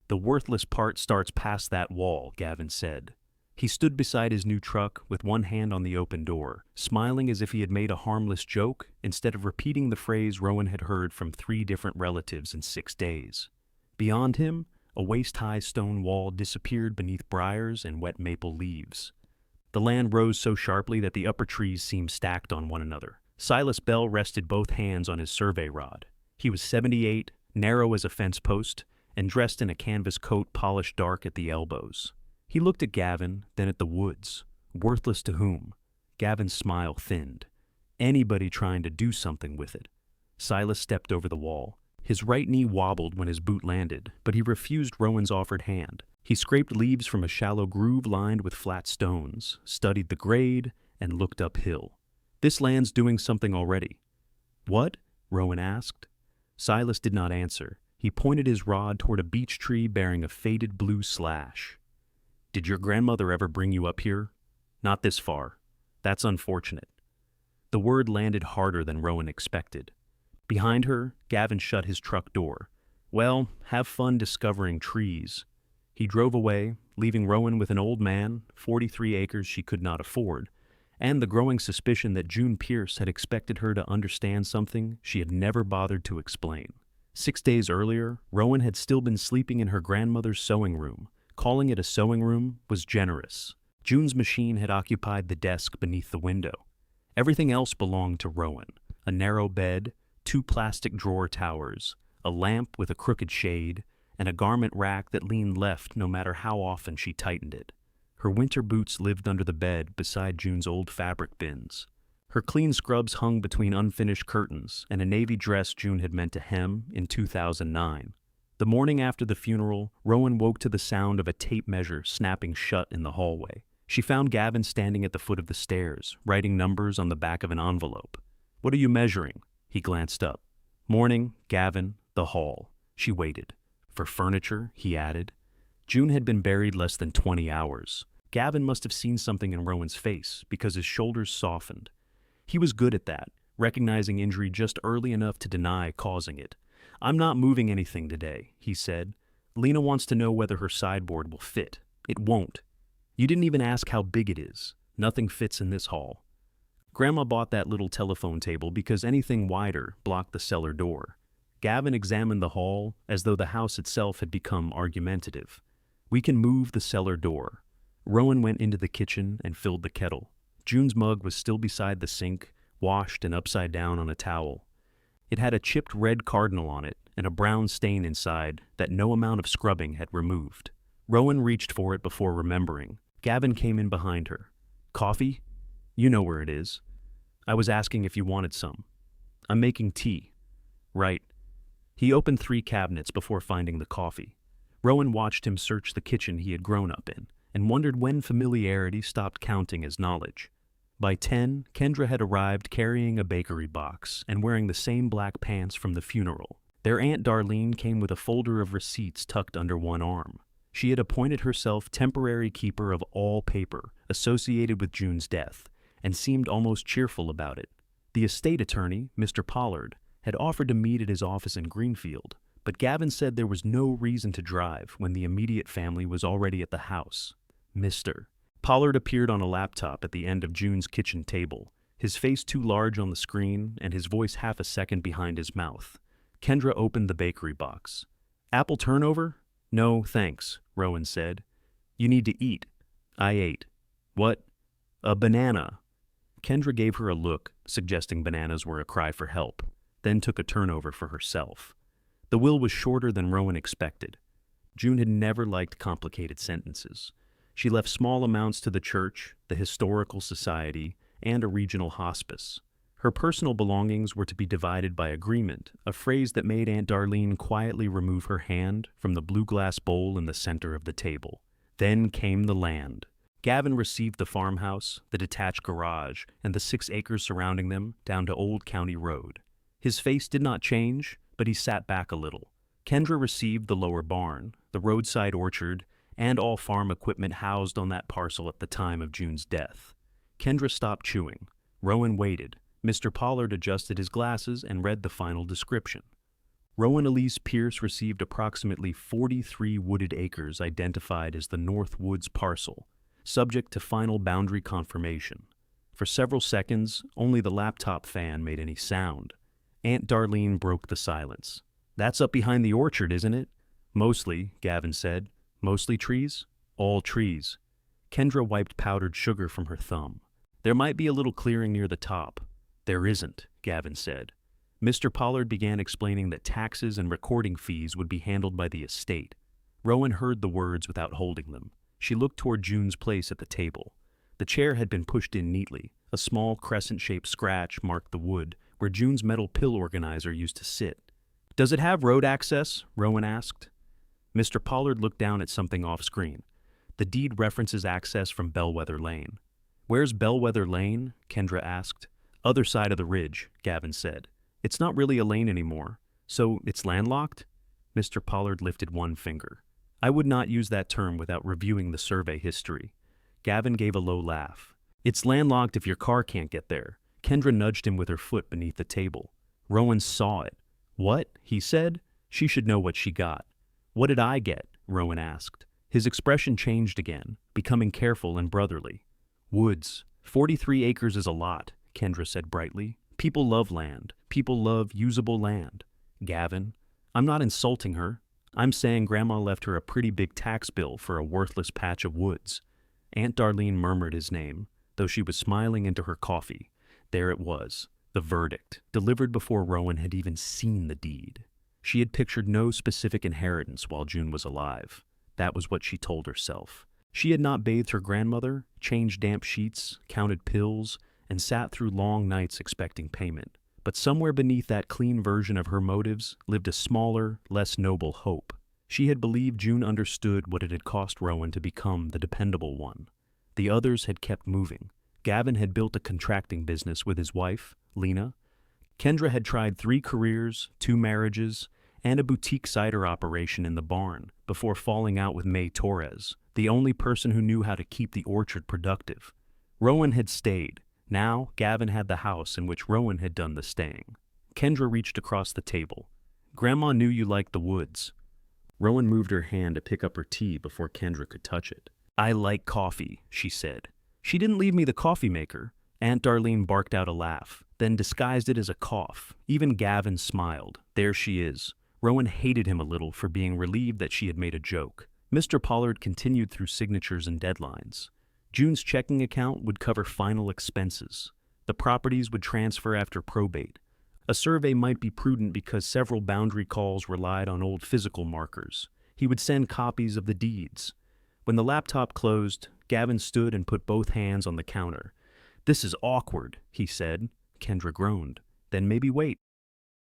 "The worthless part starts past that wall," Gavin said. He stood beside his new truck with one hand on the open door, smiling as if he had made a harmless joke instead of repeating the phrase Rowan had heard from 3 different relatives in 6 days. Beyond him, a waist-high stone wall disappeared beneath briars and wet maple leaves. The land rose so sharply that the upper trees seemed stacked on one another. Silas Bell rested both hands on his survey rod. He was 78, narrow as a fence post, and dressed in a canvas coat polished dark at the elbows. He looked at Gavin, then at the woods. Worthless to whom? Gavin's smile thinned. Anybody trying to do something with it. Silas stepped over the wall. His right knee wobbled when his boot landed, but he refused Rowan's offered hand. He scraped leaves from a shallow groove lined with flat stones, studied the grade, and looked uphill. "This land's doing something already." "What?" Rowan asked. Silas did not answer. He pointed his rod toward a beech tree bearing a faded blue slash. "Did your grandmother ever bring you up here?" "Not this far." "That's unfortunate." The word landed harder than Rowan expected. Behind her, Gavin shut his truck door. "Well, have fun discovering trees." He drove away, leaving Rowan with an old man, 43 acres she could not afford, and the growing suspicion that June Pierce had expected her to understand something she had never bothered to explain. 6 days earlier, Rowan had still been sleeping in her grandmother's sewing room. Calling it a sewing room was generous. June's machine had occupied the desk beneath the window. Everything else belonged to Rowan: a narrow bed, 2 plastic drawer towers, a lamp with a crooked shade, and a garment rack that leaned left no matter how often she tightened it. Her winter boots lived under the bed beside June's old fabric bins. Her clean scrubs hung between unfinished curtains and a navy dress June had meant to hem in 2009. The morning after the funeral, Rowan woke to the sound of a tape measure snapping shut in the hallway. She found Gavin standing at the foot of the stairs, writing numbers on the back of an envelope. "What are you measuring?" He glanced up. "Morning, Gavin, the hall." She waited. "For furniture," he added. June had been buried less than 20 hours. Gavin must have seen something in Rowan's face because his shoulders softened. He was good at that, recognizing injury just early enough to deny causing it. "I'm not moving anything today," he said. "Lena wants to know whether her sideboard will fit. It won't. You didn't even ask how big it is. Nothing fits in this hall. Grandma bought that little telephone table because anything wider blocked the cellar door." Gavin examined the hall as though the house itself had become argumentative. "We can move the cellar door." Rowan went into the kitchen and filled the kettle. June's mug was still beside the sink, washed and upside down on a towel. It had a chipped red cardinal on it and a brown stain inside that no amount of scrubbing had removed. Rowan reached for it before remembering. Gavin came in behind her. "Coffee? You know where it is." "I was asking if you wanted some." "I'm making tea." "Right." He opened 3 cabinets before finding the coffee. Rowan watched him search the kitchen he had grown up in and wondered when familiarity stopped counting as knowledge. By 10, Kendra had arrived carrying a bakery box and wearing the same black pants from the funeral. Their Aunt Darlene came with a folder of receipts tucked under one arm. She had appointed herself temporary keeper of all paper associated with June's death and seemed almost cheerful about it. The estate attorney, Mr. Pollard, had offered to meet at his office in Greenfield, but Gavin said there was no reason to drive when the immediate family was already at the house. Mr. Pollard appeared on a laptop at the end of June's kitchen table, his face too large on the screen and his voice half a second behind his mouth. Kendra opened the bakery box. "Apple turnover?" "No, thanks," Rowan said. "You need to eat." "I ate." "What?" "A banana." Kendra gave her a look, suggesting bananas were a cry for help, then took a turnover for herself. The will was shorter than Rowan expected. June had never liked complicated sentences. She left small amounts to the church, the historical society, and a regional hospice. Her personal belongings were to be divided by agreement, a phrase that made Aunt Darlene quietly remove her hand from the blue glass bowl in the center of the table. Then came the land. Gavin received the farmhouse, the detached garage, and the 6 acres surrounding them down to Old County Road. His face did not change, but he sat back a little. Kendra received the lower barn, the roadside orchard, and all farm equipment housed on that parcel at the time of June's death. Kendra stopped chewing. Rowan waited. Mr. Pollard adjusted his glasses and read the final description. Rowan Elise Pierce received approximately 43 wooded acres identified as the North Woods parcel, subject to final boundary confirmation. For several seconds, only the laptop fan made any sound. Aunt Darlene broke the silence. "That's up behind the orchard, isn't it?" "Mostly," Gavin said. "Mostly trees?" "All trees." Kendra wiped powdered sugar from her thumb. "There might be a little clearing near the top." "There isn't," Gavin said. Mr. Pollard began explaining that taxes and recording fees would be handled by the estate. Rowan heard the words without holding them. She looked toward June's place at the table. The chair had been pushed in neatly. A small crescent-shaped scratch marked the wood where June's metal pill organizer used to sit. "Does it have road access?" Rowan asked. Mr. Pollard looked down at something off-screen. "The deed references access from Bellwether Lane." "Where's Bellwether Lane?" Kendra asked. "Other side of the ridge," Gavin said. "It's not really a lane anymore. So it's landlocked?" Mr. Pollard lifted one finger. "I would not use that term without reviewing the survey history." Gavin gave a low laugh. "It's landlocked if your car can't get there." Kendra nudged him with her foot beneath the table. Rowan saw it. "What?" he said. She should know what she got. "What did I get?" Rowan asked. His expression changed again, becoming careful and brotherly. "Woods. 43 acres is a lot," Kendra said brightly. "People love land. People love usable land." "Gavin, I'm not insulting her. I'm saying Grandma left her a pretty big tax bill for a worthless patch of woods." Aunt Darlene murmured his name, though she was smiling into her coffee. There it was, the verdict, delivered before Rowan had even seen the deed. She had pictured no specific inheritance while June was alive. That was what she told herself. She had not bathed her grandmother, changed damp sheets, counted pills, and sat through long nights expecting payment. But somewhere beneath that clean version of her motives lived a smaller, less noble hope. She had believed June understood what it had cost Rowan to become the dependable one. The others had kept moving. Gavin had built a contracting business with his wife, Lena. Kendra had tried 3 careers, 2 marriages, and a boutique cider operation in the barn before falling out with May Torres, the only person who knew how to keep the orchard productive. Rowan had stayed. Now, Gavin had the house in which Rowan had done the staying. Kendra reached across the table. "Grandma knew you liked the woods." Rowan moved her hand to pick up her tea before Kendra could touch it. "I like coffee," she said. "She didn't leave me the coffee maker." Aunt Darlene barked out a laugh, then disguised it as a cough. Even Gavin smiled. There she is. Rowan hated him a little for being relieved that she had made a joke. Mr. Pollard continued through signatures and deadlines. June's checking account would cover final expenses. The properties would transfer after probate. A survey might be prudent because several boundary calls relied on old physical markers. He would send copies of the deeds. When the laptop closed, Gavin stood and put both hands on the counter. "This is awkward," he said. Kendra groaned. "Then maybe wait."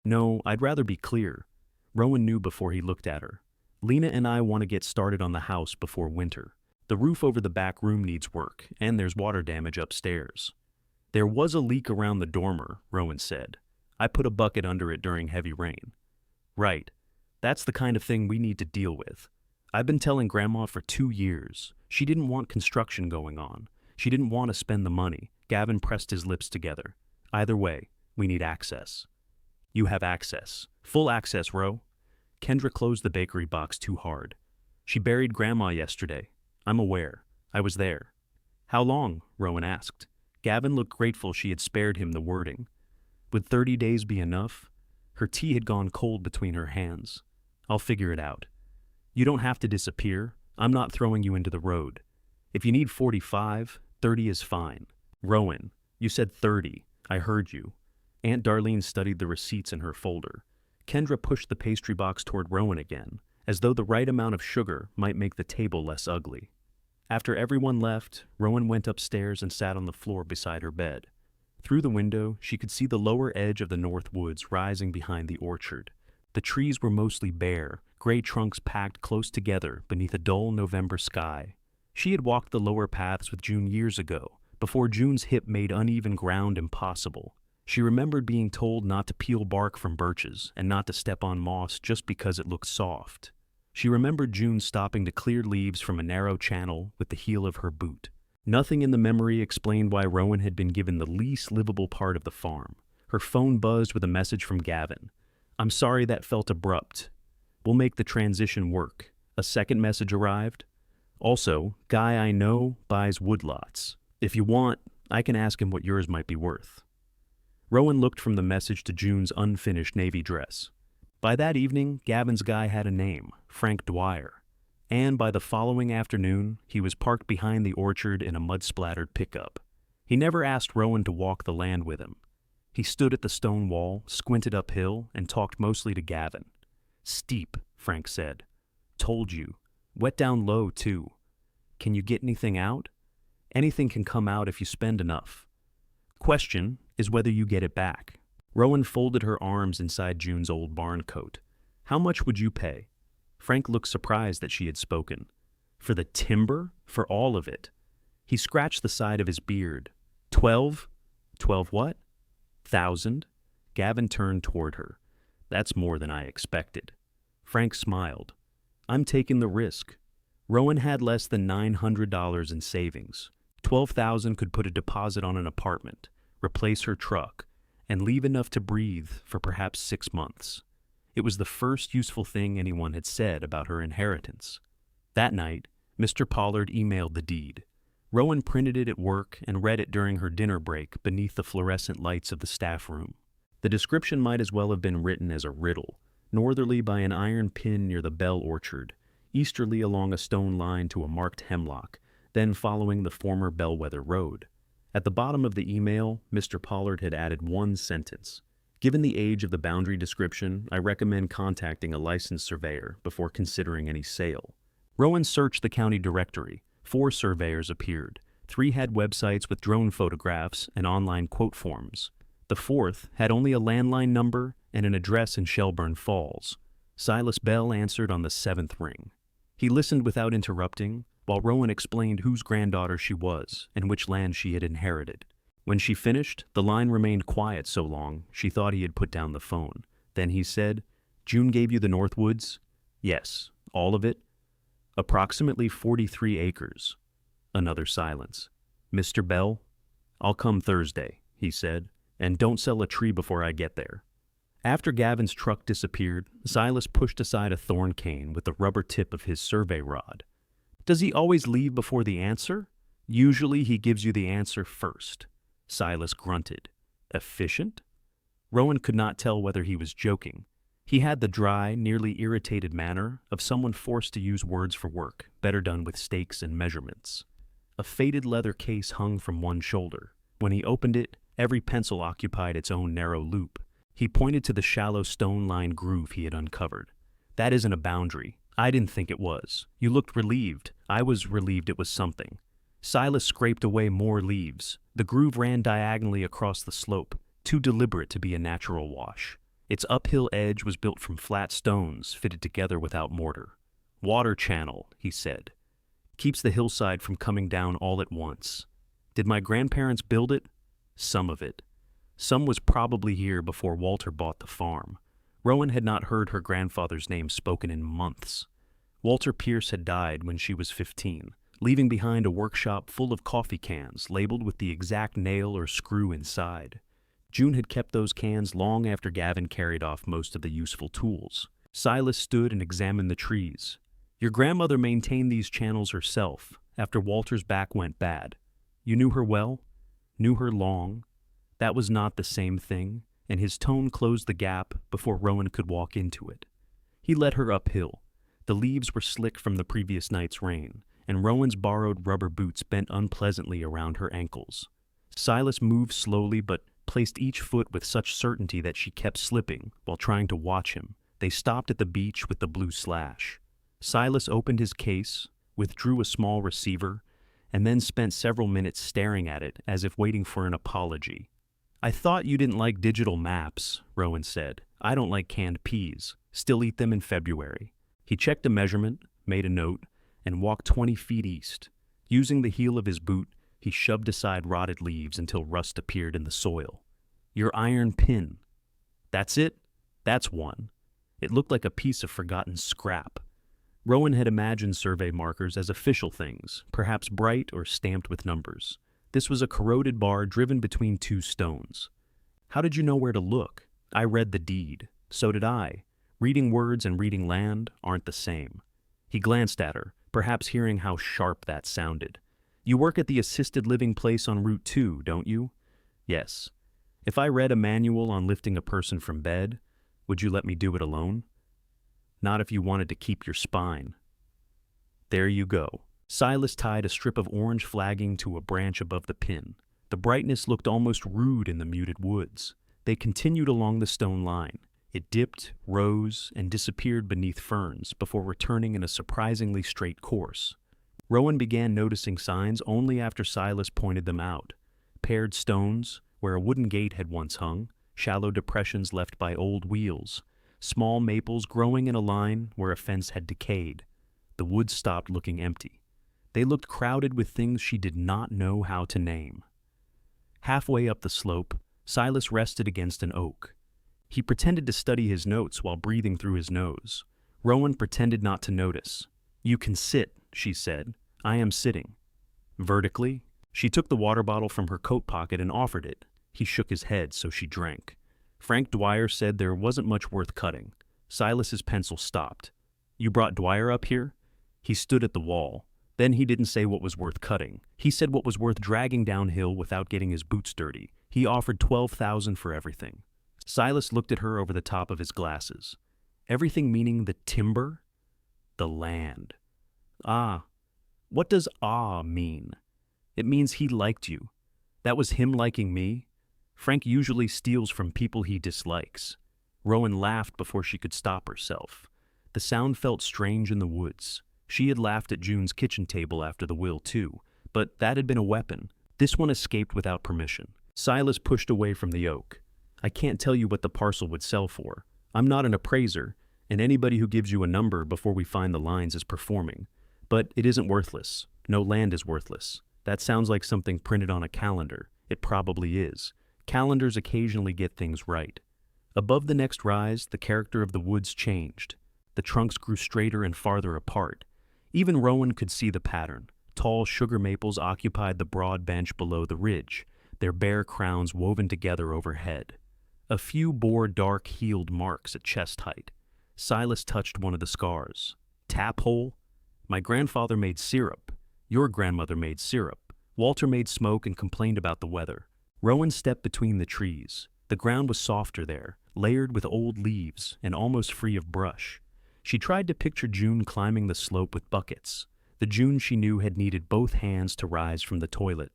"No, I'd rather be clear." Rowan knew before he looked at her. "Lena and I want to get started on the house before winter. The roof over the back room needs work, and there's water damage upstairs." "There was a leak around the dormer," Rowan said. "I put a bucket under it during heavy rain." "Right. That's the kind of thing we need to deal with. I've been telling Grandma for 2 years. She didn't want construction going on. She didn't want to spend the money." Gavin pressed his lips together. "Either way, we need access." "You have access. Full access, Ro." Kendra closed the bakery box too hard. "She buried Grandma yesterday. I'm aware. I was there." "How long?" Rowan asked. Gavin looked grateful she had spared him the wording. "Would 30 days be enough?" Her tea had gone cold between her hands. "I'll figure it out. You don't have to disappear. I'm not throwing you into the road. If you need 45, 30 is fine." "Rowan, you said 30. I heard you." Aunt Darlene studied the receipts in her folder. Kendra pushed the pastry box toward Rowan again, as though the right amount of sugar might make the table less ugly. After everyone left, Rowan went upstairs and sat on the floor beside her bed. Through the window, she could see the lower edge of the North Woods rising behind the orchard. The trees were mostly bare, gray trunks packed close together beneath a dull November sky. She had walked the lower paths with June years ago, before June's hip made uneven ground impossible. She remembered being told not to peel bark from birches and not to step on moss just because it looked soft. She remembered June stopping to clear leaves from a narrow channel with the heel of her boot. Nothing in the memory explained why Rowan had been given the least livable part of the farm. Her phone buzzed with a message from Gavin. I'm sorry that felt abrupt. We'll make the transition work. A second message arrived. Also, guy I know buys woodlots. If you want, I can ask him what yours might be worth. Rowan looked from the message to June's unfinished navy dress. By that evening, Gavin's guy had a name, Frank Dwyer. And by the following afternoon, he was parked behind the orchard in a mud-splattered pickup. He never asked Rowan to walk the land with him. He stood at the stone wall, squinted uphill, and talked mostly to Gavin. Steep, Frank said. Told you. Wet down low, too. Can you get anything out? Anything can come out if you spend enough. Question is whether you get it back. Rowan folded her arms inside June's old barn coat. How much would you pay? Frank looked surprised that she had spoken. For the timber? For all of it. He scratched the side of his beard. 12? 12 what? 1,000? Gavin turned toward her. That's more than I expected. Frank smiled. I'm taking the risk. Rowan had less than $900 in savings. 12,000 could put a deposit on an apartment, replace her truck, and leave enough to breathe for perhaps 6 months. It was the first useful thing anyone had said about her inheritance. That night, Mr. Pollard emailed the deed. Rowan printed it at work and read it during her dinner break beneath the fluorescent lights of the staff room. The description might as well have been written as a riddle, northerly by an iron pin near the bell orchard, easterly along a stone line to a marked hemlock, then following the former Bellwether Road. At the bottom of the email, Mr. Pollard had added one sentence. Given the age of the boundary description, I recommend contacting a licensed surveyor before considering any sale. Rowan searched the county directory. 4 surveyors appeared. 3 had websites with drone photographs and online quote forms. The 4th had only a landline number and an address in Shelburne Falls. Silas Bell answered on the 7th ring. He listened without interrupting, while Rowan explained whose granddaughter she was and which land she had inherited. When she finished, the line remained quiet so long she thought he had put down the phone. Then he said, June gave you the Northwoods? Yes. All of it? Approximately 43 acres. Another silence. Mr. Bell? I'll come Thursday, he said, and don't sell a tree before I get there. After Gavin's truck disappeared, Silas pushed aside a thorn cane with the rubber tip of his survey rod. Does he always leave before the answer? Usually he gives you the answer first. Silas grunted. Efficient? Rowan could not tell whether he was joking. He had the dry, nearly irritated manner of someone forced to use words for work, better done with stakes and measurements. A faded leather case hung from one shoulder. When he opened it, every pencil occupied its own narrow loop. He pointed to the shallow stone-lined groove he had uncovered. That isn't a boundary. I didn't think it was. You looked relieved. I was relieved it was something. Silas scraped away more leaves. The groove ran diagonally across the slope, too deliberate to be a natural wash. Its uphill edge was built from flat stones fitted together without mortar. Water channel, he said. Keeps the hillside from coming down all at once. Did my grandparents build it? Some of it. Some was probably here before Walter bought the farm. Rowan had not heard her grandfather's name spoken in months. Walter Pierce had died when she was 15, leaving behind a workshop full of coffee cans labeled with the exact nail or screw inside. June had kept those cans long after Gavin carried off most of the useful tools. Silas stood and examined the trees. Your grandmother maintained these channels herself after Walter's back went bad. You knew her well? Knew her long? That was not the same thing, and his tone closed the gap before Rowan could walk into it. He led her uphill. The leaves were slick from the previous night's rain, and Rowan's borrowed rubber boots bent unpleasantly around her ankles. Silas moved slowly but placed each foot with such certainty that she kept slipping while trying to watch him. They stopped at the beach with the blue slash. Silas opened his case, withdrew a small receiver, and then spent several minutes staring at it as if waiting for an apology. I thought you didn't like digital maps, Rowan said. I don't like canned peas. Still eat them in February. He checked a measurement, made a note, and walked 20 feet east. Using the heel of his boot, he shoved aside rotted leaves until rust appeared in the soil. Your iron pin. That's it? That's one. It looked like a piece of forgotten scrap. Rowan had imagined survey markers as official things, perhaps bright or stamped with numbers. This was a corroded bar driven between 2 stones. How did you know where to look? I read the deed. So did I. Reading words and reading land aren't the same. He glanced at her, perhaps hearing how sharp that sounded. You work at the assisted living place on Route 2, don't you? Yes. If I read a manual on lifting a person from bed, would you let me do it alone? Not if you wanted to keep your spine. There you go. Silas tied a strip of orange flagging to a branch above the pin. The brightness looked almost rude in the muted woods. They continued along the stone line. It dipped, rose, and disappeared beneath ferns before returning in a surprisingly straight course. Rowan began noticing signs only after Silas pointed them out. Paired stones, where a wooden gate had once hung, shallow depressions left by old wheels, small maples growing in a line where a fence had decayed. The woods stopped looking empty. They looked crowded with things she did not know how to name. Halfway up the slope, Silas rested against an oak. He pretended to study his notes while breathing through his nose. Rowan pretended not to notice. "You can sit," she said. "I am sitting." Vertically, she took the water bottle from her coat pocket and offered it. He shook his head, so she drank. Frank Dwyer said there wasn't much worth cutting. Silas's pencil stopped. "You brought Dwyer up here?" He stood at the wall. Then he didn't say what was worth cutting. He said what was worth dragging downhill without getting his boots dirty. He offered $12,000 for everything. Silas looked at her over the top of his glasses. Everything meaning the timber? The land. Ah. What does "ah" mean? It means he liked you. That was him liking me? Frank usually steals from people he dislikes. Rowan laughed before she could stop herself. The sound felt strange in the woods. She had laughed at June's kitchen table after the will, too, but that had been a weapon. This one escaped without permission. Silas pushed away from the oak. "I can't tell you what the parcel would sell for. I'm not an appraiser, and anybody who gives you a number before we find the lines is performing. But it isn't worthless. No land is worthless. That sounds like something printed on a calendar. It probably is. Calendars occasionally get things right." Above the next rise, the character of the woods changed. The trunks grew straighter and farther apart. Even Rowan could see the pattern. Tall sugar maples occupied the broad bench below the ridge, their bare crowns woven together overhead. A few bore dark healed marks at chest height. Silas touched one of the scars. "Tap hole? My grandfather made syrup. Your grandmother made syrup. Walter made smoke and complained about the weather." Rowan stepped between the trees. The ground was softer there, layered with old leaves and almost free of brush. She tried to picture June climbing the slope with buckets. The June she knew had needed both hands to rise from the toilet.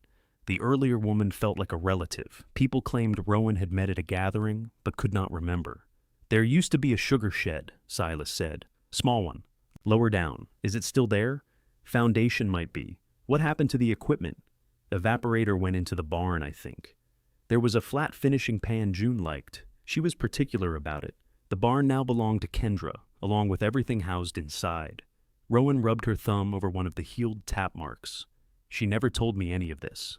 The earlier woman felt like a relative. People claimed Rowan had met at a gathering, but could not remember. "There used to be a sugar shed," Silas said. "Small one. Lower down. Is it still there?" "Foundation might be. What happened to the equipment?" "Evaporator went into the barn, I think." "There was a flat finishing pan June liked. She was particular about it. The barn now belonged to Kendra, along with everything housed inside." Rowan rubbed her thumb over one of the healed tap marks. "She never told me any of this."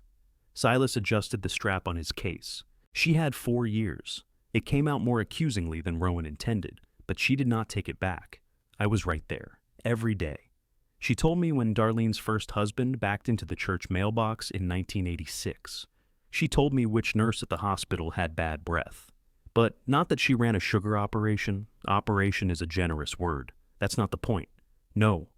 Silas adjusted the strap on his case. She had 4 years. It came out more accusingly than Rowan intended, but she did not take it back. "I was right there, every day. She told me when Darlene's first husband backed into the church mailbox in 1986. She told me which nurse at the hospital had bad breath. But not that she ran a sugar operation. Operation is a generous word. That's not the point. No."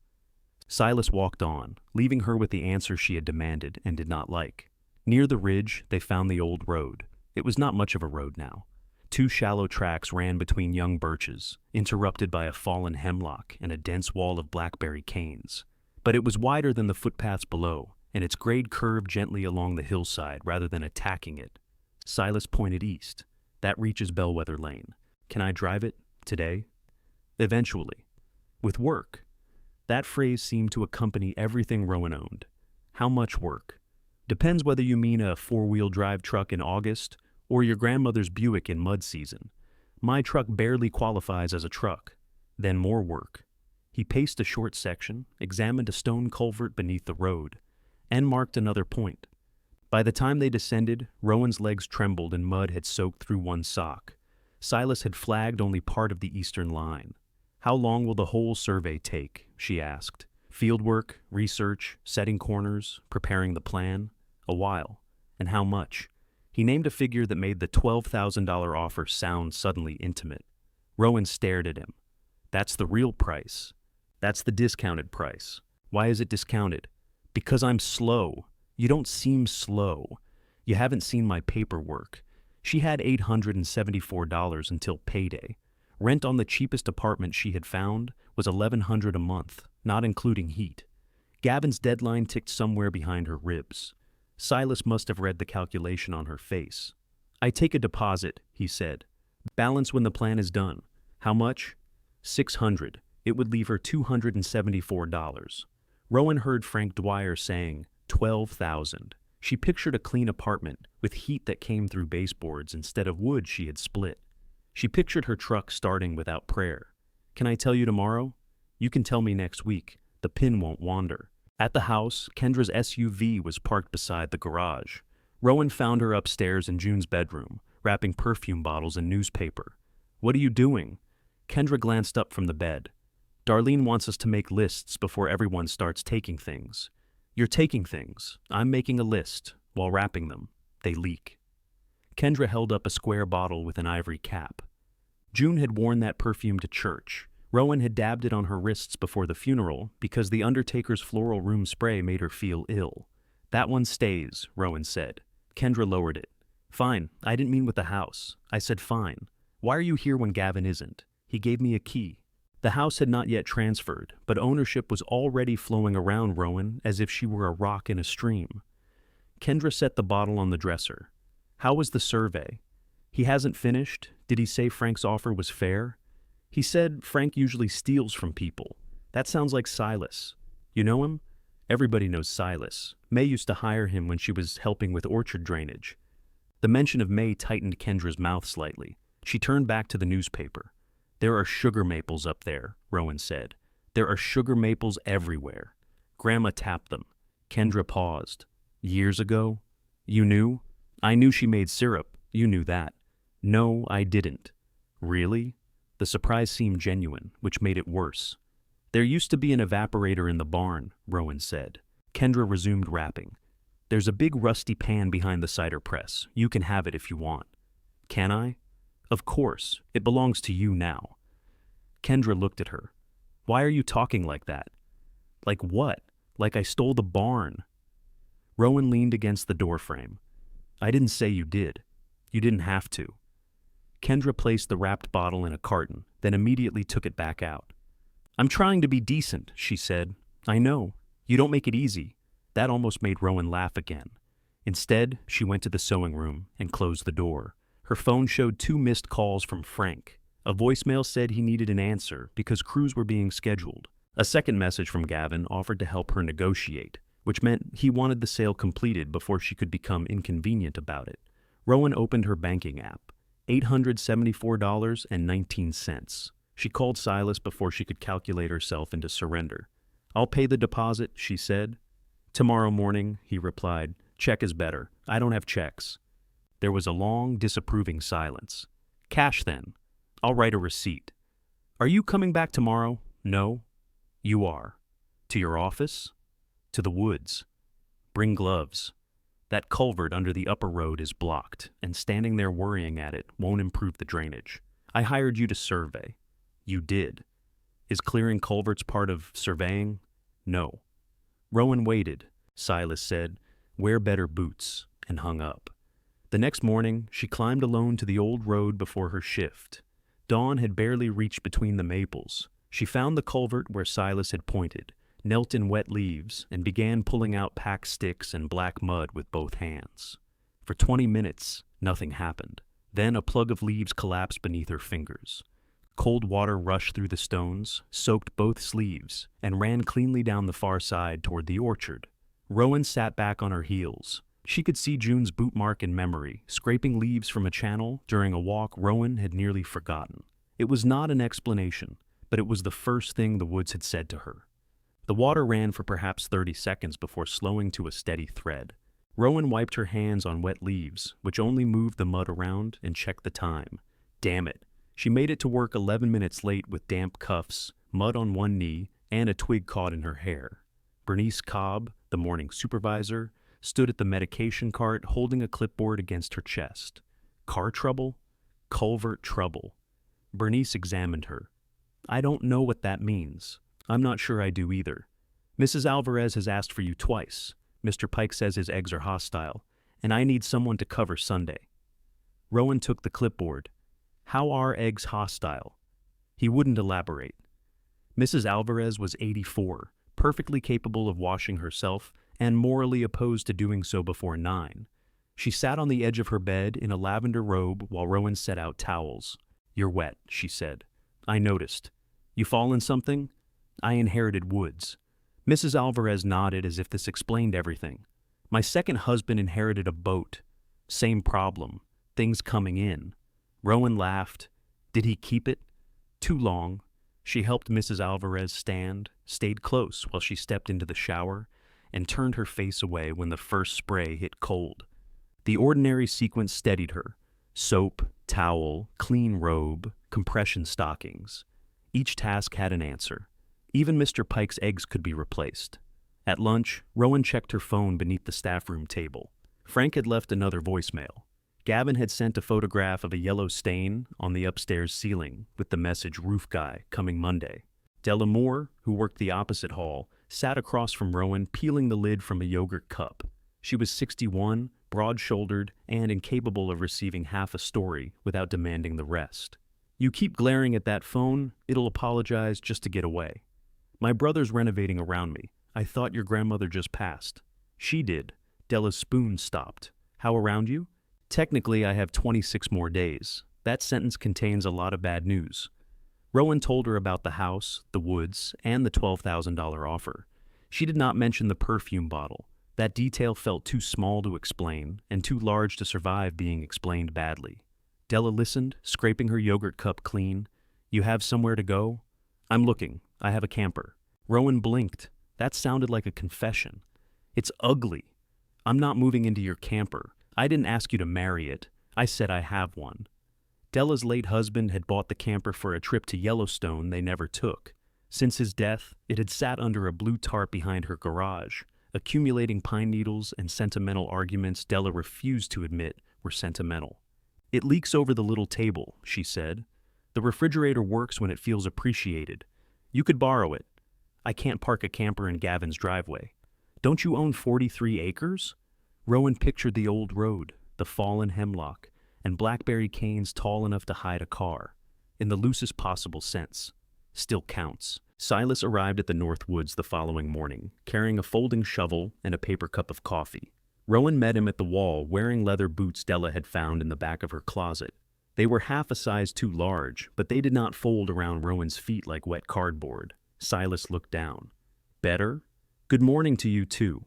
Silas walked on, leaving her with the answer she had demanded and did not like. Near the ridge, they found the old road. It was not much of a road now. 2 shallow tracks ran between young birches, interrupted by a fallen hemlock and a dense wall of blackberry canes. But it was wider than the footpaths below, and its grade curved gently along the hillside rather than attacking it. Silas pointed east. "That reaches Bellwether Lane. Can I drive it? Today?" "Eventually." "With work?" That phrase seemed to accompany everything Rowan owned. "How much work?" "Depends whether you mean a 4-wheel drive truck in August or your grandmother's Buick in mud season. My truck barely qualifies as a truck." "Then more work." He paced a short section, examined a stone culvert beneath the road, and marked another point. By the time they descended, Rowan's legs trembled and mud had soaked through one sock. Silas had flagged only part of the eastern line. "How long will the whole survey take?" she asked. "Fieldwork, research, setting corners, preparing the plan?" "A while." "And how much?" He named a figure that made the $12,000 offer sound suddenly intimate. Rowan stared at him. That's the real price. That's the discounted price. Why is it discounted? Because I'm slow. You don't seem slow. You haven't seen my paperwork. She had $874 until payday. Rent on the cheapest apartment she had found was $1,100 a month, not including heat. Gavin's deadline ticked somewhere behind her ribs. Silas must have read the calculation on her face. I take a deposit, he said. Balance when the plan is done. How much? $600. It would leave her $274. Rowan heard Frank Dwyer saying, $12,000. She pictured a clean apartment with heat that came through baseboards instead of wood she had split. She pictured her truck starting without prayer. Can I tell you tomorrow? You can tell me next week. The pin won't wander. At the house, Kendra's SUV was parked beside the garage. Rowan found her upstairs in June's bedroom, wrapping perfume bottles in newspaper. What are you doing? Kendra glanced up from the bed. Darlene wants us to make lists before everyone starts taking things. You're taking things. I'm making a list. While wrapping them, they leak. Kendra held up a square bottle with an ivory cap. June had worn that perfume to church. Rowan had dabbed it on her wrists before the funeral because the undertaker's floral room spray made her feel ill. That one stays, Rowan said. Kendra lowered it. Fine, I didn't mean with the house. I said fine. Why are you here when Gavin isn't? He gave me a key. The house had not yet transferred, but ownership was already flowing around Rowan as if she were a rock in a stream. Kendra set the bottle on the dresser. How was the survey? He hasn't finished. Did he say Frank's offer was fair? He said Frank usually steals from people. That sounds like Silas. You know him? Everybody knows Silas. May used to hire him when she was helping with orchard drainage. The mention of May tightened Kendra's mouth slightly. She turned back to the newspaper. There are sugar maples up there, Rowan said. There are sugar maples everywhere. Grandma tapped them. Kendra paused. Years ago? You knew? I knew she made syrup. You knew that. No, I didn't. Really? The surprise seemed genuine, which made it worse. There used to be an evaporator in the barn, Rowan said. Kendra resumed wrapping. There's a big rusty pan behind the cider press. You can have it if you want. Can I? Of course. It belongs to you now. Kendra looked at her. Why are you talking like that? Like what? Like I stole the barn. Rowan leaned against the doorframe. I didn't say you did. You didn't have to. Kendra placed the wrapped bottle in a carton, then immediately took it back out. I'm trying to be decent, she said. I know. You don't make it easy. That almost made Rowan laugh again. Instead, she went to the sewing room and closed the door. Her phone showed 2 missed calls from Frank. A voicemail said he needed an answer because crews were being scheduled. A second message from Gavin offered to help her negotiate, which meant he wanted the sale completed before she could become inconvenient about it. Rowan opened her banking app. $874.19. She called Silas before she could calculate herself into surrender. I'll pay the deposit, she said. Tomorrow morning, he replied. Check is better. I don't have checks. There was a long, disapproving silence. Cash then. I'll write a receipt. Are you coming back tomorrow? No. You are. To your office? To the woods. Bring gloves. That culvert under the upper road is blocked, and standing there worrying at it won't improve the drainage. I hired you to survey. You did. Is clearing culverts part of surveying? No. Rowan waited. Silas said, wear better boots, and hung up. The next morning, she climbed alone to the old road before her shift. Dawn had barely reached between the maples. She found the culvert where Silas had pointed, knelt in wet leaves, and began pulling out packed sticks and black mud with both hands. For 20 minutes, nothing happened. Then a plug of leaves collapsed beneath her fingers. Cold water rushed through the stones, soaked both sleeves, and ran cleanly down the far side toward the orchard. Rowan sat back on her heels. She could see June's boot mark in memory, scraping leaves from a channel during a walk Rowan had nearly forgotten. It was not an explanation, but it was the first thing the woods had said to her. The water ran for perhaps 30 seconds before slowing to a steady thread. Rowan wiped her hands on wet leaves, which only moved the mud around, and checked the time. Damn it. She made it to work 11 minutes late with damp cuffs, mud on one knee, and a twig caught in her hair. Bernice Cobb, the morning supervisor, stood at the medication cart holding a clipboard against her chest. Car trouble? Culvert trouble. Bernice examined her. I don't know what that means. I'm not sure I do either. Mrs. Alvarez has asked for you twice. Mr. Pike says his eggs are hostile, and I need someone to cover Sunday. Rowan took the clipboard. How are eggs hostile? He wouldn't elaborate. Mrs. Alvarez was 84, perfectly capable of washing herself, and morally opposed to doing so before 9. She sat on the edge of her bed in a lavender robe while Rowan set out towels. You're wet, she said. I noticed. You fallen something? I inherited woods. Mrs. Alvarez nodded as if this explained everything. My second husband inherited a boat. Same problem. Things coming in. Rowan laughed. Did he keep it? Too long. She helped Mrs. Alvarez stand, stayed close while she stepped into the shower, and turned her face away when the first spray hit cold. The ordinary sequence steadied her. Soap, towel, clean robe, compression stockings. Each task had an answer. Even Mr. Pike's eggs could be replaced. At lunch, Rowan checked her phone beneath the staff room table. Frank had left another voicemail. Gavin had sent a photograph of a yellow stain on the upstairs ceiling with the message "Roof Guy, coming Monday." Della Moore, who worked the opposite hall, sat across from Rowan peeling the lid from a yogurt cup. She was 61, broad-shouldered, and incapable of receiving half a story without demanding the rest. You keep glaring at that phone, it'll apologize just to get away. My brother's renovating around me. I thought your grandmother just passed. She did. Della's spoon stopped. How around you? Technically, I have 26 more days. That sentence contains a lot of bad news. Rowan told her about the house, the woods, and the $12,000 offer. She did not mention the perfume bottle. That detail felt too small to explain, and too large to survive being explained badly. Della listened, scraping her yogurt cup clean. You have somewhere to go? I'm looking. I have a camper. Rowan blinked. That sounded like a confession. It's ugly. I'm not moving into your camper. I didn't ask you to marry it. I said I have one. Della's late husband had bought the camper for a trip to Yellowstone they never took. Since his death, it had sat under a blue tarp behind her garage, accumulating pine needles and sentimental arguments Della refused to admit were sentimental. It leaks over the little table, she said. The refrigerator works when it feels appreciated. You could borrow it. I can't park a camper in Gavin's driveway. Don't you own 43 acres? Rowan pictured the old road, the fallen hemlock, and blackberry canes tall enough to hide a car. In the loosest possible sense. Still counts. Silas arrived at the North Woods the following morning, carrying a folding shovel and a paper cup of coffee. Rowan met him at the wall wearing leather boots Della had found in the back of her closet. They were half a size too large, but they did not fold around Rowan's feet like wet cardboard. Silas looked down. Better? Good morning to you, too.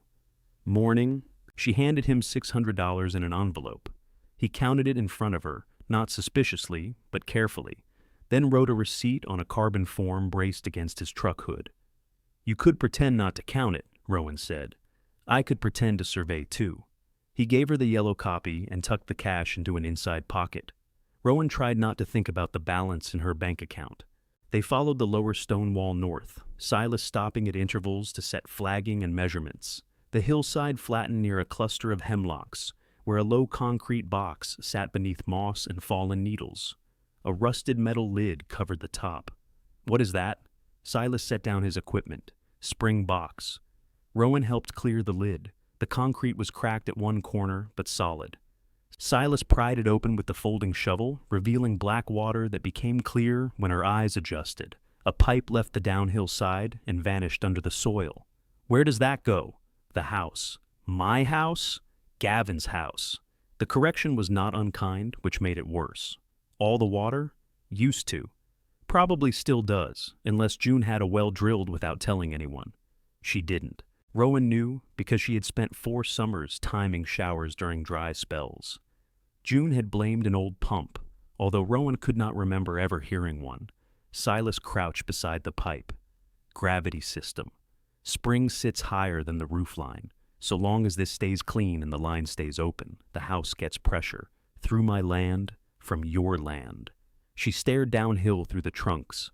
Morning. She handed him $600 in an envelope. He counted it in front of her, not suspiciously, but carefully, then wrote a receipt on a carbon form braced against his truck hood. You could pretend not to count it, Rowan said. I could pretend to survey, too. He gave her the yellow copy and tucked the cash into an inside pocket. Rowan tried not to think about the balance in her bank account. They followed the lower stone wall north, Silas stopping at intervals to set flagging and measurements. The hillside flattened near a cluster of hemlocks, where a low concrete box sat beneath moss and fallen needles. A rusted metal lid covered the top. What is that? Silas set down his equipment. Spring box. Rowan helped clear the lid. The concrete was cracked at one corner, but solid. Silas pried it open with the folding shovel, revealing black water that became clear when her eyes adjusted. A pipe left the downhill side and vanished under the soil. Where does that go? The house. My house? Gavin's house. The correction was not unkind, which made it worse. All the water? Used to. Probably still does, unless June had a well drilled without telling anyone. She didn't. Rowan knew because she had spent 4 summers timing showers during dry spells. June had blamed an old pump, although Rowan could not remember ever hearing one. Silas crouched beside the pipe. Gravity system. Spring sits higher than the roofline. So long as this stays clean and the line stays open, the house gets pressure. Through my land, from your land. She stared downhill through the trunks.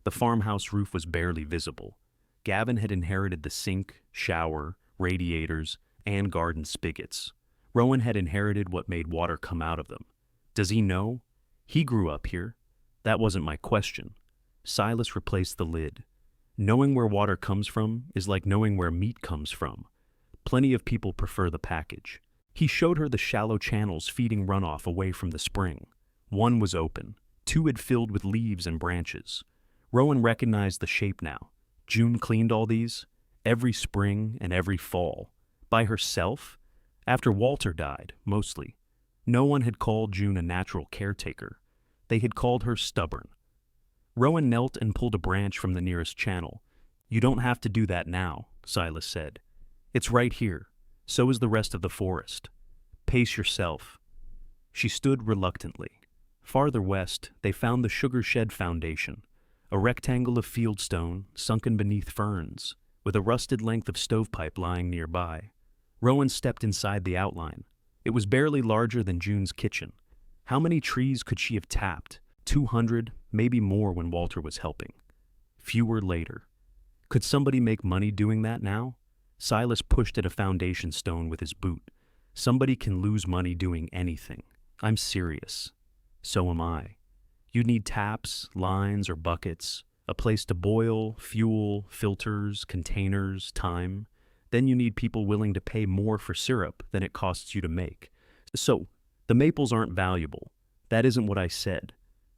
The farmhouse roof was barely visible. Gavin had inherited the sink, shower, radiators, and garden spigots. Rowan had inherited what made water come out of them. Does he know? He grew up here. That wasn't my question. Silas replaced the lid. Knowing where water comes from is like knowing where meat comes from. Plenty of people prefer the package. He showed her the shallow channels feeding runoff away from the spring. One was open. Two had filled with leaves and branches. Rowan recognized the shape now. June cleaned all these, every spring and every fall. By herself? After Walter died, mostly. No one had called June a natural caretaker. They had called her stubborn. Rowan knelt and pulled a branch from the nearest channel. "You don't have to do that now," Silas said. "It's right here. So is the rest of the forest. Pace yourself." She stood reluctantly. Farther west, they found the Sugar Shed Foundation, a rectangle of fieldstone sunken beneath ferns, with a rusted length of stovepipe lying nearby. Rowan stepped inside the outline. It was barely larger than June's kitchen. How many trees could she have tapped? 200, maybe more when Walter was helping. Fewer later. Could somebody make money doing that now? Silas pushed at a foundation stone with his boot. Somebody can lose money doing anything. I'm serious. So am I. You'd need taps, lines, or buckets, a place to boil, fuel, filters, containers, time. Then you need people willing to pay more for syrup than it costs you to make. So, the maples aren't valuable. That isn't what I said.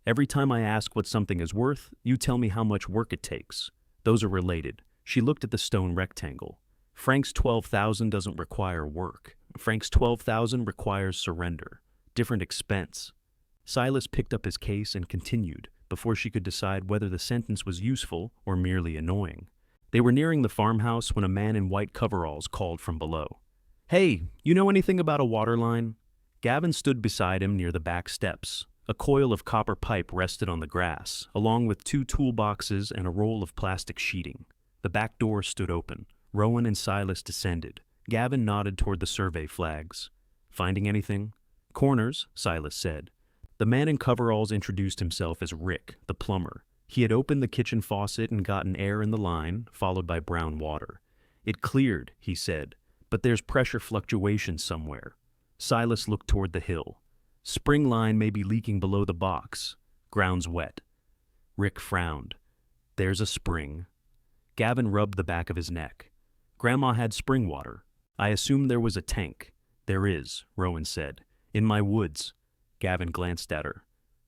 Every time I ask what something is worth, you tell me how much work it takes. Those are related. She looked at the stone rectangle. Frank's 12,000 doesn't require work. Frank's 12,000 requires surrender. Different expense. Silas picked up his case and continued, before she could decide whether the sentence was useful or merely annoying. They were nearing the farmhouse when a man in white coveralls called from below. "Hey, you know anything about a water line?" Gavin stood beside him near the back steps. A coil of copper pipe rested on the grass, along with 2 toolboxes and a roll of plastic sheeting. The back door stood open. Rowan and Silas descended. Gavin nodded toward the survey flags. "Finding anything?" "Corners," Silas said. The man in coveralls introduced himself as Rick, the plumber. He had opened the kitchen faucet and gotten air in the line, followed by brown water. "It cleared," he said, "but there's pressure fluctuation somewhere." Silas looked toward the hill. "Spring line may be leaking below the box. Ground's wet." Rick frowned. "There's a spring." Gavin rubbed the back of his neck. "Grandma had spring water. I assumed there was a tank." "There is," Rowan said. "In my woods." Gavin glanced at her.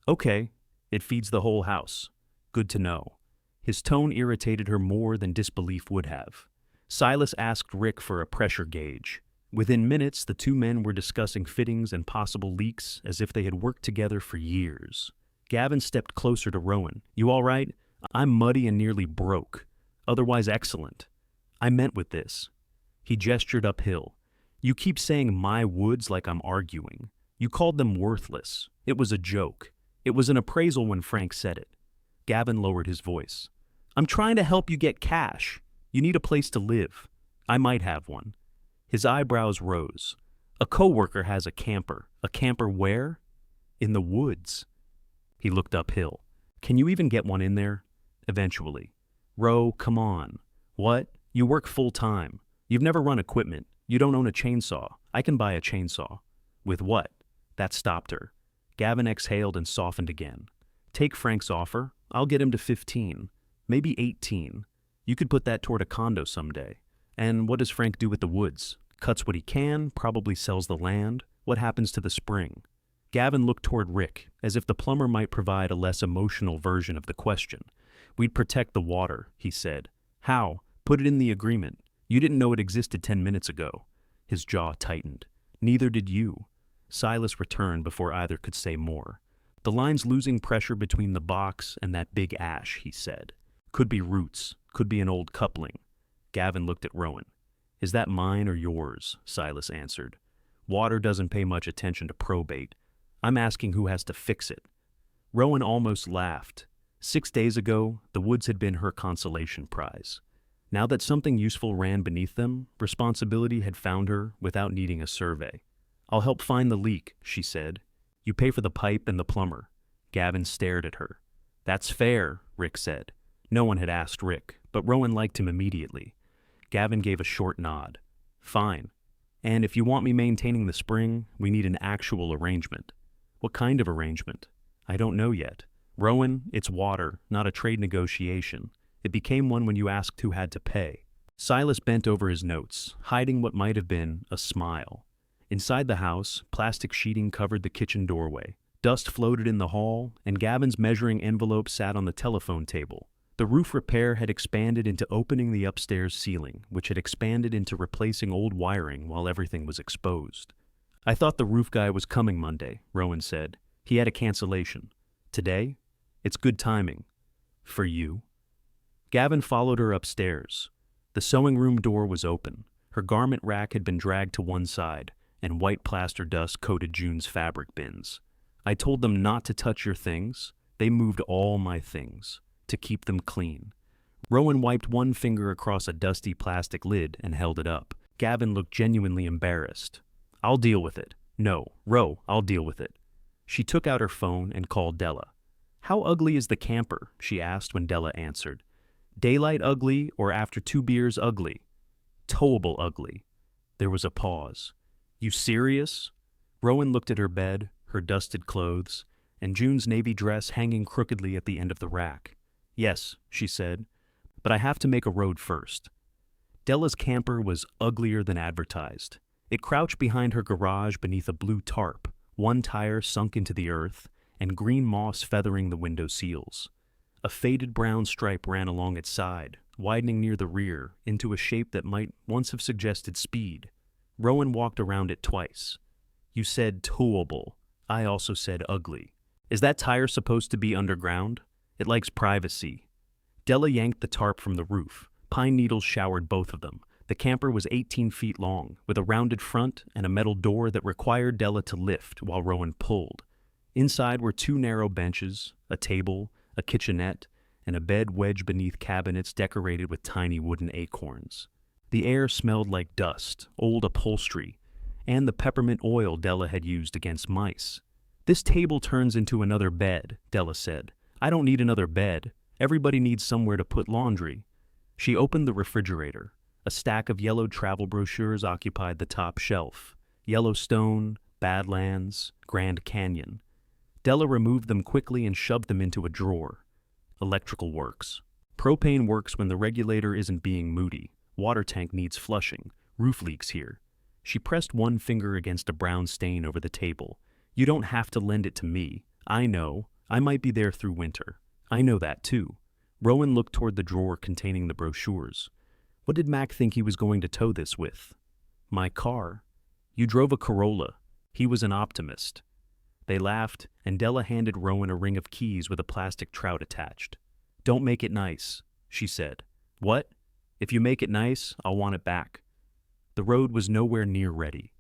"Okay, it feeds the whole house. Good to know." His tone irritated her more than disbelief would have. Silas asked Rick for a pressure gauge. Within minutes, the two men were discussing fittings and possible leaks as if they had worked together for years. Gavin stepped closer to Rowan. "You all right? I'm muddy and nearly broke. Otherwise excellent. I meant with this." He gestured uphill. "You keep saying my woods like I'm arguing. You called them worthless. It was a joke. It was an appraisal when Frank said it." Gavin lowered his voice. "I'm trying to help you get cash. You need a place to live. I might have one." His eyebrows rose. "A coworker has a camper. A camper where?" "In the woods." He looked uphill. "Can you even get one in there?" "Eventually." "Ro, come on." "What? You work full-time. You've never run equipment. You don't own a chainsaw. I can buy a chainsaw." "With what?" That stopped her. Gavin exhaled and softened again. "Take Frank's offer. I'll get him to 15. Maybe 18. You could put that toward a condo someday. And what does Frank do with the woods? Cuts what he can, probably sells the land. What happens to the spring?" Gavin looked toward Rick, as if the plumber might provide a less emotional version of the question. "We'd protect the water," he said. "How? Put it in the agreement. You didn't know it existed 10 minutes ago." His jaw tightened. "Neither did you." Silas returned before either could say more. "The line's losing pressure between the box and that big ash," he said. "Could be roots, could be an old coupling." Gavin looked at Rowan. "Is that mine or yours?" Silas answered. "Water doesn't pay much attention to probate. I'm asking who has to fix it." Rowan almost laughed. 6 days ago, the woods had been her consolation prize. Now that something useful ran beneath them, responsibility had found her without needing a survey. "I'll help find the leak," she said. "You pay for the pipe and the plumber." Gavin stared at her. "That's fair," Rick said. No one had asked Rick, but Rowan liked him immediately. Gavin gave a short nod. "Fine. And if you want me maintaining the spring, we need an actual arrangement." "What kind of arrangement?" "I don't know yet. Rowan, it's water, not a trade negotiation. It became one when you asked who had to pay. Silas bent over his notes, hiding what might have been a smile. Inside the house, plastic sheeting covered the kitchen doorway. Dust floated in the hall, and Gavin's measuring envelope sat on the telephone table. The roof repair had expanded into opening the upstairs ceiling, which had expanded into replacing old wiring while everything was exposed. I thought the roof guy was coming Monday, Rowan said. He had a cancellation. Today? It's good timing. For you. Gavin followed her upstairs. The sewing room door was open. Her garment rack had been dragged to one side, and white plaster dust coated June's fabric bins. I told them not to touch your things. They moved all my things, to keep them clean. Rowan wiped one finger across a dusty plastic lid and held it up. Gavin looked genuinely embarrassed. I'll deal with it. No, Ro, I'll deal with it. She took out her phone and called Della. How ugly is the camper? She asked when Della answered. Daylight ugly or after 2 beers ugly? Towable ugly. There was a pause. You serious? Rowan looked at her bed, her dusted clothes, and June's navy dress hanging crookedly at the end of the rack. Yes, she said, but I have to make a road first. Della's camper was uglier than advertised. It crouched behind her garage beneath a blue tarp, one tire sunk into the earth, and green moss feathering the window seals. A faded brown stripe ran along its side, widening near the rear into a shape that might once have suggested speed. Rowan walked around it twice. You said towable. I also said ugly. Is that tire supposed to be underground? It likes privacy. Della yanked the tarp from the roof. Pine needles showered both of them. The camper was 18 feet long, with a rounded front and a metal door that required Della to lift while Rowan pulled. Inside were 2 narrow benches, a table, a kitchenette, and a bed wedged beneath cabinets decorated with tiny wooden acorns. The air smelled like dust, old upholstery, and the peppermint oil Della had used against mice. This table turns into another bed, Della said. I don't need another bed. Everybody needs somewhere to put laundry. She opened the refrigerator. A stack of yellowed travel brochures occupied the top shelf. Yellowstone, Badlands, Grand Canyon. Della removed them quickly and shoved them into a drawer. Electrical works. Propane works when the regulator isn't being moody. Water tank needs flushing. Roof leaks here. She pressed one finger against a brown stain over the table. You don't have to lend it to me. I know. I might be there through winter. I know that too. Rowan looked toward the drawer containing the brochures. What did Mac think he was going to tow this with? My car. You drove a Corolla. He was an optimist. They laughed, and Della handed Rowan a ring of keys with a plastic trout attached. Don't make it nice, she said. What? If you make it nice, I'll want it back. The road was nowhere near ready.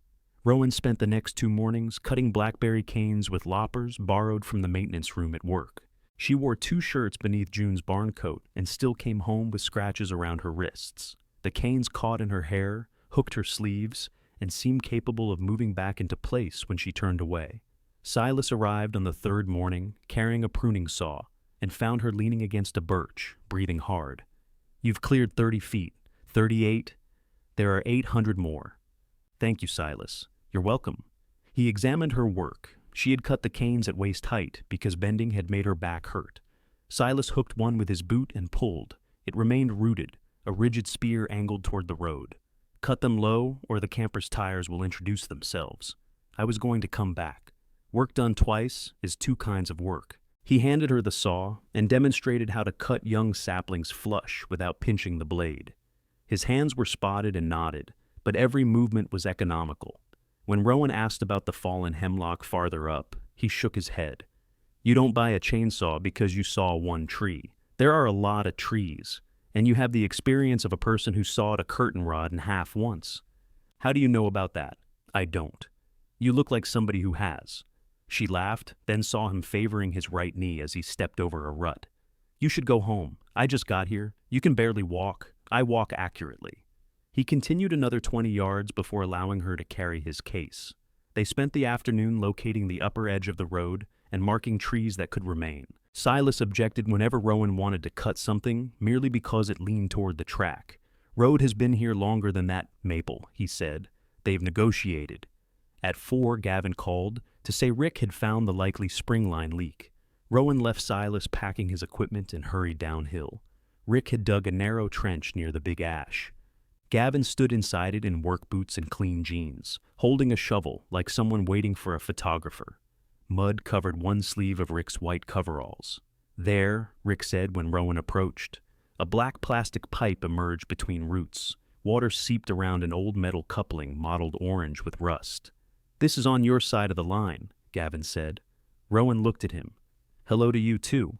Rowan spent the next 2 mornings cutting blackberry canes with loppers borrowed from the maintenance room at work. She wore 2 shirts beneath June's barn coat and still came home with scratches around her wrists. The canes caught in her hair, hooked her sleeves, and seemed capable of moving back into place when she turned away. Silas arrived on the 3rd morning, carrying a pruning saw, and found her leaning against a birch, breathing hard. You've cleared 30 feet. 38. There are 800 more. Thank you, Silas. You're welcome. He examined her work. She had cut the canes at waist height because bending had made her back hurt. Silas hooked one with his boot and pulled. It remained rooted, a rigid spear angled toward the road. Cut them low, or the camper's tires will introduce themselves. I was going to come back. Work done twice is 2 kinds of work. He handed her the saw and demonstrated how to cut young saplings flush without pinching the blade. His hands were spotted and knotted, but every movement was economical. When Rowan asked about the fallen hemlock farther up, he shook his head. You don't buy a chainsaw because you saw one tree. There are a lot of trees, and you have the experience of a person who sawed a curtain rod in half once. How do you know about that? I don't. You look like somebody who has. She laughed, then saw him favoring his right knee as he stepped over a rut. You should go home. I just got here. You can barely walk. I walk accurately. He continued another 20 yards before allowing her to carry his case. They spent the afternoon locating the upper edge of the road and marking trees that could remain. Silas objected whenever Rowan wanted to cut something merely because it leaned toward the track. Road has been here longer than that maple, he said. They've negotiated. At 4, Gavin called to say Rick had found the likely spring line leak. Rowan left Silas packing his equipment and hurried downhill. Rick had dug a narrow trench near the big ash. Gavin stood inside it in work boots and clean jeans, holding a shovel like someone waiting for a photographer. Mud covered one sleeve of Rick's white coveralls. There, Rick said when Rowan approached. A black plastic pipe emerged between roots. Water seeped around an old metal coupling mottled orange with rust. "This is on your side of the line," Gavin said. Rowan looked at him. "Hello to you too.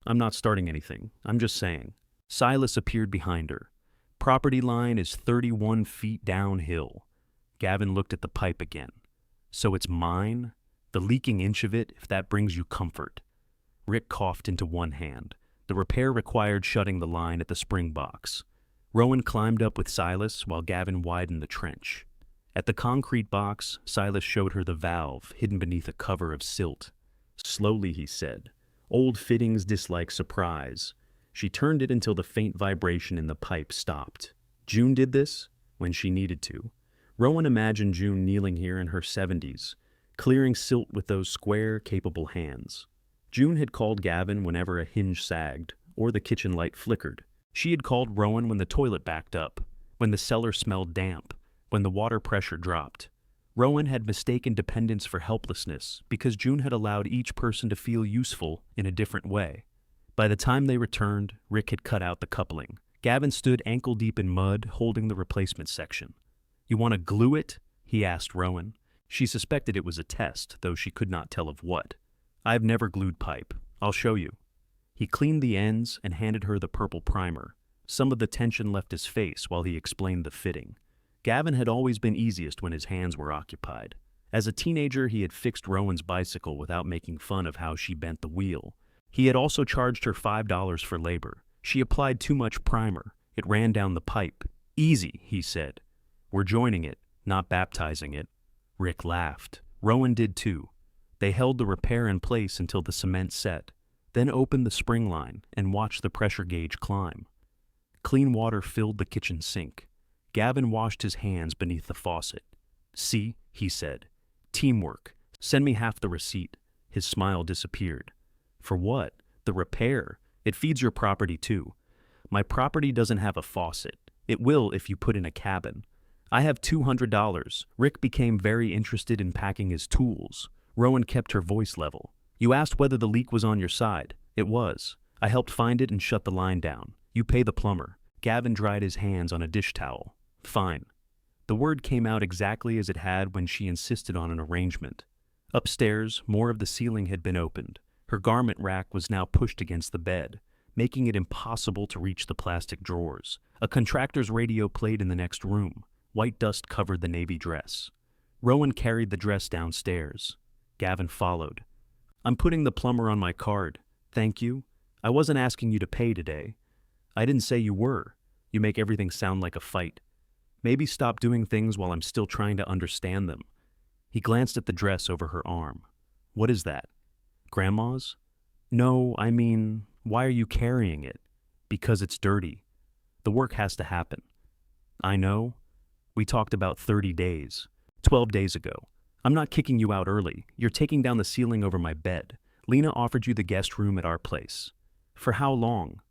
I'm not starting anything. I'm just saying." Silas appeared behind her. "Property line is 31 feet downhill." Gavin looked at the pipe again. "So it's mine? The leaking inch of it, if that brings you comfort." Rick coughed into one hand. The repair required shutting the line at the spring box. Rowan climbed up with Silas while Gavin widened the trench. At the concrete box, Silas showed her the valve hidden beneath a cover of silt. Slowly, he said. Old fittings dislike surprise. She turned it until the faint vibration in the pipe stopped. June did this when she needed to. Rowan imagined June kneeling here in her 70s, clearing silt with those square, capable hands. June had called Gavin whenever a hinge sagged or the kitchen light flickered. She had called Rowan when the toilet backed up, when the cellar smelled damp, when the water pressure dropped. Rowan had mistaken dependence for helplessness because June had allowed each person to feel useful in a different way. By the time they returned, Rick had cut out the coupling. Gavin stood ankle-deep in mud, holding the replacement section. "You want to glue it?" he asked Rowan. She suspected it was a test, though she could not tell of what. "I've never glued pipe. I'll show you." He cleaned the ends and handed her the purple primer. Some of the tension left his face while he explained the fitting. Gavin had always been easiest when his hands were occupied. As a teenager, he had fixed Rowan's bicycle without making fun of how she bent the wheel. He had also charged her $5 for labor. She applied too much primer. It ran down the pipe. "Easy," he said. "We're joining it, not baptizing it." Rick laughed. Rowan did too. They held the repair in place until the cement set, then opened the spring line and watched the pressure gauge climb. Clean water filled the kitchen sink. Gavin washed his hands beneath the faucet. "See," he said. "Teamwork. Send me half the receipt." His smile disappeared. "For what?" "The repair. It feeds your property too." "My property doesn't have a faucet. It will if you put in a cabin." "I have $200. Rick became very interested in packing his tools. Rowan kept her voice level. "You asked whether the leak was on your side. It was. I helped find it and shut the line down. You pay the plumber." Gavin dried his hands on a dish towel. "Fine." The word came out exactly as it had when she insisted on an arrangement. Upstairs, more of the ceiling had been opened. Her garment rack was now pushed against the bed, making it impossible to reach the plastic drawers. A contractor's radio played in the next room. White dust covered the navy dress. Rowan carried the dress downstairs. Gavin followed. "I'm putting the plumber on my card. Thank you. I wasn't asking you to pay today." "I didn't say you were. You make everything sound like a fight. Maybe stop doing things while I'm still trying to understand them." He glanced at the dress over her arm. "What is that? Grandma's?" "No, I mean, why are you carrying it?" "Because it's dirty. The work has to happen." "I know. We talked about 30 days. 12 days ago. I'm not kicking you out early. You're taking down the ceiling over my bed. Lena offered you the guest room at our place." "For how long?"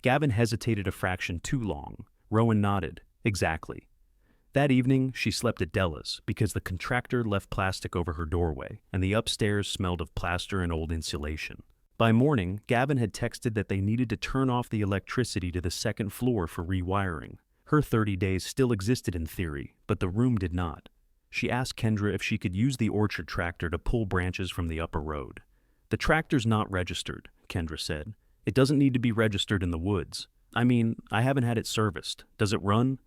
Gavin hesitated a fraction too long. Rowan nodded. "Exactly." That evening, she slept at Della's because the contractor left plastic over her doorway, and the upstairs smelled of plaster and old insulation. By morning, Gavin had texted that they needed to turn off the electricity to the second floor for rewiring. Her 30 days still existed in theory, but the room did not. She asked Kendra if she could use the orchard tractor to pull branches from the upper road. "The tractor's not registered," Kendra said. "It doesn't need to be registered in the woods. I mean, I haven't had it serviced. Does it run?"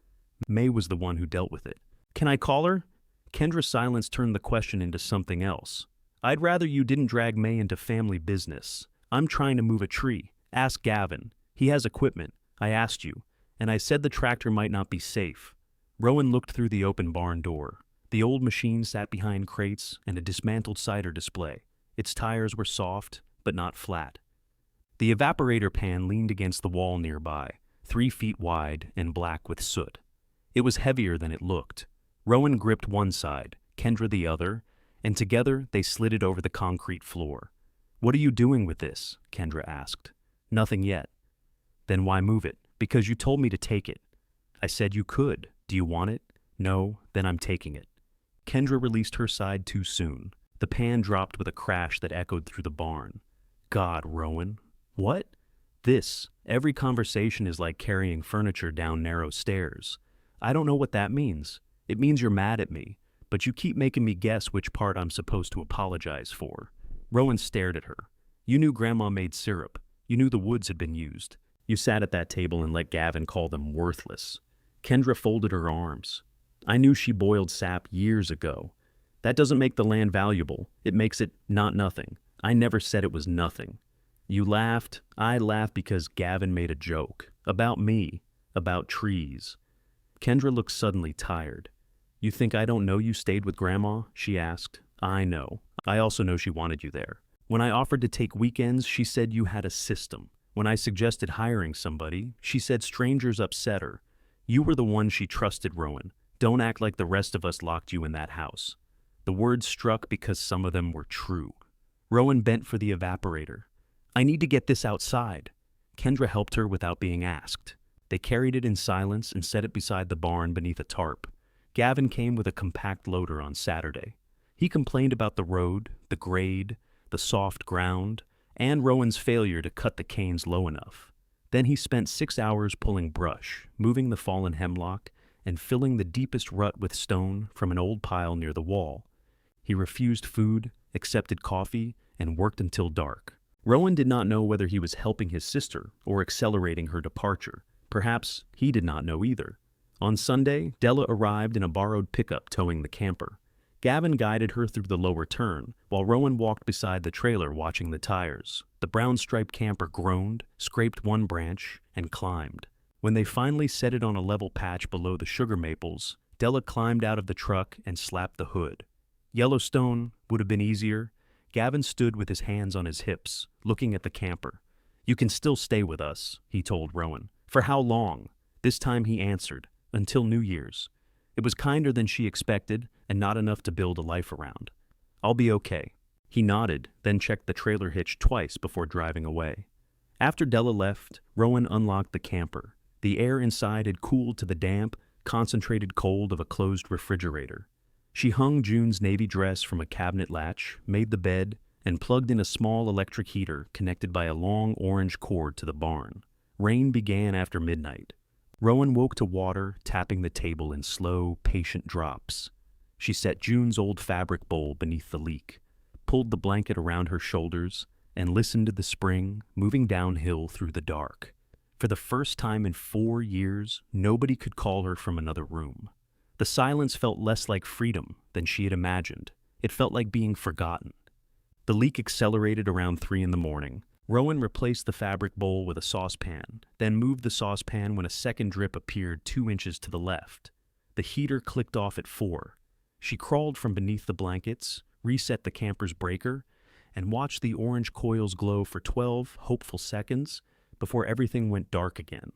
May was the one who dealt with it. "Can I call her?" Kendra's silence turned the question into something else. "I'd rather you didn't drag May into family business. I'm trying to move a tree. Ask Gavin. He has equipment. I asked you. And I said the tractor might not be safe." Rowan looked through the open barn door. The old machine sat behind crates and a dismantled cider display. Its tires were soft, but not flat. The evaporator pan leaned against the wall nearby, 3 feet wide and black with soot. It was heavier than it looked. Rowan gripped one side, Kendra the other, and together they slid it over the concrete floor. What are you doing with this? Kendra asked. Nothing yet. Then why move it? Because you told me to take it. I said you could. Do you want it? No, then I'm taking it. Kendra released her side too soon. The pan dropped with a crash that echoed through the barn. God, Rowan. What? This. Every conversation is like carrying furniture down narrow stairs. I don't know what that means. It means you're mad at me, but you keep making me guess which part I'm supposed to apologize for. Rowan stared at her. You knew Grandma made syrup. You knew the woods had been used. You sat at that table and let Gavin call them worthless. Kendra folded her arms. I knew she boiled sap years ago. That doesn't make the land valuable. It makes it not nothing. I never said it was nothing. You laughed. I laughed because Gavin made a joke. About me. About trees. Kendra looked suddenly tired. You think I don't know you stayed with Grandma? She asked. I know. I also know she wanted you there. When I offered to take weekends, she said you had a system. When I suggested hiring somebody, she said strangers upset her. You were the one she trusted, Rowan. Don't act like the rest of us locked you in that house. The words struck because some of them were true. Rowan bent for the evaporator. I need to get this outside. Kendra helped her without being asked. They carried it in silence and set it beside the barn beneath a tarp. Gavin came with a compact loader on Saturday. He complained about the road, the grade, the soft ground, and Rowan's failure to cut the canes low enough. Then he spent 6 hours pulling brush, moving the fallen hemlock, and filling the deepest rut with stone from an old pile near the wall. He refused food, accepted coffee, and worked until dark. Rowan did not know whether he was helping his sister or accelerating her departure. Perhaps he did not know either. On Sunday, Della arrived in a borrowed pickup towing the camper. Gavin guided her through the lower turn, while Rowan walked beside the trailer watching the tires. The brown-striped camper groaned, scraped one branch, and climbed. When they finally set it on a level patch below the sugar maples, Della climbed out of the truck and slapped the hood. Yellowstone would have been easier. Gavin stood with his hands on his hips, looking at the camper. You can still stay with us, he told Rowan. For how long? This time he answered, until New Year's. It was kinder than she expected, and not enough to build a life around. I'll be okay. He nodded, then checked the trailer hitch twice before driving away. After Della left, Rowan unlocked the camper. The air inside had cooled to the damp, concentrated cold of a closed refrigerator. She hung June's navy dress from a cabinet latch, made the bed, and plugged in a small electric heater connected by a long orange cord to the barn. Rain began after midnight. Rowan woke to water tapping the table in slow, patient drops. She set June's old fabric bowl beneath the leak, pulled the blanket around her shoulders, and listened to the spring moving downhill through the dark. For the first time in 4 years, nobody could call her from another room. The silence felt less like freedom than she had imagined. It felt like being forgotten. The leak accelerated around 3 a.m. Rowan replaced the fabric bowl with a saucepan, then moved the saucepan when a second drip appeared 2 inches to the left. The heater clicked off at 4. She crawled from beneath the blankets, reset the camper's breaker, and watched the orange coils glow for 12 hopeful seconds before everything went dark again.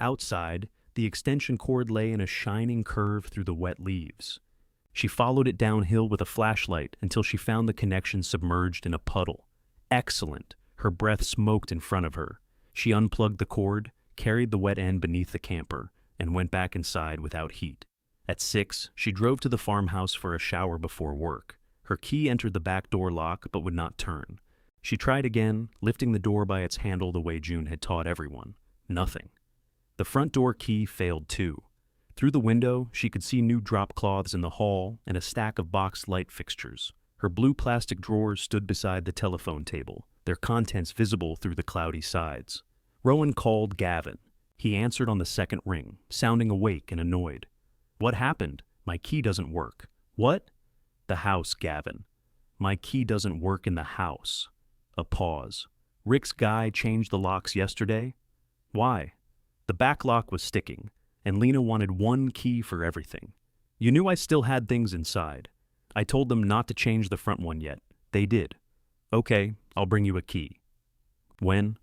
Outside, the extension cord lay in a shining curve through the wet leaves. She followed it downhill with a flashlight until she found the connection submerged in a puddle. Excellent! Her breath smoked in front of her. She unplugged the cord, carried the wet end beneath the camper, and went back inside without heat. At 6, she drove to the farmhouse for a shower before work. Her key entered the back door lock but would not turn. She tried again, lifting the door by its handle the way June had taught everyone. Nothing. The front door key failed too. Through the window, she could see new drop cloths in the hall and a stack of boxed light fixtures. Her blue plastic drawers stood beside the telephone table, their contents visible through the cloudy sides. Rowan called Gavin. He answered on the second ring, sounding awake and annoyed. What happened? My key doesn't work. What? The house, Gavin. My key doesn't work in the house. A pause. Rick's guy changed the locks yesterday? Why? The back lock was sticking, and Lena wanted one key for everything. You knew I still had things inside. I told them not to change the front one yet. They did. Okay, I'll bring you a key. When?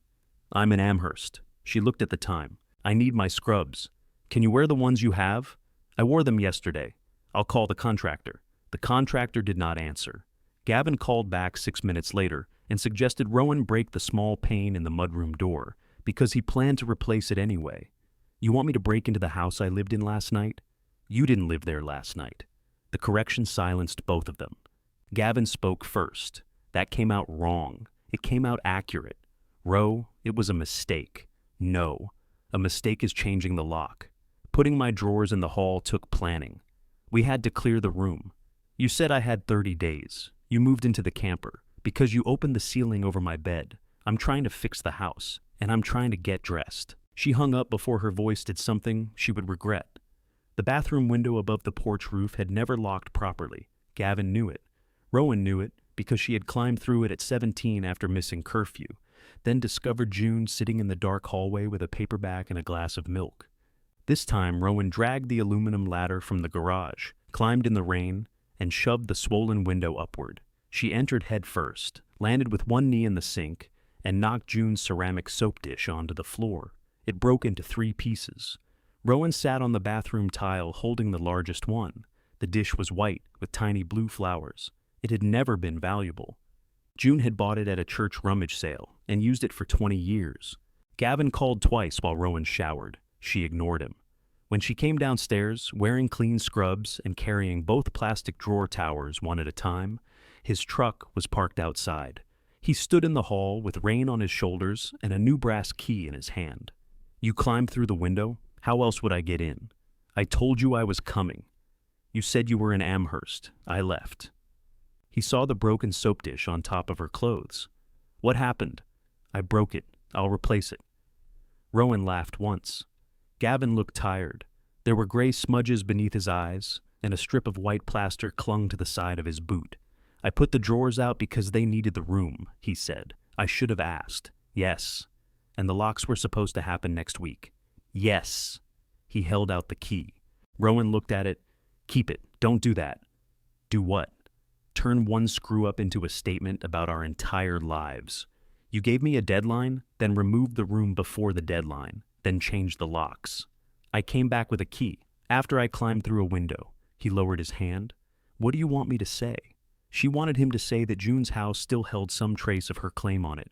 I'm in Amherst. She looked at the time. I need my scrubs. Can you wear the ones you have? I wore them yesterday. I'll call the contractor. The contractor did not answer. Gavin called back 6 minutes later, and suggested Rowan break the small pane in the mudroom door because he planned to replace it anyway. You want me to break into the house I lived in last night? You didn't live there last night. The correction silenced both of them. Gavin spoke first. That came out wrong. It came out accurate. Ro, it was a mistake. No. A mistake is changing the lock. Putting my drawers in the hall took planning. We had to clear the room. You said I had 30 days. You moved into the camper because you opened the ceiling over my bed. I'm trying to fix the house, and I'm trying to get dressed. She hung up before her voice did something she would regret. The bathroom window above the porch roof had never locked properly. Gavin knew it. Rowan knew it because she had climbed through it at 17 after missing curfew, then discovered June sitting in the dark hallway with a paperback and a glass of milk. This time, Rowan dragged the aluminum ladder from the garage, climbed in the rain, and shoved the swollen window upward. She entered head first, landed with one knee in the sink, and knocked June's ceramic soap dish onto the floor. It broke into 3 pieces. Rowan sat on the bathroom tile holding the largest one. The dish was white with tiny blue flowers. It had never been valuable. June had bought it at a church rummage sale and used it for 20 years. Gavin called twice while Rowan showered. She ignored him. When she came downstairs, wearing clean scrubs and carrying both plastic drawer towers one at a time, his truck was parked outside. He stood in the hall with rain on his shoulders and a new brass key in his hand. You climbed through the window? How else would I get in? I told you I was coming. You said you were in Amherst. I left. He saw the broken soap dish on top of her clothes. What happened? I broke it. I'll replace it. Rowan laughed once. Gavin looked tired. There were gray smudges beneath his eyes, and a strip of white plaster clung to the side of his boot. I put the drawers out because they needed the room, he said. I should have asked. Yes. And the locks were supposed to happen next week. Yes. He held out the key. Rowan looked at it. Keep it. Don't do that. Do what? Turn one screw-up into a statement about our entire lives. You gave me a deadline, then removed the room before the deadline, then changed the locks. I came back with a key. After I climbed through a window, he lowered his hand. What do you want me to say? She wanted him to say that June's house still held some trace of her claim on it.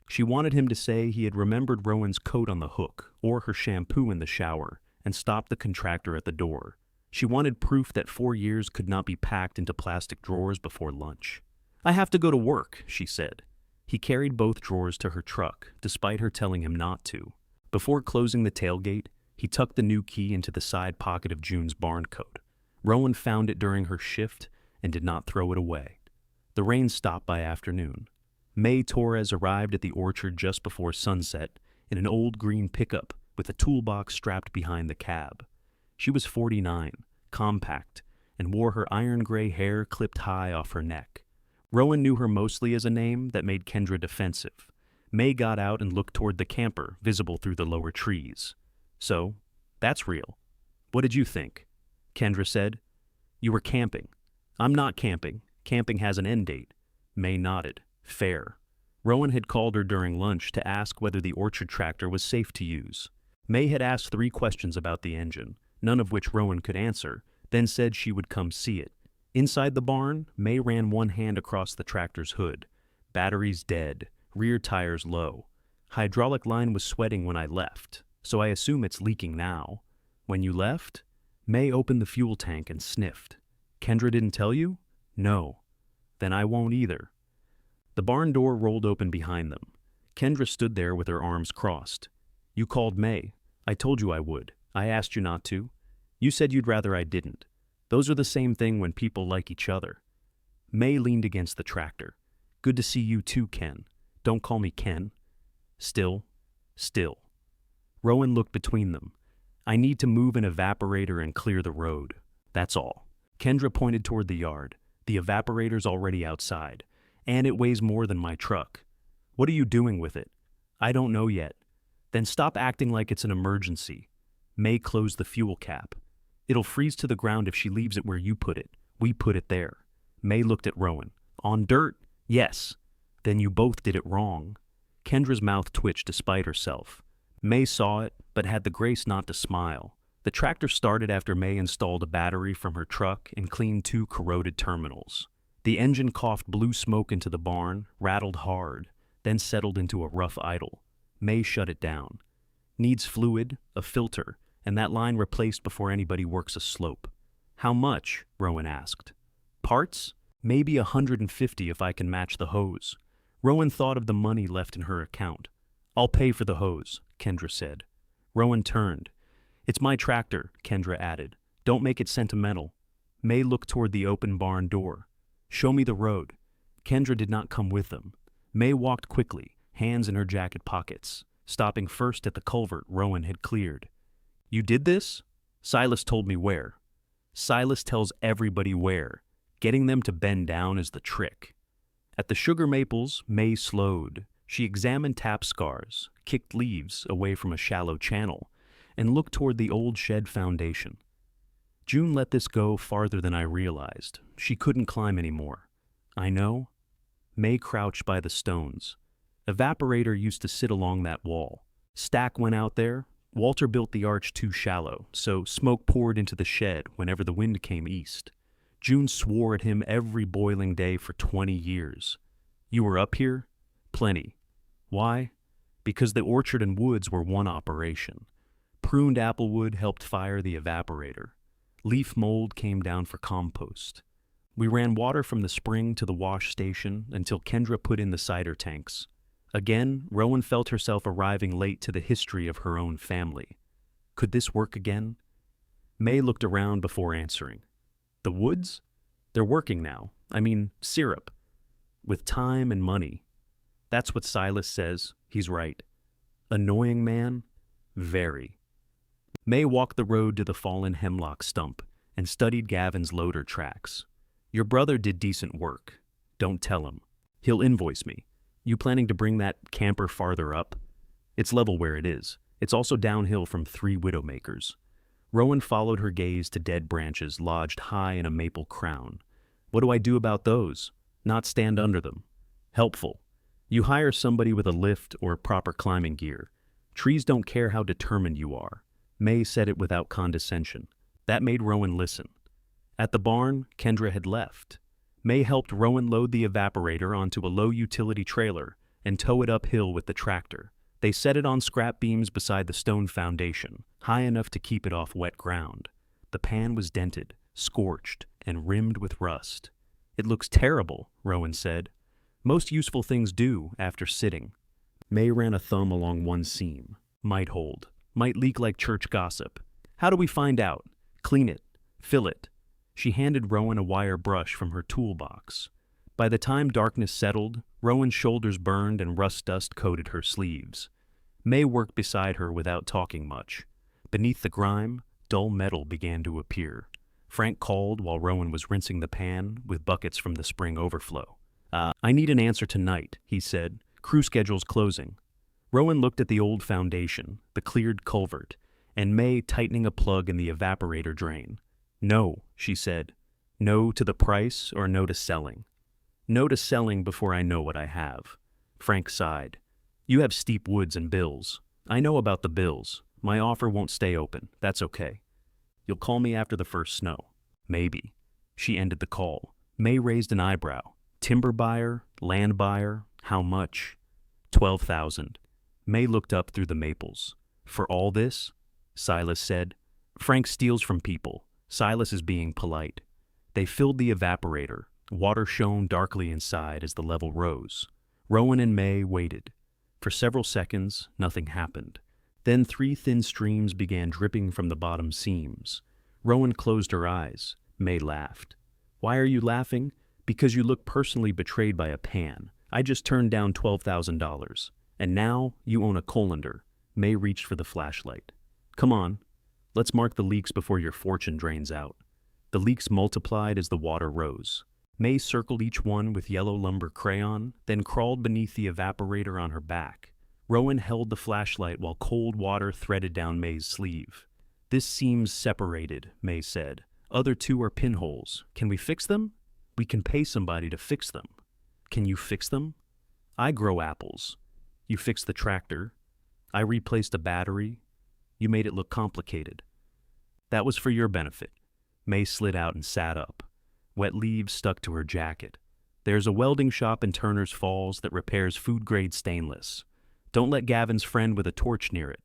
She wanted him to say he had remembered Rowan's coat on the hook or her shampoo in the shower and stopped the contractor at the door. She wanted proof that 4 years could not be packed into plastic drawers before lunch. I have to go to work, she said. He carried both drawers to her truck, despite her telling him not to. Before closing the tailgate, he tucked the new key into the side pocket of June's barn coat. Rowan found it during her shift and did not throw it away. The rain stopped by afternoon. May Torres arrived at the orchard just before sunset in an old green pickup with a toolbox strapped behind the cab. She was 49, compact, and wore her iron gray hair clipped high off her neck. Rowan knew her mostly as a name that made Kendra defensive. May got out and looked toward the camper, visible through the lower trees. So, that's real. What did you think? Kendra said. You were camping. I'm not camping. Camping has an end date. May nodded. Fair. Rowan had called her during lunch to ask whether the orchard tractor was safe to use. May had asked 3 questions about the engine, none of which Rowan could answer, then said she would come see it. Inside the barn, May ran one hand across the tractor's hood. Batteries dead, rear tires low. Hydraulic line was sweating when I left, so I assume it's leaking now. When you left? May opened the fuel tank and sniffed. Kendra didn't tell you? No. Then I won't either. The barn door rolled open behind them. Kendra stood there with her arms crossed. You called May. I told you I would. I asked you not to. You said you'd rather I didn't. Those are the same thing when people like each other. May leaned against the tractor. Good to see you too, Ken. Don't call me Ken. Still. Rowan looked between them. I need to move an evaporator and clear the road. That's all. Kendra pointed toward the yard. The evaporator's already outside, and it weighs more than my truck. What are you doing with it? I don't know yet. Then stop acting like it's an emergency. May closed the fuel cap. It'll freeze to the ground if she leaves it where you put it. We put it there. May looked at Rowan. On dirt? Yes. Then you both did it wrong. Kendra's mouth twitched despite herself. May saw it, but had the grace not to smile. The tractor started after May installed a battery from her truck and cleaned 2 corroded terminals. The engine coughed blue smoke into the barn, rattled hard, then settled into a rough idle. May shut it down. Needs fluid, a filter, and that line replaced before anybody works a slope. How much? Rowan asked. Parts? Maybe 150 if I can match the hose. Rowan thought of the money left in her account. I'll pay for the hose, Kendra said. Rowan turned. It's my tractor, Kendra added. Don't make it sentimental. May looked toward the open barn door. Show me the road. Kendra did not come with them. May walked quickly, hands in her jacket pockets, stopping first at the culvert Rowan had cleared. You did this? Silas told me where. Silas tells everybody where. Getting them to bend down is the trick. At the sugar maples, May slowed. She examined tap scars, kicked leaves away from a shallow channel, and looked toward the old shed foundation. June let this go farther than I realized. She couldn't climb anymore. I know. May crouched by the stones. Evaporator used to sit along that wall. Stack went out there. Walter built the arch too shallow, so smoke poured into the shed whenever the wind came east. June swore at him every boiling day for 20 years. You were up here? Plenty. Why? Because the orchard and woods were one operation. Pruned applewood helped fire the evaporator. Leaf mold came down for compost. We ran water from the spring to the wash station until Kendra put in the cider tanks. Again, Rowan felt herself arriving late to the history of her own family. Could this work again? May looked around before answering. The woods? They're working now. I mean, syrup. With time and money. That's what Silas says. He's right. Annoying man? Very. May walked the road to the fallen hemlock stump and studied Gavin's loader tracks. Your brother did decent work. Don't tell him. He'll invoice me. You planning to bring that camper farther up? It's level where it is. It's also downhill from 3 Widowmakers. Rowan followed her gaze to dead branches lodged high in a maple crown. What do I do about those? Not stand under them. Helpful. You hire somebody with a lift or proper climbing gear. Trees don't care how determined you are. May said it without condescension. That made Rowan listen. At the barn, Kendra had left. May helped Rowan load the evaporator onto a low-utility trailer and tow it uphill with the tractor. They set it on scrap beams beside the stone foundation, high enough to keep it off wet ground. The pan was dented, scorched, and rimmed with rust. It looks terrible, Rowan said. Most useful things do after sitting. May ran a thumb along one seam. Might hold. Might leak like church gossip. How do we find out? Clean it. Fill it. She handed Rowan a wire brush from her toolbox. By the time darkness settled, Rowan's shoulders burned and rust dust coated her sleeves. May worked beside her without talking much. Beneath the grime, dull metal began to appear. Frank called while Rowan was rinsing the pan with buckets from the spring overflow. I need an answer tonight, he said. Crew schedule's closing. Rowan looked at the old foundation, the cleared culvert, and May tightening a plug in the evaporator drain. No, she said. No to the price or no to selling? No to selling before I know what I have. Frank sighed. You have steep woods and bills. I know about the bills. My offer won't stay open. That's okay. You'll call me after the first snow. Maybe. She ended the call. May raised an eyebrow. Timber buyer? Land buyer? How much? 12,000. May looked up through the maples. For all this? Silas said. Frank steals from people. Silas is being polite. They filled the evaporator. Water shone darkly inside as the level rose. Rowan and May waited. For several seconds, nothing happened. Then 3 thin streams began dripping from the bottom seams. Rowan closed her eyes. May laughed. Why are you laughing? Because you look personally betrayed by a pan. I just turned down $12,000. And now you own a colander. May reached for the flashlight. Come on. Let's mark the leaks before your fortune drains out. The leaks multiplied as the water rose. May circled each one with yellow lumber crayon, then crawled beneath the evaporator on her back. Rowan held the flashlight while cold water threaded down May's sleeve. This seems separated, May said. Other 2 are pinholes. Can we fix them? We can pay somebody to fix them. Can you fix them? I grow apples. You fixed the tractor. I replaced a battery. You made it look complicated. That was for your benefit. May slid out and sat up. Wet leaves stuck to her jacket. There's a welding shop in Turner's Falls that repairs food-grade stainless. Don't let Gavin's friend with a torch near it.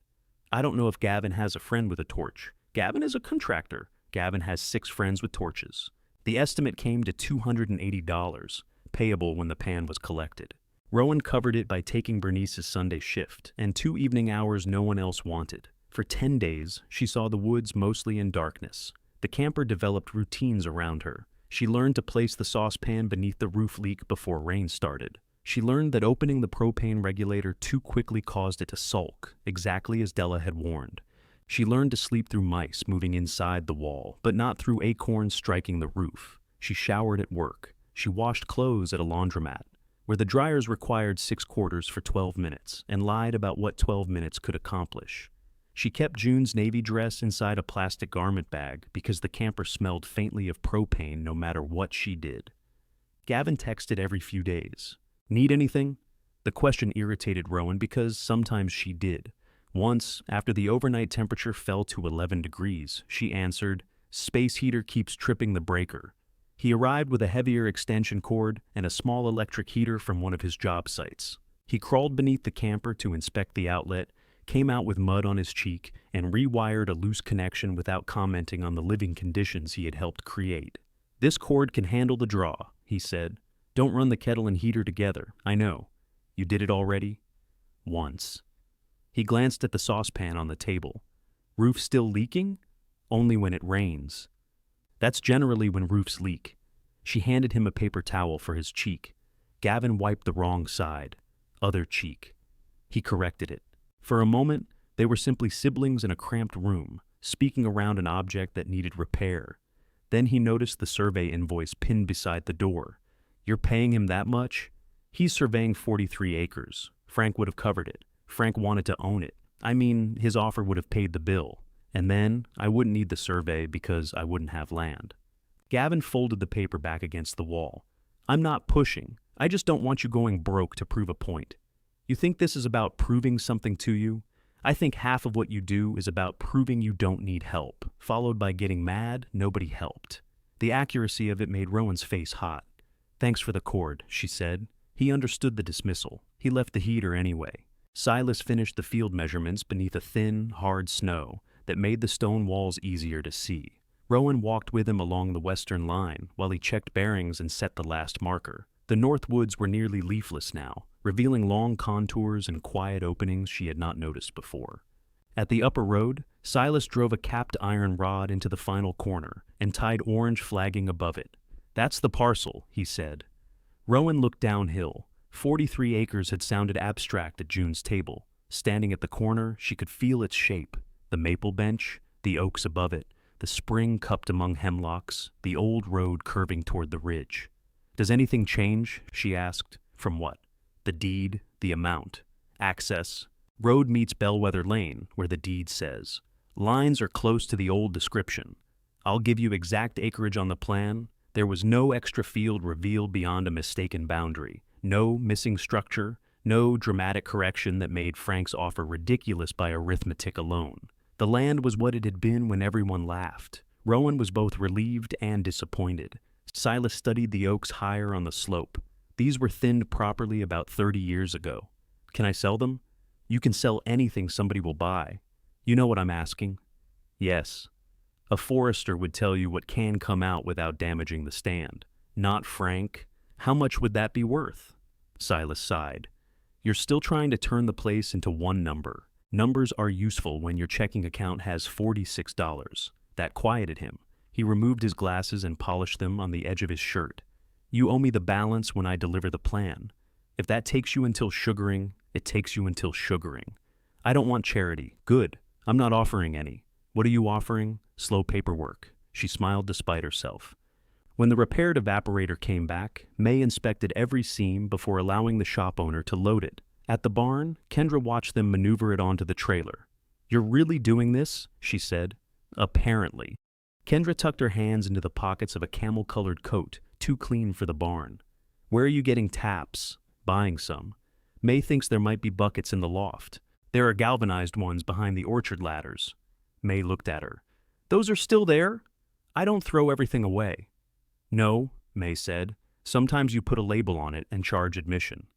I don't know if Gavin has a friend with a torch. Gavin is a contractor. Gavin has 6 friends with torches. The estimate came to $280, payable when the pan was collected. Rowan covered it by taking Bernice's Sunday shift, and 2 evening hours no one else wanted. For 10 days, she saw the woods mostly in darkness. The camper developed routines around her. She learned to place the saucepan beneath the roof leak before rain started. She learned that opening the propane regulator too quickly caused it to sulk, exactly as Della had warned. She learned to sleep through mice moving inside the wall, but not through acorns striking the roof. She showered at work. She washed clothes at a laundromat, where the dryers required 6 quarters for 12 minutes, and lied about what 12 minutes could accomplish. She kept June's navy dress inside a plastic garment bag because the camper smelled faintly of propane no matter what she did. Gavin texted every few days. Need anything? The question irritated Rowan because sometimes she did. Once, after the overnight temperature fell to 11 degrees, she answered, "Space heater keeps tripping the breaker." He arrived with a heavier extension cord and a small electric heater from one of his job sites. He crawled beneath the camper to inspect the outlet, came out with mud on his cheek, and rewired a loose connection without commenting on the living conditions he had helped create. "This cord can handle the draw," he said. "Don't run the kettle and heater together, I know. You did it already?" "Once." He glanced at the saucepan on the table. "Roof still leaking?" "Only when it rains." "That's generally when roofs leak." She handed him a paper towel for his cheek. Gavin wiped the wrong side. Other cheek. He corrected it. For a moment, they were simply siblings in a cramped room, speaking around an object that needed repair. Then he noticed the survey invoice pinned beside the door. "You're paying him that much?" "He's surveying 43 acres. Frank would have covered it. Frank wanted to own it. I mean, his offer would have paid the bill. And then, I wouldn't need the survey because I wouldn't have land." Gavin folded the paper back against the wall. "I'm not pushing. I just don't want you going broke to prove a point. You think this is about proving something to you? I think half of what you do is about proving you don't need help, followed by getting mad nobody helped." The accuracy of it made Rowan's face hot. "Thanks for the cord," she said. He understood the dismissal. He left the heater anyway. Silas finished the field measurements beneath a thin, hard snow that made the stone walls easier to see. Rowan walked with him along the western line while he checked bearings and set the last marker. The north woods were nearly leafless now, revealing long contours and quiet openings she had not noticed before. At the upper road, Silas drove a capped iron rod into the final corner and tied orange flagging above it. "That's the parcel," he said. Rowan looked downhill. 43 acres had sounded abstract at June's table. Standing at the corner, she could feel its shape. The maple bench, the oaks above it, the spring cupped among hemlocks, the old road curving toward the ridge. "Does anything change?" she asked. "From what?" "The deed, the amount, access. Road meets Bellwether Lane, where the deed says. Lines are close to the old description. I'll give you exact acreage on the plan. There was no extra field revealed beyond a mistaken boundary, no missing structure, no dramatic correction that made Frank's offer ridiculous by arithmetic alone. The land was what it had been when everyone laughed. Rowan was both relieved and disappointed. Silas studied the oaks higher on the slope. These were thinned properly about 30 years ago. "Can I sell them?" "You can sell anything somebody will buy." "You know what I'm asking?" "Yes." "A forester would tell you what can come out without damaging the stand. Not Frank. How much would that be worth?" Silas sighed. "You're still trying to turn the place into one number. Numbers are useful when your checking account has $46. That quieted him. He removed his glasses and polished them on the edge of his shirt. "You owe me the balance when I deliver the plan. If that takes you until sugaring, it takes you until sugaring. I don't want charity. Good. I'm not offering any. What are you offering? Slow paperwork." She smiled despite herself. When the repaired evaporator came back, May inspected every seam before allowing the shop owner to load it. At the barn, Kendra watched them maneuver it onto the trailer. "You're really doing this?" she said. "Apparently." Kendra tucked her hands into the pockets of a camel-colored coat, too clean for the barn. "Where are you getting taps?" "Buying some." "May thinks there might be buckets in the loft. There are galvanized ones behind the orchard ladders." May looked at her. "Those are still there?" "I don't throw everything away." No, May said. Sometimes you put a label on it and charge admission.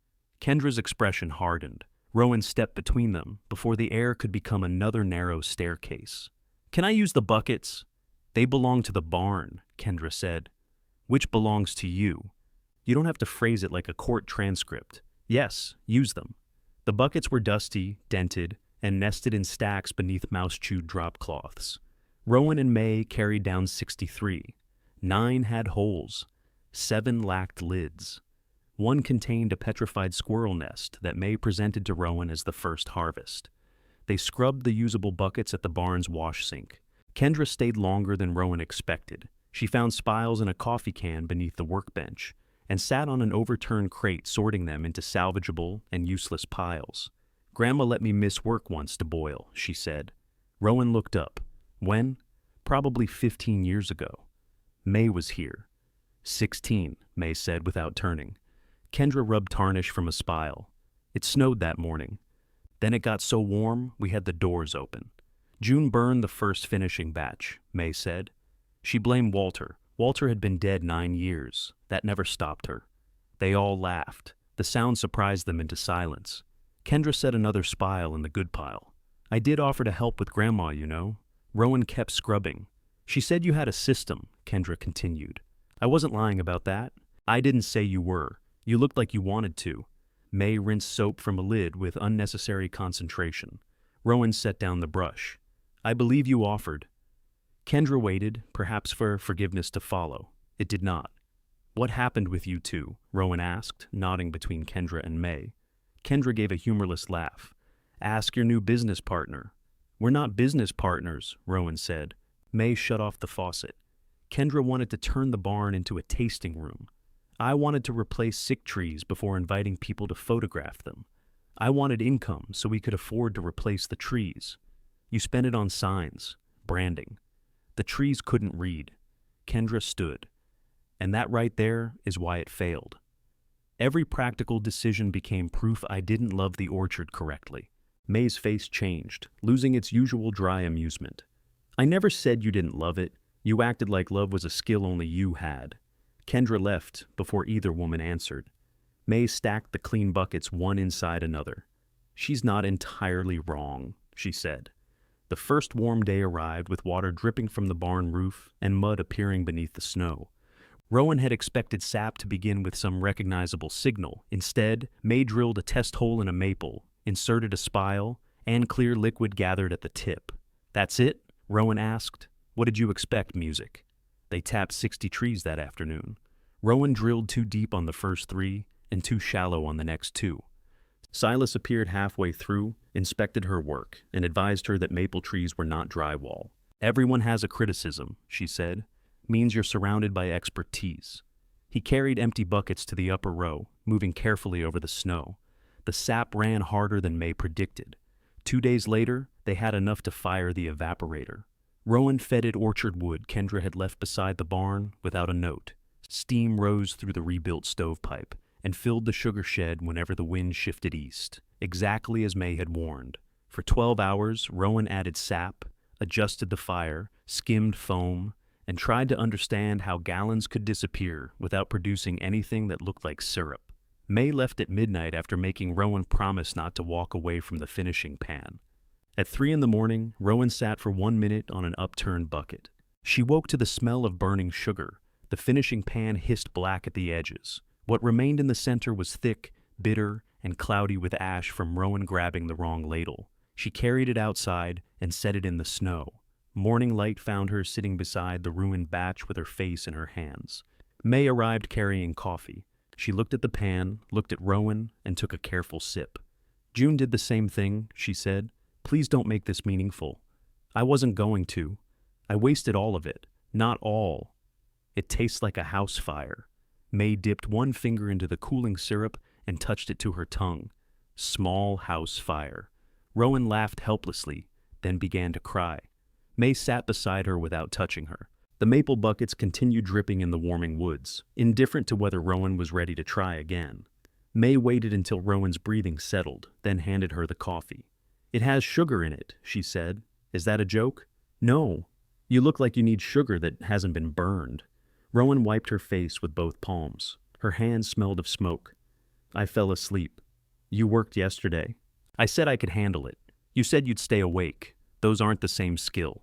Kendra's expression hardened. Rowan stepped between them before the air could become another narrow staircase. Can I use the buckets? They belong to the barn, Kendra said. Which belongs to you? You don't have to phrase it like a court transcript. Yes, use them. The buckets were dusty, dented, and nested in stacks beneath mouse-chewed drop cloths. Rowan and May carried down 63. 9 had holes. 7 lacked lids. One contained a petrified squirrel nest that May presented to Rowan as the first harvest. They scrubbed the usable buckets at the barn's wash sink. Kendra stayed longer than Rowan expected. She found spiles in a coffee can beneath the workbench and sat on an overturned crate sorting them into salvageable and useless piles. Grandma let me miss work once to boil, she said. Rowan looked up. When? Probably 15 years ago. May was here. 16, May said without turning. Kendra rubbed tarnish from a spile. It snowed that morning. Then it got so warm we had the doors open. June burned the first finishing batch, May said. She blamed Walter. Walter had been dead 9 years. That never stopped her. They all laughed. The sound surprised them into silence. Kendra set another spile in the good pile. I did offer to help with Grandma, you know. Rowan kept scrubbing. She said you had a system, Kendra continued. I wasn't lying about that. I didn't say you were. You looked like you wanted to. May rinsed soap from a lid with unnecessary concentration. Rowan set down the brush. I believe you offered. Kendra waited, perhaps for forgiveness to follow. It did not. What happened with you two? Rowan asked, nodding between Kendra and May. Kendra gave a humorless laugh. Ask your new business partner. We're not business partners, Rowan said. May shut off the faucet. Kendra wanted to turn the barn into a tasting room. I wanted to replace sick trees before inviting people to photograph them. I wanted income so we could afford to replace the trees. You spent it on signs, branding. The trees couldn't read. Kendra stood. And that right there is why it failed. Every practical decision became proof I didn't love the orchard correctly. May's face changed, losing its usual dry amusement. I never said you didn't love it. You acted like love was a skill only you had. Kendra left before either woman answered. May stacked the clean buckets one inside another. She's not entirely wrong, she said. The first warm day arrived with water dripping from the barn roof and mud appearing beneath the snow. Rowan had expected sap to begin with some recognizable signal. Instead, May drilled a test hole in a maple, inserted a spile, and clear liquid gathered at the tip. That's it? Rowan asked. What did you expect, music? They tapped 60 trees that afternoon. Rowan drilled too deep on the first 3 and too shallow on the next 2. Silas appeared halfway through, inspected her work, and advised her that maple trees were not drywall. Everyone has a criticism, she said. Means you're surrounded by expertise. He carried empty buckets to the upper row, moving carefully over the snow. The sap ran harder than May predicted. 2 days later, they had enough to fire the evaporator. Rowan fetid orchard wood Kendra had left beside the barn without a note. Steam rose through the rebuilt stovepipe and filled the sugar shed whenever the wind shifted east, exactly as May had warned. For 12 hours, Rowan added sap, adjusted the fire, skimmed foam, and tried to understand how gallons could disappear without producing anything that looked like syrup. May left at midnight after making Rowan promise not to walk away from the finishing pan. At 3 in the morning, Rowan sat for 1 minute on an upturned bucket. She woke to the smell of burning sugar. The finishing pan hissed black at the edges. What remained in the center was thick, bitter, and cloudy with ash from Rowan grabbing the wrong ladle. She carried it outside and set it in the snow. Morning light found her sitting beside the ruined batch with her face in her hands. May arrived carrying coffee. She looked at the pan, looked at Rowan, and took a careful sip. June did the same thing, she said. Please don't make this meaningful. I wasn't going to. I wasted all of it. Not all. It tastes like a house fire. May dipped one finger into the cooling syrup and touched it to her tongue. Small house fire. Rowan laughed helplessly, then began to cry. May sat beside her without touching her. The maple buckets continued dripping in the warming woods, indifferent to whether Rowan was ready to try again. May waited until Rowan's breathing settled, then handed her the coffee. It has sugar in it, she said. Is that a joke? No. You look like you need sugar that hasn't been burned. Rowan wiped her face with both palms. Her hands smelled of smoke. I fell asleep. You worked yesterday. I said I could handle it. You said you'd stay awake. Those aren't the same skill.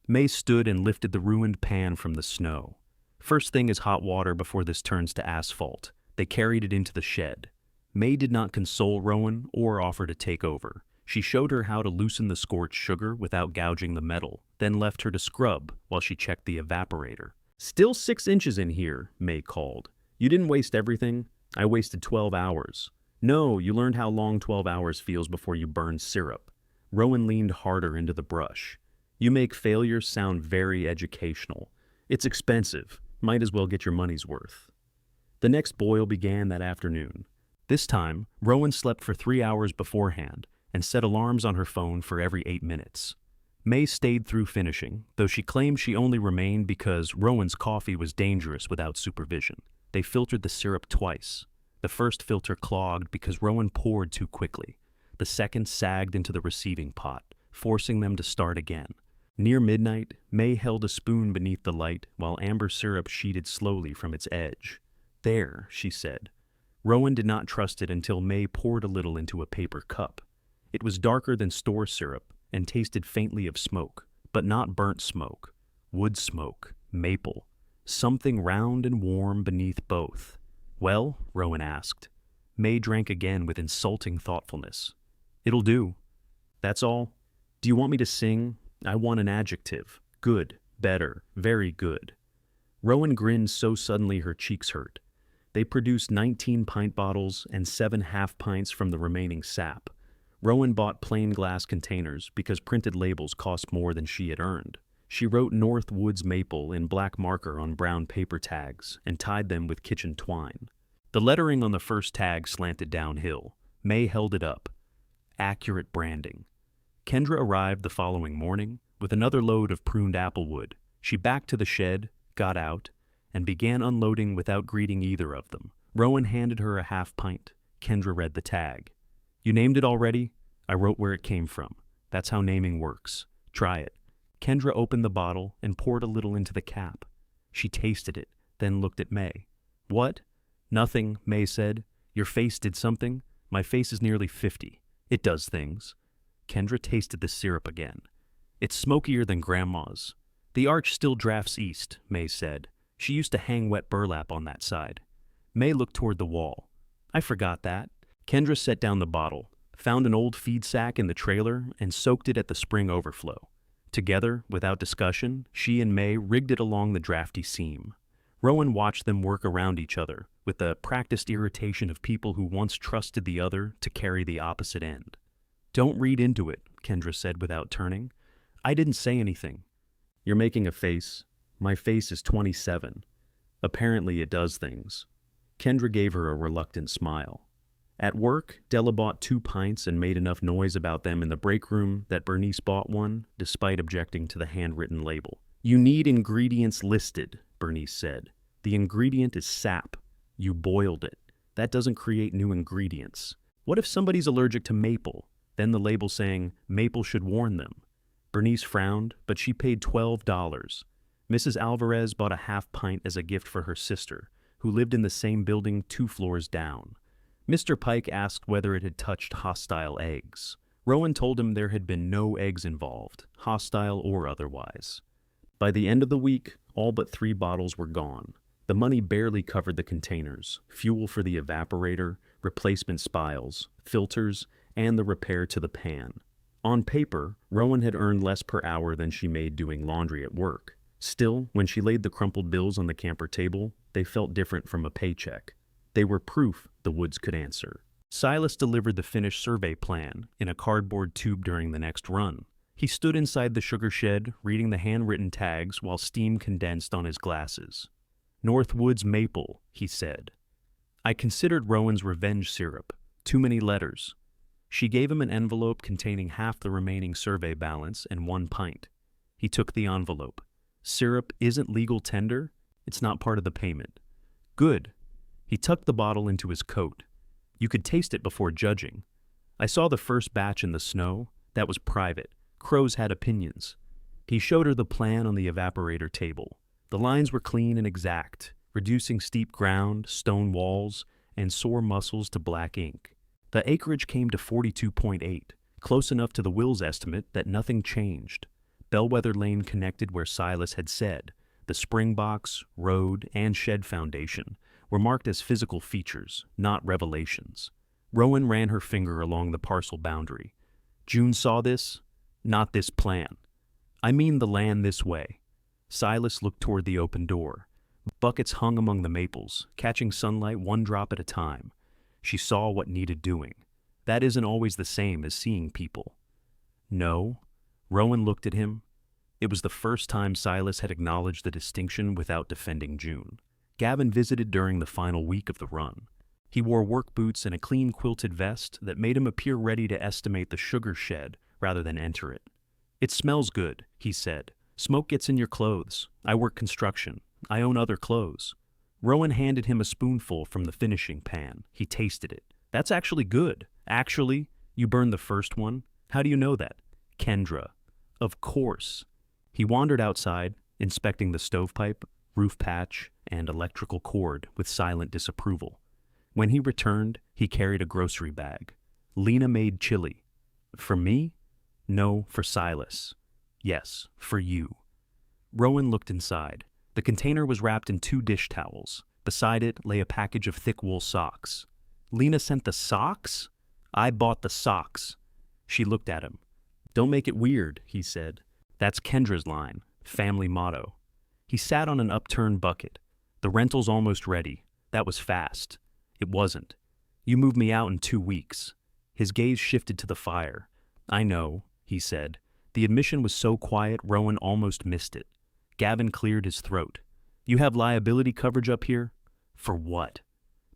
May stood and lifted the ruined pan from the snow. First thing is hot water before this turns to asphalt. They carried it into the shed. May did not console Rowan or offer to take over. She showed her how to loosen the scorched sugar without gouging the metal, then left her to scrub while she checked the evaporator. Still 6 inches in here, May called. You didn't waste everything. I wasted 12 hours. No, you learned how long 12 hours feels before you burn syrup. Rowan leaned harder into the brush. You make failure sound very educational. It's expensive. Might as well get your money's worth. The next boil began that afternoon. This time, Rowan slept for 3 hours beforehand and set alarms on her phone for every 8 minutes. May stayed through finishing, though she claimed she only remained because Rowan's coffee was dangerous without supervision. They filtered the syrup twice. The first filter clogged because Rowan poured too quickly. The second sagged into the receiving pot, forcing them to start again. Near midnight, May held a spoon beneath the light while amber syrup sheeted slowly from its edge. There, she said. Rowan did not trust it until May poured a little into a paper cup. It was darker than store syrup and tasted faintly of smoke, but not burnt smoke. Wood smoke, maple, something round and warm beneath both. Well, Rowan asked. May drank again with insulting thoughtfulness. It'll do. That's all. Do you want me to sing? I want an adjective. Good, better, very good. Rowan grinned so suddenly her cheeks hurt. They produced 19 pint bottles and 7 half pints from the remaining sap. Rowan bought plain glass containers because printed labels cost more than she had earned. She wrote North Woods Maple in black marker on brown paper tags and tied them with kitchen twine. The lettering on the first tag slanted downhill. May held it up. Accurate branding. Kendra arrived the following morning with another load of pruned applewood. She backed to the shed, got out, and began unloading without greeting either of them. Rowan handed her a half pint. Kendra read the tag. You named it already? I wrote where it came from. That's how naming works. Try it. Kendra opened the bottle and poured a little into the cap. She tasted it, then looked at May. What? Nothing, May said. Your face did something? My face is nearly 50. It does things. Kendra tasted the syrup again. It's smokier than Grandma's. The arch still drafts east, May said. She used to hang wet burlap on that side. May looked toward the wall. I forgot that. Kendra set down the bottle, found an old feed sack in the trailer, and soaked it at the spring overflow. Together, without discussion, she and May rigged it along the drafty seam. Rowan watched them work around each other, with the practiced irritation of people who once trusted the other to carry the opposite end. Don't read into it, Kendra said without turning. I didn't say anything. You're making a face. My face is 27. Apparently it does things. Kendra gave her a reluctant smile. At work, Della bought 2 pints and made enough noise about them in the break room that Bernice bought one, despite objecting to the handwritten label. You need ingredients listed, Bernice said. The ingredient is sap. You boiled it. That doesn't create new ingredients. What if somebody's allergic to maple? Then the label saying, maple should warn them. Bernice frowned, but she paid $12. Mrs. Alvarez bought a half pint as a gift for her sister, who lived in the same building 2 floors down. Mr. Pike asked whether it had touched hostile eggs. Rowan told him there had been no eggs involved, hostile or otherwise. By the end of the week, all but 3 bottles were gone. The money barely covered the containers, fuel for the evaporator, replacement spiles, filters, and the repair to the pan. On paper, Rowan had earned less per hour than she made doing laundry at work. Still, when she laid the crumpled bills on the camper table, they felt different from a paycheck. They were proof the Woods could answer. Silas delivered the finished survey plan in a cardboard tube during the next run. He stood inside the sugar shed, reading the handwritten tags while steam condensed on his glasses. North Woods Maple, he said. I considered Rowan's revenge syrup. Too many letters. She gave him an envelope containing half the remaining survey balance and 1 pint. He took the envelope. Syrup isn't legal tender. It's not part of the payment. Good. He tucked the bottle into his coat. You could taste it before judging. I saw the first batch in the snow. That was private. Crows had opinions. He showed her the plan on the evaporator table. The lines were clean and exact, reducing steep ground, stone walls, and sore muscles to black ink. The acreage came to 42.8, close enough to the will's estimate that nothing changed. Bellwether Lane connected where Silas had said. The springbox, road, and shed foundation were marked as physical features, not revelations. Rowan ran her finger along the parcel boundary. June saw this, not this plan. I mean the land this way. Silas looked toward the open door. Buckets hung among the maples, catching sunlight one drop at a time. She saw what needed doing. That isn't always the same as seeing people. No. Rowan looked at him. It was the first time Silas had acknowledged the distinction without defending June. Gavin visited during the final week of the run. He wore work boots and a clean quilted vest that made him appear ready to estimate the sugar shed rather than enter it. It smells good, he said. Smoke gets in your clothes. I work construction. I own other clothes. Rowan handed him a spoonful from the finishing pan. He tasted it. That's actually good. Actually, you burned the first one. How do you know that? Kendra. Of course. He wandered outside, inspecting the stovepipe, roof patch, and electrical cord with silent disapproval. When he returned, he carried a grocery bag. Lena made chili. For me? No, for Silas. Yes, for you. Rowan looked inside. The container was wrapped in 2 dish towels. Beside it lay a package of thick wool socks. Lena sent the socks? I bought the socks. She looked at him. Don't make it weird, he said. That's Kendra's line, family motto. He sat on an upturned bucket. The rental's almost ready. That was fast. It wasn't. You moved me out in 2 weeks. His gaze shifted to the fire. I know, he said. The admission was so quiet Rowan almost missed it. Gavin cleared his throat. You have liability coverage up here? For what?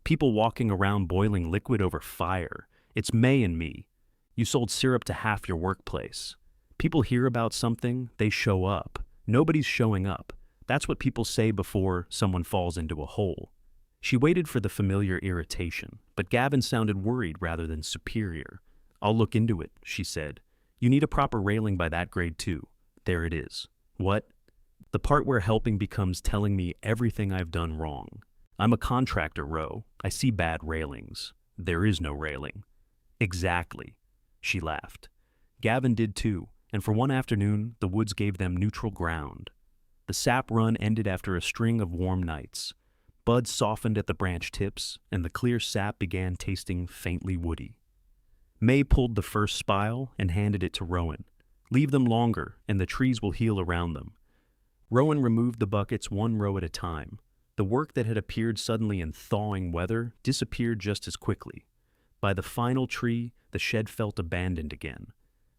People walking around boiling liquid over fire. It's May and me. You sold syrup to half your workplace. People hear about something, they show up. Nobody's showing up. That's what people say before someone falls into a hole. She waited for the familiar irritation, but Gavin sounded worried rather than superior. I'll look into it, she said. You need a proper railing by that grade too. There it is. What? The part where helping becomes telling me everything I've done wrong. I'm a contractor, Ro. I see bad railings. There is no railing. Exactly. She laughed. Gavin did too, and for one afternoon, the woods gave them neutral ground. The sap run ended after a string of warm nights. Buds softened at the branch tips, and the clear sap began tasting faintly woody. May pulled the first spile and handed it to Rowan. Leave them longer, and the trees will heal around them. Rowan removed the buckets 1 row at a time. The work that had appeared suddenly in thawing weather disappeared just as quickly. By the final tree, the shed felt abandoned again.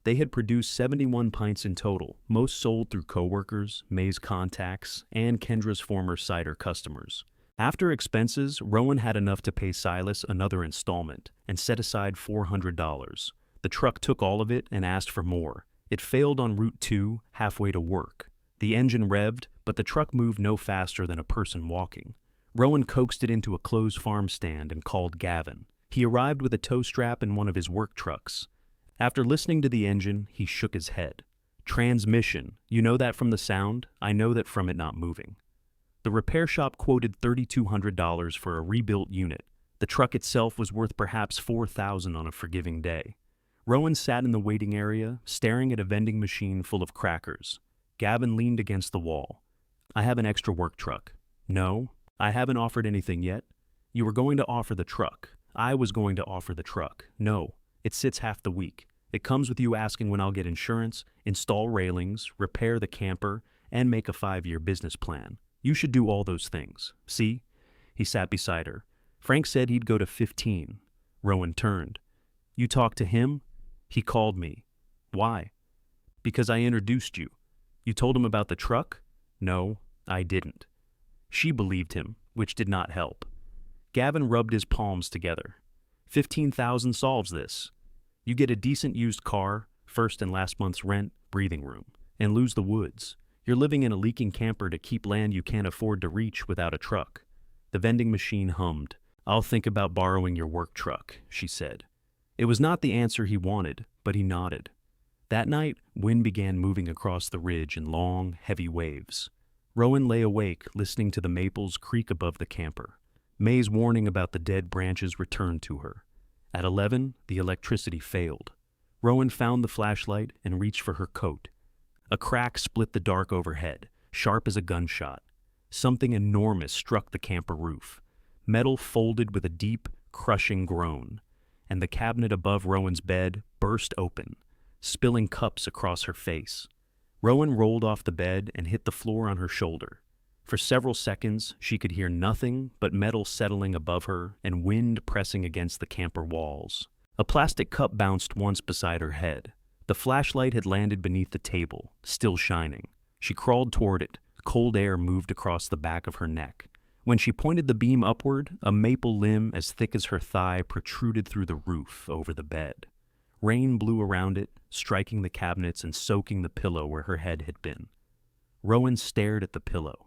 They had produced 71 pints in total, most sold through coworkers, May's contacts, and Kendra's former cider customers. After expenses, Rowan had enough to pay Silas another installment and set aside $400. The truck took all of it and asked for more. It failed on Route 2, halfway to work. The engine revved, but the truck moved no faster than a person walking. Rowan coaxed it into a closed farm stand and called Gavin. He arrived with a tow strap in one of his work trucks. After listening to the engine, he shook his head. Transmission. You know that from the sound? I know that from it not moving. The repair shop quoted $3,200 for a rebuilt unit. The truck itself was worth perhaps $4,000 on a forgiving day. Rowan sat in the waiting area, staring at a vending machine full of crackers. Gavin leaned against the wall. I have an extra work truck. No, I haven't offered anything yet. You were going to offer the truck. I was going to offer the truck. No, it sits half the week. It comes with you asking when I'll get insurance, install railings, repair the camper, and make a 5-year business plan. You should do all those things. See? He sat beside her. Frank said he'd go to 15. Rowan turned. You talked to him? He called me. Why? Because I introduced you. You told him about the truck? No, I didn't. She believed him, which did not help. Gavin rubbed his palms together. 15,000 solves this. You get a decent used car, first and last month's rent, breathing room, and lose the woods. You're living in a leaking camper to keep land you can't afford to reach without a truck. The vending machine hummed. I'll think about borrowing your work truck, she said. It was not the answer he wanted, but he nodded. That night, wind began moving across the ridge in long, heavy waves. Rowan lay awake, listening to the maples creak above the camper. May's warning about the dead branches returned to her. At 11, the electricity failed. Rowan found the flashlight and reached for her coat. A crack split the dark overhead, sharp as a gunshot. Something enormous struck the camper roof. Metal folded with a deep, crushing groan, and the cabinet above Rowan's bed burst open, spilling cups across her face. Rowan rolled off the bed and hit the floor on her shoulder. For several seconds, she could hear nothing but metal settling above her and wind pressing against the camper walls. A plastic cup bounced once beside her head. The flashlight had landed beneath the table, still shining. She crawled toward it. Cold air moved across the back of her neck. When she pointed the beam upward, a maple limb as thick as her thigh protruded through the roof over the bed. Rain blew around it, striking the cabinets and soaking the pillow where her head had been. Rowan stared at the pillow.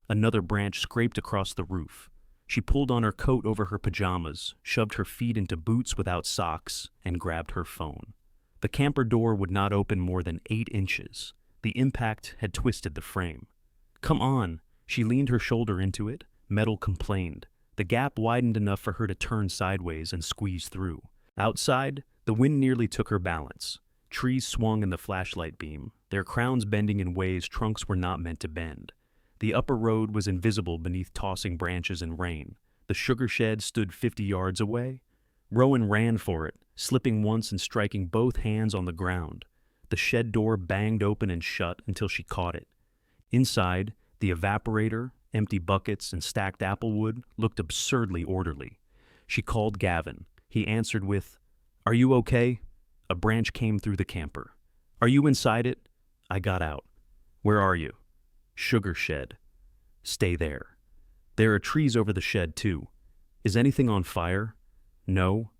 Another branch scraped across the roof. She pulled on her coat over her pajamas, shoved her feet into boots without socks, and grabbed her phone. The camper door would not open more than 8 inches. The impact had twisted the frame. "Come on." She leaned her shoulder into it. Metal complained. The gap widened enough for her to turn sideways and squeeze through. Outside, the wind nearly took her balance. Trees swung in the flashlight beam, their crowns bending in ways trunks were not meant to bend. The upper road was invisible beneath tossing branches and rain. The sugar shed stood 50 yards away. Rowan ran for it, slipping once and striking both hands on the ground. The shed door banged open and shut until she caught it. Inside, the evaporator, empty buckets, and stacked applewood looked absurdly orderly. She called Gavin. He answered with, "Are you okay?" A branch came through the camper. "Are you inside it?" I got out. "Where are you?" "Sugar shed." "Stay there." "There are trees over the shed, too." "Is anything on fire?" "No."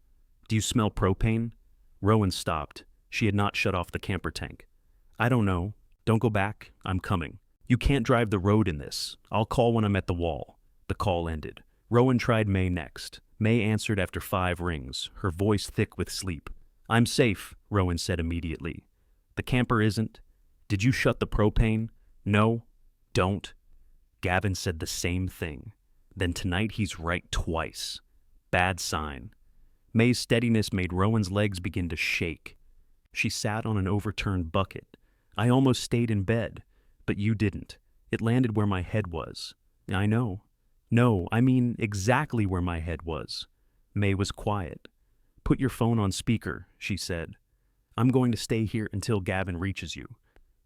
"Do you smell propane?" Rowan stopped. She had not shut off the camper tank. "I don't know. Don't go back. I'm coming." "You can't drive the road in this. I'll call when I'm at the wall." The call ended. Rowan tried May next. May answered after 5 rings, her voice thick with sleep. "I'm safe," Rowan said immediately. "The camper isn't." "Did you shut the propane?" "No." "Don't." Gavin said the same thing. "Then tonight he's right twice." Bad sign. May's steadiness made Rowan's legs begin to shake. She sat on an overturned bucket. "I almost stayed in bed. But you didn't. It landed where my head was." "I know." "No, I mean exactly where my head was." May was quiet. "Put your phone on speaker," she said. "I'm going to stay here until Gavin reaches you."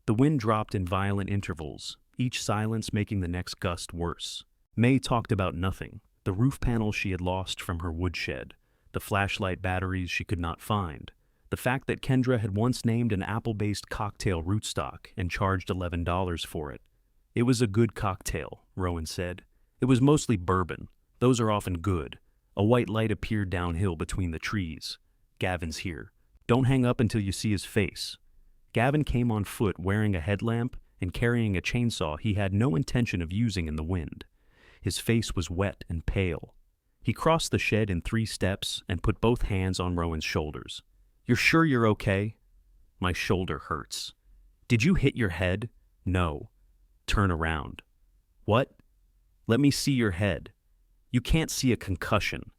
The wind dropped in violent intervals, each silence making the next gust worse. May talked about nothing. The roof panels she had lost from her woodshed, the flashlight batteries she could not find, the fact that Kendra had once named an apple-based cocktail rootstock and charged $11 for it. "It was a good cocktail," Rowan said. "It was mostly bourbon. Those are often good." A white light appeared downhill between the trees. "Gavin's here. Don't hang up until you see his face." Gavin came on foot wearing a headlamp and carrying a chainsaw he had no intention of using in the wind. His face was wet and pale. He crossed the shed in 3 steps and put both hands on Rowan's shoulders. "You're sure you're okay?" "My shoulder hurts." "Did you hit your head?" "No." "Turn around." "What?" "Let me see your head." "You can't see a concussion."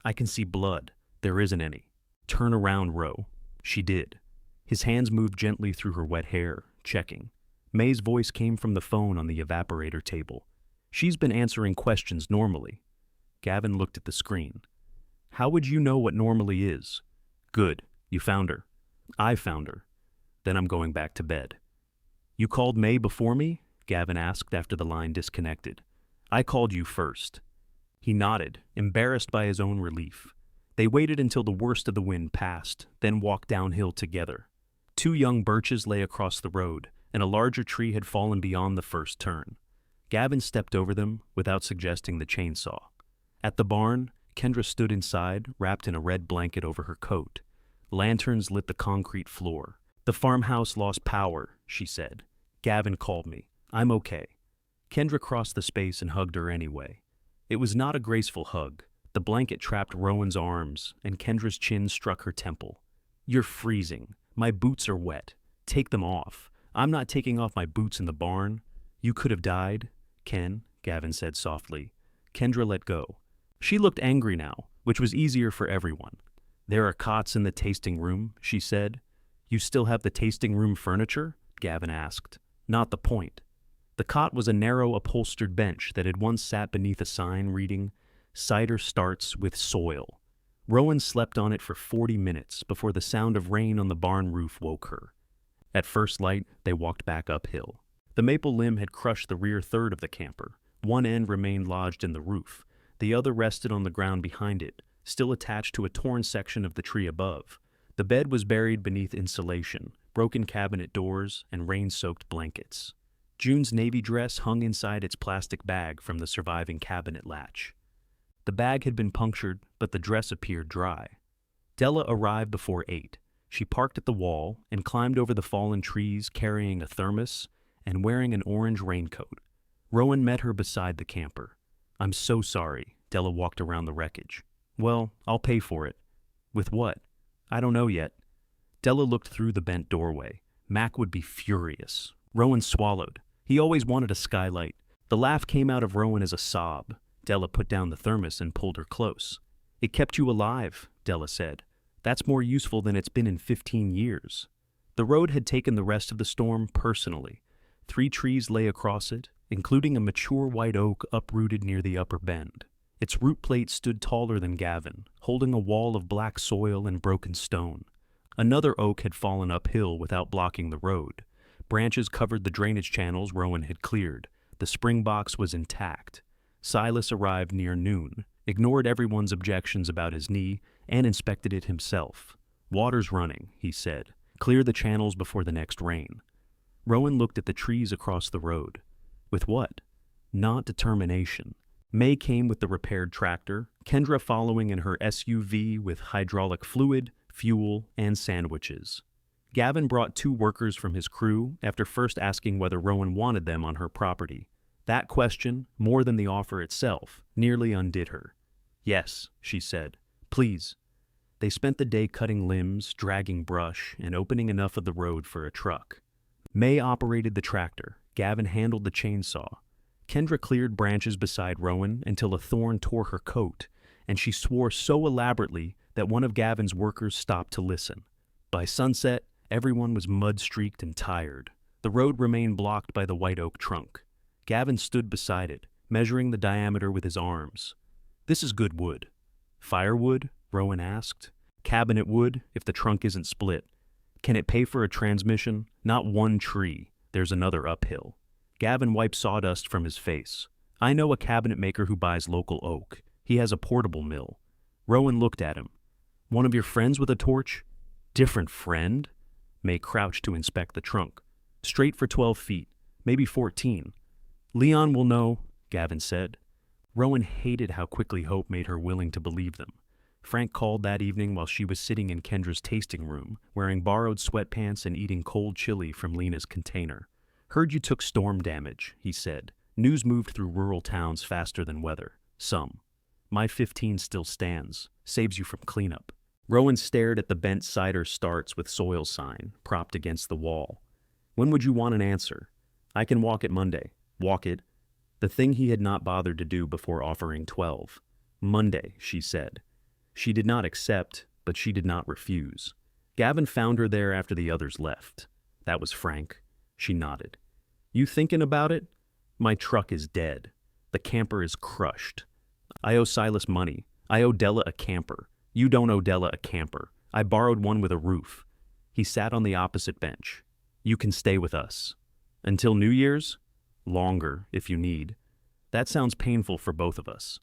"I can see blood. There isn't any." "Turn around, Ro." She did. His hands moved gently through her wet hair, checking. May's voice came from the phone on the evaporator table. "She's been answering questions normally." Gavin looked at the screen. "How would you know what normally is?" "Good. You found her." "I found her." "Then I'm going back to bed." "You called May before me?" Gavin asked after the line disconnected. "I called you first." He nodded, embarrassed by his own relief. They waited until the worst of the wind passed, then walked downhill together. 2 young birches lay across the road, and a larger tree had fallen beyond the first turn. Gavin stepped over them without suggesting the chainsaw. At the barn, Kendra stood inside, wrapped in a red blanket over her coat. Lanterns lit the concrete floor. "The farmhouse lost power," she said. "Gavin called me. I'm okay." Kendra crossed the space and hugged her anyway. It was not a graceful hug. The blanket trapped Rowan's arms, and Kendra's chin struck her temple. "You're freezing. My boots are wet. Take them off." "I'm not taking off my boots in the barn." You could have died, Ken, Gavin said softly. Kendra let go. She looked angry now, which was easier for everyone. There are cots in the tasting room, she said. You still have the tasting room furniture? Gavin asked. Not the point. The cot was a narrow upholstered bench that had once sat beneath a sign reading, Cider starts with soil. Rowan slept on it for 40 minutes before the sound of rain on the barn roof woke her. At first light, they walked back uphill. The maple limb had crushed the rear third of the camper. One end remained lodged in the roof. The other rested on the ground behind it, still attached to a torn section of the tree above. The bed was buried beneath insulation, broken cabinet doors, and rain-soaked blankets. June's navy dress hung inside its plastic bag from the surviving cabinet latch. The bag had been punctured, but the dress appeared dry. Della arrived before 8. She parked at the wall and climbed over the fallen trees carrying a thermos and wearing an orange raincoat. Rowan met her beside the camper. I'm so sorry, Della walked around the wreckage. Well, I'll pay for it. With what? I don't know yet. Della looked through the bent doorway. Mac would be furious. Rowan swallowed. He always wanted a skylight. The laugh came out of Rowan as a sob. Della put down the thermos and pulled her close. It kept you alive, Della said. That's more useful than it's been in 15 years. The road had taken the rest of the storm personally. 3 trees lay across it, including a mature white oak uprooted near the upper bend. Its root plate stood taller than Gavin, holding a wall of black soil and broken stone. Another oak had fallen uphill without blocking the road. Branches covered the drainage channels Rowan had cleared. The spring box was intact. Silas arrived near noon, ignored everyone's objections about his knee, and inspected it himself. Water's running, he said. Clear the channels before the next rain. Rowan looked at the trees across the road. With what? Not determination. May came with the repaired tractor, Kendra following in her SUV with hydraulic fluid, fuel, and sandwiches. Gavin brought 2 workers from his crew after first asking whether Rowan wanted them on her property. That question, more than the offer itself, nearly undid her. Yes, she said. Please. They spent the day cutting limbs, dragging brush, and opening enough of the road for a truck. May operated the tractor. Gavin handled the chainsaw. Kendra cleared branches beside Rowan until a thorn tore her coat, and she swore so elaborately that one of Gavin's workers stopped to listen. By sunset, everyone was mud-streaked and tired. The road remained blocked by the white oak trunk. Gavin stood beside it, measuring the diameter with his arms. This is good wood. Firewood? Rowan asked. Cabinet wood, if the trunk isn't split. Can it pay for a transmission? Not one tree. There's another uphill. Gavin wiped sawdust from his face. I know a cabinet maker who buys local oak. He has a portable mill. Rowan looked at him. One of your friends with a torch? Different friend? May crouched to inspect the trunk. Straight for 12 feet, maybe 14. Leon will know, Gavin said. Rowan hated how quickly hope made her willing to believe them. Frank called that evening while she was sitting in Kendra's tasting room, wearing borrowed sweatpants and eating cold chili from Lena's container. Heard you took storm damage, he said. News moved through rural towns faster than weather. Some. My 15 still stands. Saves you from cleanup. Rowan stared at the bent cider starts with soil sign, propped against the wall. When would you want an answer? I can walk it Monday. Walk it. The thing he had not bothered to do before offering 12. Monday, she said. She did not accept, but she did not refuse. Gavin found her there after the others left. That was frank. She nodded. You thinking about it? My truck is dead. The camper is crushed. I owe Silas money. I owe Della a camper. You don't owe Della a camper. I borrowed one with a roof. He sat on the opposite bench. You can stay with us. Until New Year's? Longer, if you need. That sounds painful for both of us.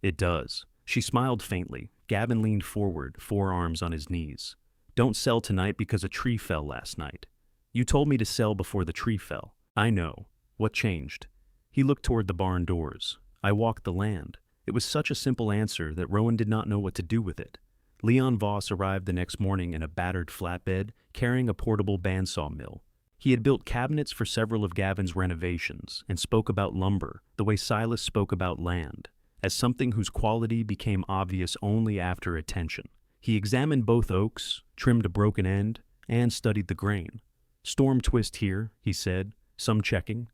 It does. She smiled faintly. Gavin leaned forward, forearms on his knees. Don't sell tonight because a tree fell last night. You told me to sell before the tree fell. I know. What changed? He looked toward the barn doors. I walked the land. It was such a simple answer that Rowan did not know what to do with it. Leon Voss arrived the next morning in a battered flatbed, carrying a portable bandsaw mill. He had built cabinets for several of Gavin's renovations and spoke about lumber the way Silas spoke about land, as something whose quality became obvious only after attention. He examined both oaks, trimmed a broken end, and studied the grain. Storm twist here, he said, some checking.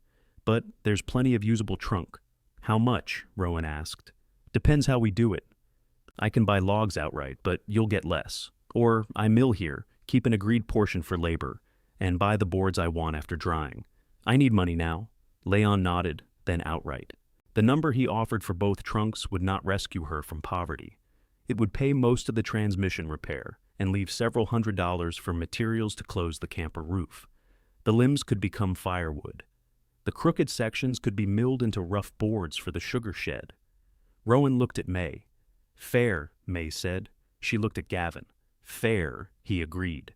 But there's plenty of usable trunk. How much? Rowan asked. Depends how we do it. I can buy logs outright, but you'll get less. Or I mill here, keep an agreed portion for labor, and buy the boards I want after drying. I need money now. Leon nodded, then outright. The number he offered for both trunks would not rescue her from poverty. It would pay most of the transmission repair and leave several $100s for materials to close the camper roof. The limbs could become firewood. The crooked sections could be milled into rough boards for the sugar shed. Rowan looked at May. Fair, May said. She looked at Gavin. Fair, he agreed.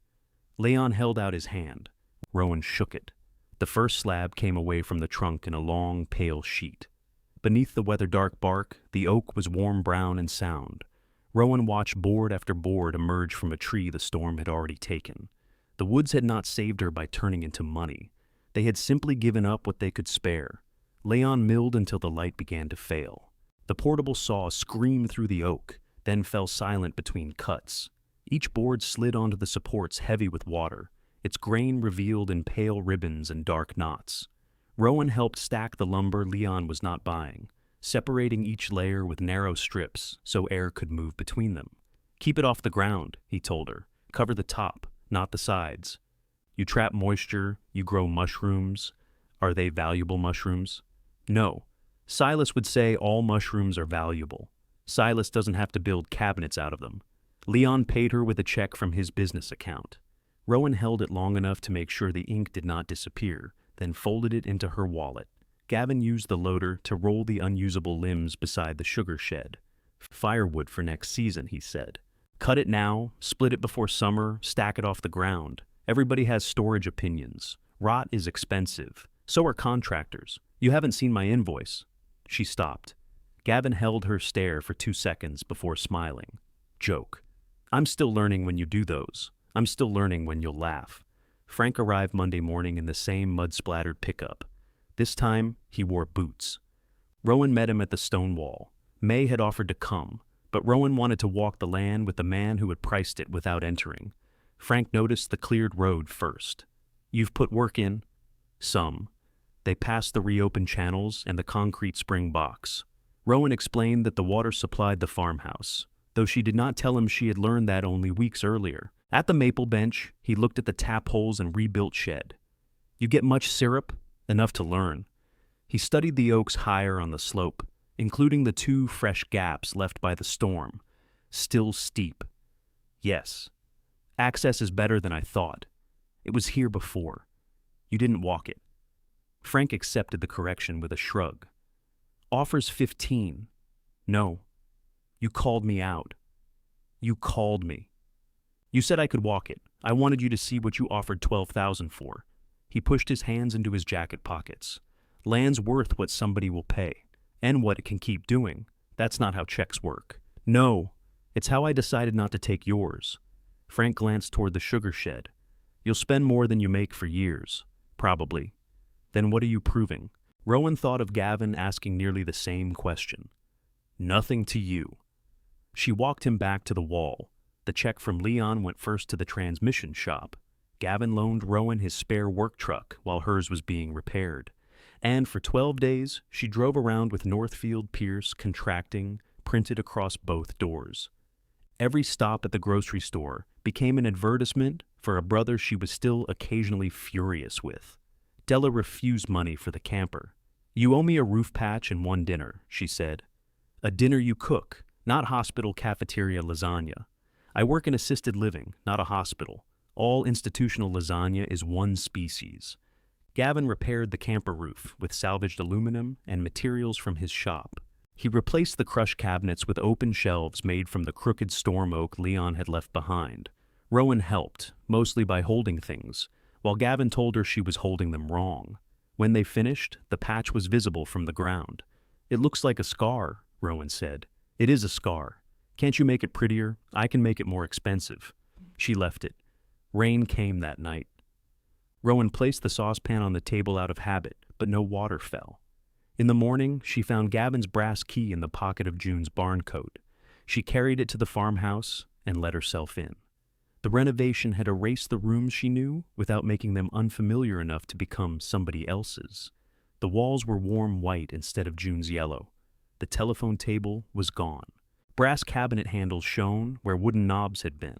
Leon held out his hand. Rowan shook it. The first slab came away from the trunk in a long, pale sheet. Beneath the weather-dark bark, the oak was warm brown and sound. Rowan watched board after board emerge from a tree the storm had already taken. The woods had not saved her by turning into money. They had simply given up what they could spare. Leon milled until the light began to fail. The portable saw screamed through the oak, then fell silent between cuts. Each board slid onto the supports heavy with water, its grain revealed in pale ribbons and dark knots. Rowan helped stack the lumber Leon was not buying, separating each layer with narrow strips so air could move between them. Keep it off the ground, he told her. Cover the top, not the sides. You trap moisture, you grow mushrooms. Are they valuable mushrooms? No. Silas would say all mushrooms are valuable. Silas doesn't have to build cabinets out of them. Leon paid her with a check from his business account. Rowan held it long enough to make sure the ink did not disappear, then folded it into her wallet. Gavin used the loader to roll the unusable limbs beside the sugar shed. Firewood for next season, he said. Cut it now, split it before summer, stack it off the ground. Everybody has storage opinions. Rot is expensive. So are contractors. You haven't seen my invoice. She stopped. Gavin held her stare for 2 seconds before smiling. Joke. I'm still learning when you do those. I'm still learning when you'll laugh. Frank arrived Monday morning in the same mud-splattered pickup. This time, he wore boots. Rowan met him at the stone wall. May had offered to come, but Rowan wanted to walk the land with the man who had priced it without entering. Frank noticed the cleared road first. You've put work in? Some. They passed the reopened channels and the concrete spring box. Rowan explained that the water supplied the farmhouse, though she did not tell him she had learned that only weeks earlier. At the maple bench, he looked at the tap holes and rebuilt shed. You get much syrup? Enough to learn. He studied the oaks higher on the slope, including the 2 fresh gaps left by the storm. Still steep. Yes. Access is better than I thought. It was here before. You didn't walk it. Frank accepted the correction with a shrug. Offers 15. No. You called me out. You called me. You said I could walk it. I wanted you to see what you offered 12,000 for. He pushed his hands into his jacket pockets. Land's worth what somebody will pay, and what it can keep doing. That's not how checks work. No, it's how I decided not to take yours. Frank glanced toward the sugar shed. You'll spend more than you make for years. Probably. Then what are you proving? Rowan thought of Gavin asking nearly the same question. Nothing to you. She walked him back to the wall. The check from Leon went first to the transmission shop. Gavin loaned Rowan his spare work truck while hers was being repaired. And for 12 days, she drove around with Northfield Pierce contracting printed across both doors. Every stop at the grocery store became an advertisement for a brother she was still occasionally furious with. Della refused money for the camper. You owe me a roof patch and 1 dinner, she said. A dinner you cook, not hospital cafeteria lasagna. I work in assisted living, not a hospital. All institutional lasagna is one species. Gavin repaired the camper roof with salvaged aluminum and materials from his shop. He replaced the crushed cabinets with open shelves made from the crooked storm oak Leon had left behind. Rowan helped, mostly by holding things, while Gavin told her she was holding them wrong. When they finished, the patch was visible from the ground. It looks like a scar, Rowan said. It is a scar. Can't you make it prettier? I can make it more expensive. She left it. Rain came that night. Rowan placed the saucepan on the table out of habit, but no water fell. In the morning, she found Gavin's brass key in the pocket of June's barn coat. She carried it to the farmhouse and let herself in. The renovation had erased the rooms she knew without making them unfamiliar enough to become somebody else's. The The walls were warm white instead of June's yellow. The telephone table was gone. Brass cabinet handles shone where wooden knobs had been.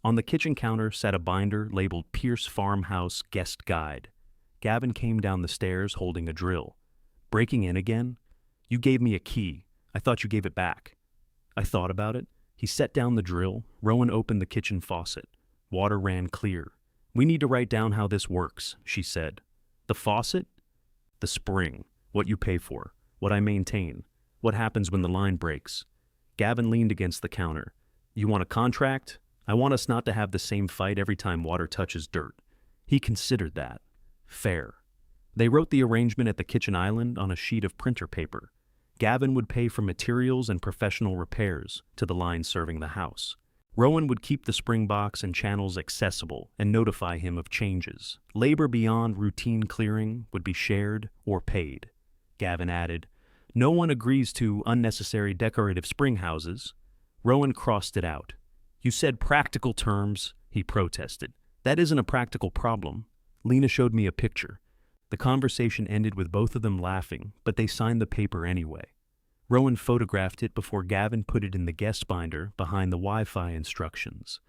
On the kitchen counter sat a binder labeled Pierce Farmhouse Guest Guide. Gavin came down the stairs holding a drill. Breaking in again? You gave me a key. I thought you gave it back. I thought about it. He set down the drill. Rowan opened the kitchen faucet. Water ran clear. We need to write down how this works, she said. The faucet? The spring. What you pay for. What I maintain. What happens when the line breaks. Gavin leaned against the counter. You want a contract? I want us not to have the same fight every time water touches dirt. He considered that. Fair. They wrote the arrangement at the kitchen island on a sheet of printer paper. Gavin would pay for materials and professional repairs to the line serving the house. Rowan would keep the spring box and channels accessible and notify him of changes. Labor beyond routine clearing would be shared or paid. Gavin added, no one agrees to unnecessary decorative spring houses. Rowan crossed it out. You said practical terms, he protested. That isn't a practical problem. Lena showed me a picture. The conversation ended with both of them laughing, but they signed the paper anyway. Rowan photographed it before Gavin put it in the guest binder behind the Wi-Fi instructions.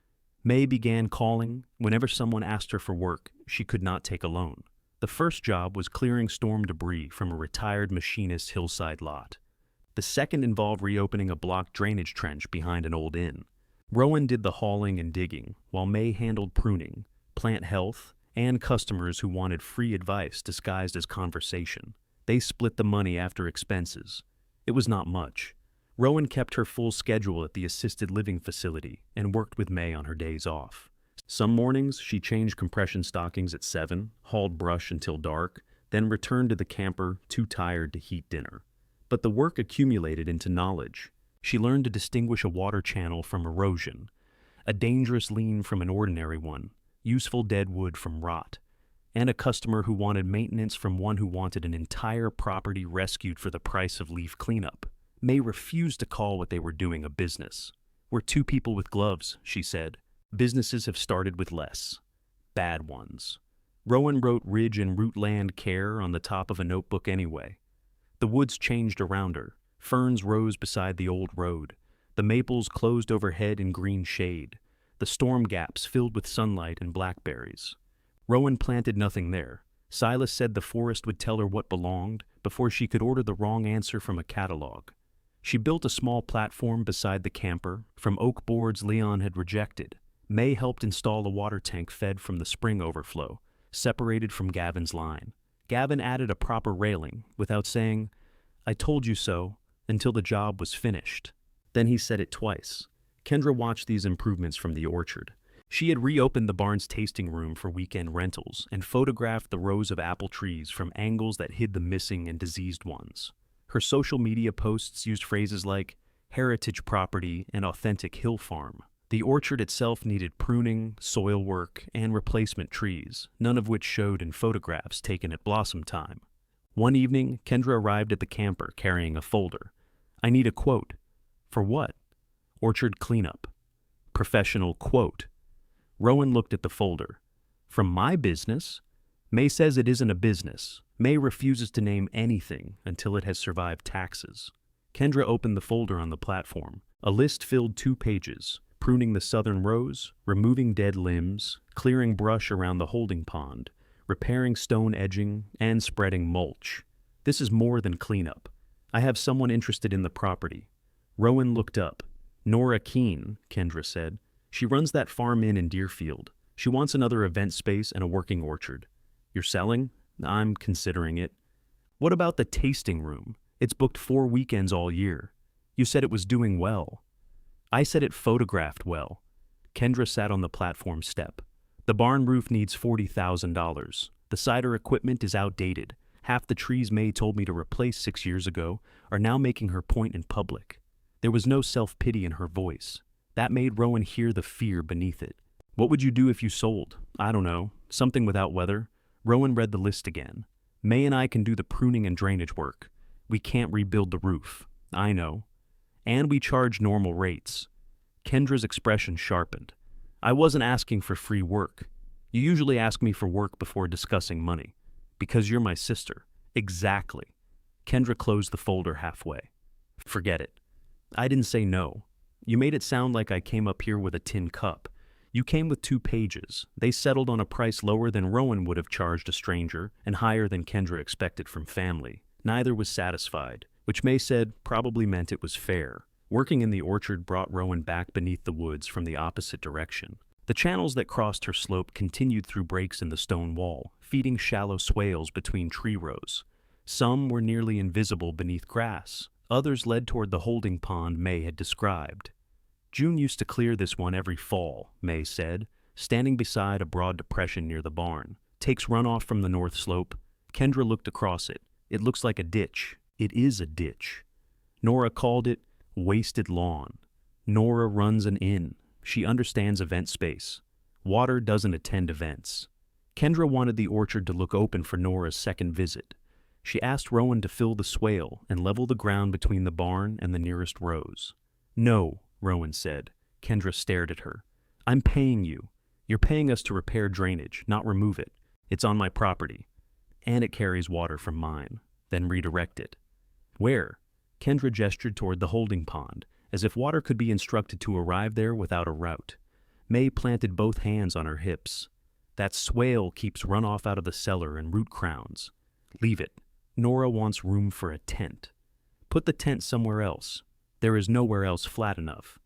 May began calling. Whenever someone asked her for work, she could not take a loan. The first job was clearing storm debris from a retired machinist's hillside lot. The second involved reopening a blocked drainage trench behind an old inn. Rowan did the hauling and digging, while May handled pruning, plant health, and customers who wanted free advice disguised as conversation. They split the money after expenses. It was not much. Rowan kept her full schedule at the assisted living facility and worked with May on her days off. Some mornings, she changed compression stockings at 7, hauled brush until dark, then returned to the camper too tired to heat dinner. But the work accumulated into knowledge. She learned to distinguish a water channel from erosion, a dangerous lean from an ordinary one, useful dead wood from rot, and a customer who wanted maintenance from one who wanted an entire property rescued for the price of leaf cleanup. May refused to call what they were doing a business. We're two people with gloves, she said. Businesses have started with less. Bad ones. Rowan wrote ridge and rootland care on the top of a notebook anyway. The woods changed around her. Ferns rose beside the old road. The maples closed overhead in green shade. The storm gaps filled with sunlight and blackberries. Rowan planted nothing there. Silas said the forest would tell her what belonged before she could order the wrong answer from a catalog. She built a small platform beside the camper from oak boards Leon had rejected. May helped install a water tank fed from the spring overflow, separated from Gavin's line. Gavin added a proper railing without saying, I told you so, until the job was finished. Then he said it twice. Kendra watched these improvements from the orchard. She had reopened the barn's tasting room for weekend rentals and photographed the rows of apple trees from angles that hid the missing and diseased ones. Her social media posts used phrases like heritage property and authentic hill farm. The orchard itself needed pruning, soil work, and replacement trees, none of which showed in photographs taken at blossom time. One evening, Kendra arrived at the camper carrying a folder. I need a quote. For what? Orchard cleanup. Professional quote. Rowan looked at the folder. From my business? May says it isn't a business. May refuses to name anything until it has survived taxes. Kendra opened the folder on the platform. A list filled 2 pages. Pruning the southern rows, removing dead limbs, clearing brush around the holding pond, repairing stone edging, and spreading mulch. This is more than cleanup. I have someone interested in the property. Rowan looked up. Nora Keene, Kendra said. She runs that farm inn in Deerfield. She wants another event space and a working orchard. You're selling? I'm considering it. What about the tasting room? It's booked 4 weekends all year. You said it was doing well. I said it photographed well. Kendra sat on the platform step. The barn roof needs $40,000. The cider equipment is outdated. Half the trees May told me to replace 6 years ago are now making her point in public. There was no self-pity in her voice. That made Rowan hear the fear beneath it. What would you do if you sold? I don't know. Something without weather? Rowan read the list again. May and I can do the pruning and drainage work. We can't rebuild the roof. I know. And we charge normal rates. Kendra's expression sharpened. I wasn't asking for free work. You usually ask me for work before discussing money. Because you're my sister. Exactly. Kendra closed the folder halfway. Forget it. I didn't say no. You made it sound like I came up here with a tin cup. You came with 2 pages. They settled on a price lower than Rowan would have charged a stranger and higher than Kendra expected from family. Neither was satisfied, which May said probably meant it was fair. Working in the orchard brought Rowan back beneath the woods from the opposite direction. The channels that crossed her slope continued through breaks in the stone wall, feeding shallow swales between tree rows. Some were nearly invisible beneath grass. Others led toward the holding pond May had described. June used to clear this one every fall, May said, standing beside a broad depression near the barn. Takes runoff from the north slope. Kendra looked across it. It looks like a ditch. It is a ditch. Nora called it wasted lawn. Nora runs an inn. She understands event space. Water doesn't attend events. Kendra wanted the orchard to look open for Nora's second visit. She asked Rowan to fill the swale and level the ground between the barn and the nearest rows. No, Rowan said. Kendra stared at her. I'm paying you. You're paying us to repair drainage, not remove it. It's on my property. And it carries water from mine. Then redirect it. Where? Kendra gestured toward the holding pond, as if water could be instructed to arrive there without a route. May planted both hands on her hips. That swale keeps runoff out of the cellar and root crowns. Leave it. Nora wants room for a tent. Put the tent somewhere else. There is nowhere else flat enough.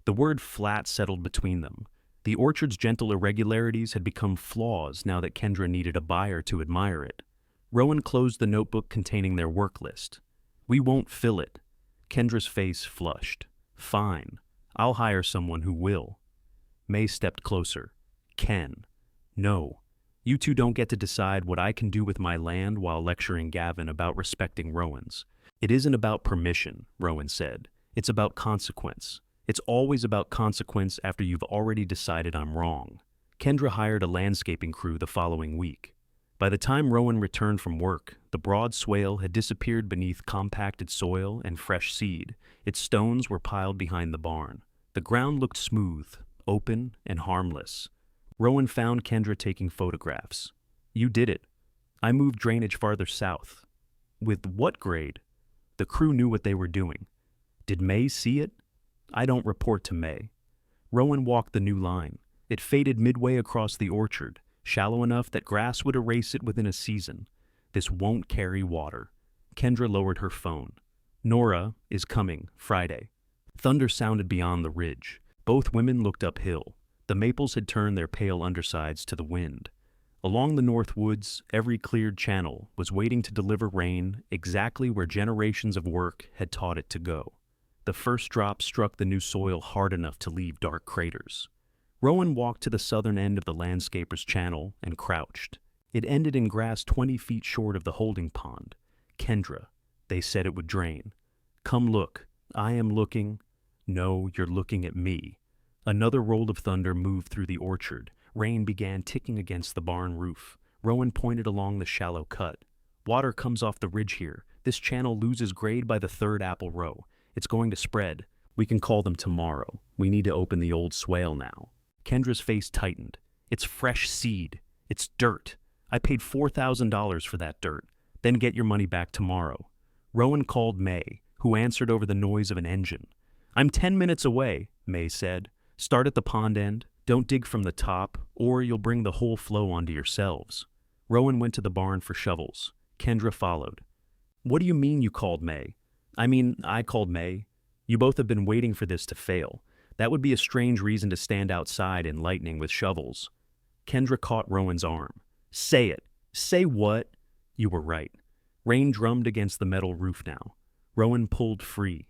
The word flat settled between them. The orchard's gentle irregularities had become flaws now that Kendra needed a buyer to admire it. Rowan closed the notebook containing their work list. We won't fill it. Kendra's face flushed. Fine. I'll hire someone who will. May stepped closer. Ken. No. You two don't get to decide what I can do with my land while lecturing Gavin about respecting Rowan's. It isn't about permission, Rowan said. It's about consequence. It's always about consequence after you've already decided I'm wrong. Kendra hired a landscaping crew the following week. By the time Rowan returned from work, the broad swale had disappeared beneath compacted soil and fresh seed. Its stones were piled behind the barn. The ground looked smooth, open, and harmless. Rowan found Kendra taking photographs. You did it. I moved drainage farther south. With what grade? The crew knew what they were doing. Did May see it? I don't report to May. Rowan walked the new line. It faded midway across the orchard, shallow enough that grass would erase it within a season. This won't carry water. Kendra lowered her phone. Nora is coming, Friday. Thunder sounded beyond the ridge. Both women looked uphill. The maples had turned their pale undersides to the wind. Along the north woods, every cleared channel was waiting to deliver rain exactly where generations of work had taught it to go. The first drop struck the new soil hard enough to leave dark craters. Rowan walked to the southern end of the landscaper's channel and crouched. It ended in grass 20 feet short of the holding pond. Kendra, they said it would drain. Come look. I am looking. No, you're looking at me. Another roll of thunder moved through the orchard. Rain began ticking against the barn roof. Rowan pointed along the shallow cut. Water comes off the ridge here. This channel loses grade by the third apple row. It's going to spread. We can call them tomorrow. We need to open the old swale now. Kendra's face tightened. It's fresh seed. It's dirt. I paid $4,000 for that dirt. Then get your money back tomorrow. Rowan called May, who answered over the noise of an engine. I'm 10 minutes away, May said. Start at the pond end. Don't dig from the top, or you'll bring the whole flow onto yourselves. Rowan went to the barn for shovels. Kendra followed. What do you mean you called May? I called May. You both have been waiting for this to fail. That would be a strange reason to stand outside in lightning with shovels. Kendra caught Rowan's arm. Say it. Say what? You were right. Rain drummed against the metal roof now. Rowan pulled free.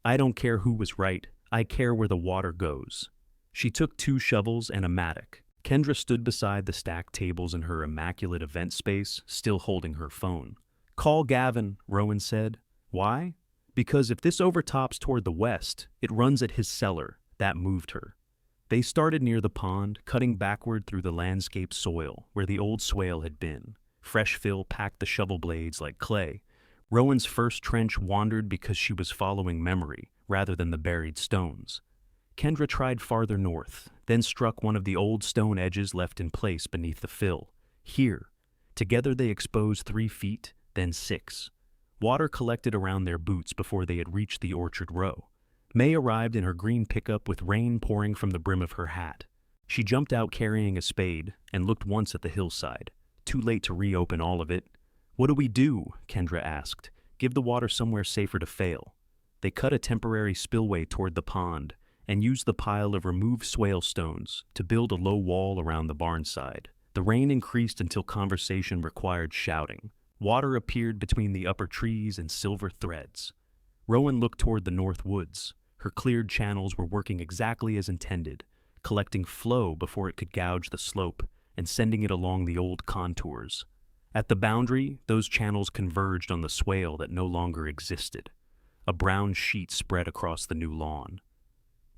I don't care who was right. I care where the water goes. She took 2 shovels and a mattock. Kendra stood beside the stacked tables in her immaculate event space, still holding her phone. Call Gavin, Rowan said. Why? Because if this overtops toward the west, it runs at his cellar. That moved her. They started near the pond, cutting backward through the landscape soil where the old swale had been. Fresh fill packed the shovel blades like clay. Rowan's first trench wandered because she was following memory rather than the buried stones. Kendra tried farther north, then struck one of the old stone edges left in place beneath the fill. Here. Together they exposed 3 feet, then 6. Water collected around their boots before they had reached the orchard row. May arrived in her green pickup with rain pouring from the brim of her hat. She jumped out carrying a spade and looked once at the hillside. Too late to reopen all of it. "What do we do?" Kendra asked. "Give the water somewhere safer to fail." They cut a temporary spillway toward the pond and used the pile of removed swale stones to build a low wall around the barn side. The rain increased until conversation required shouting. Water appeared between the upper trees in silver threads. Rowan looked toward the north woods. Her cleared channels were working exactly as intended, collecting flow before it could gouge the slope and sending it along the old contours. At the boundary, those channels converged on the swale that no longer existed. A brown sheet spread across the new lawn.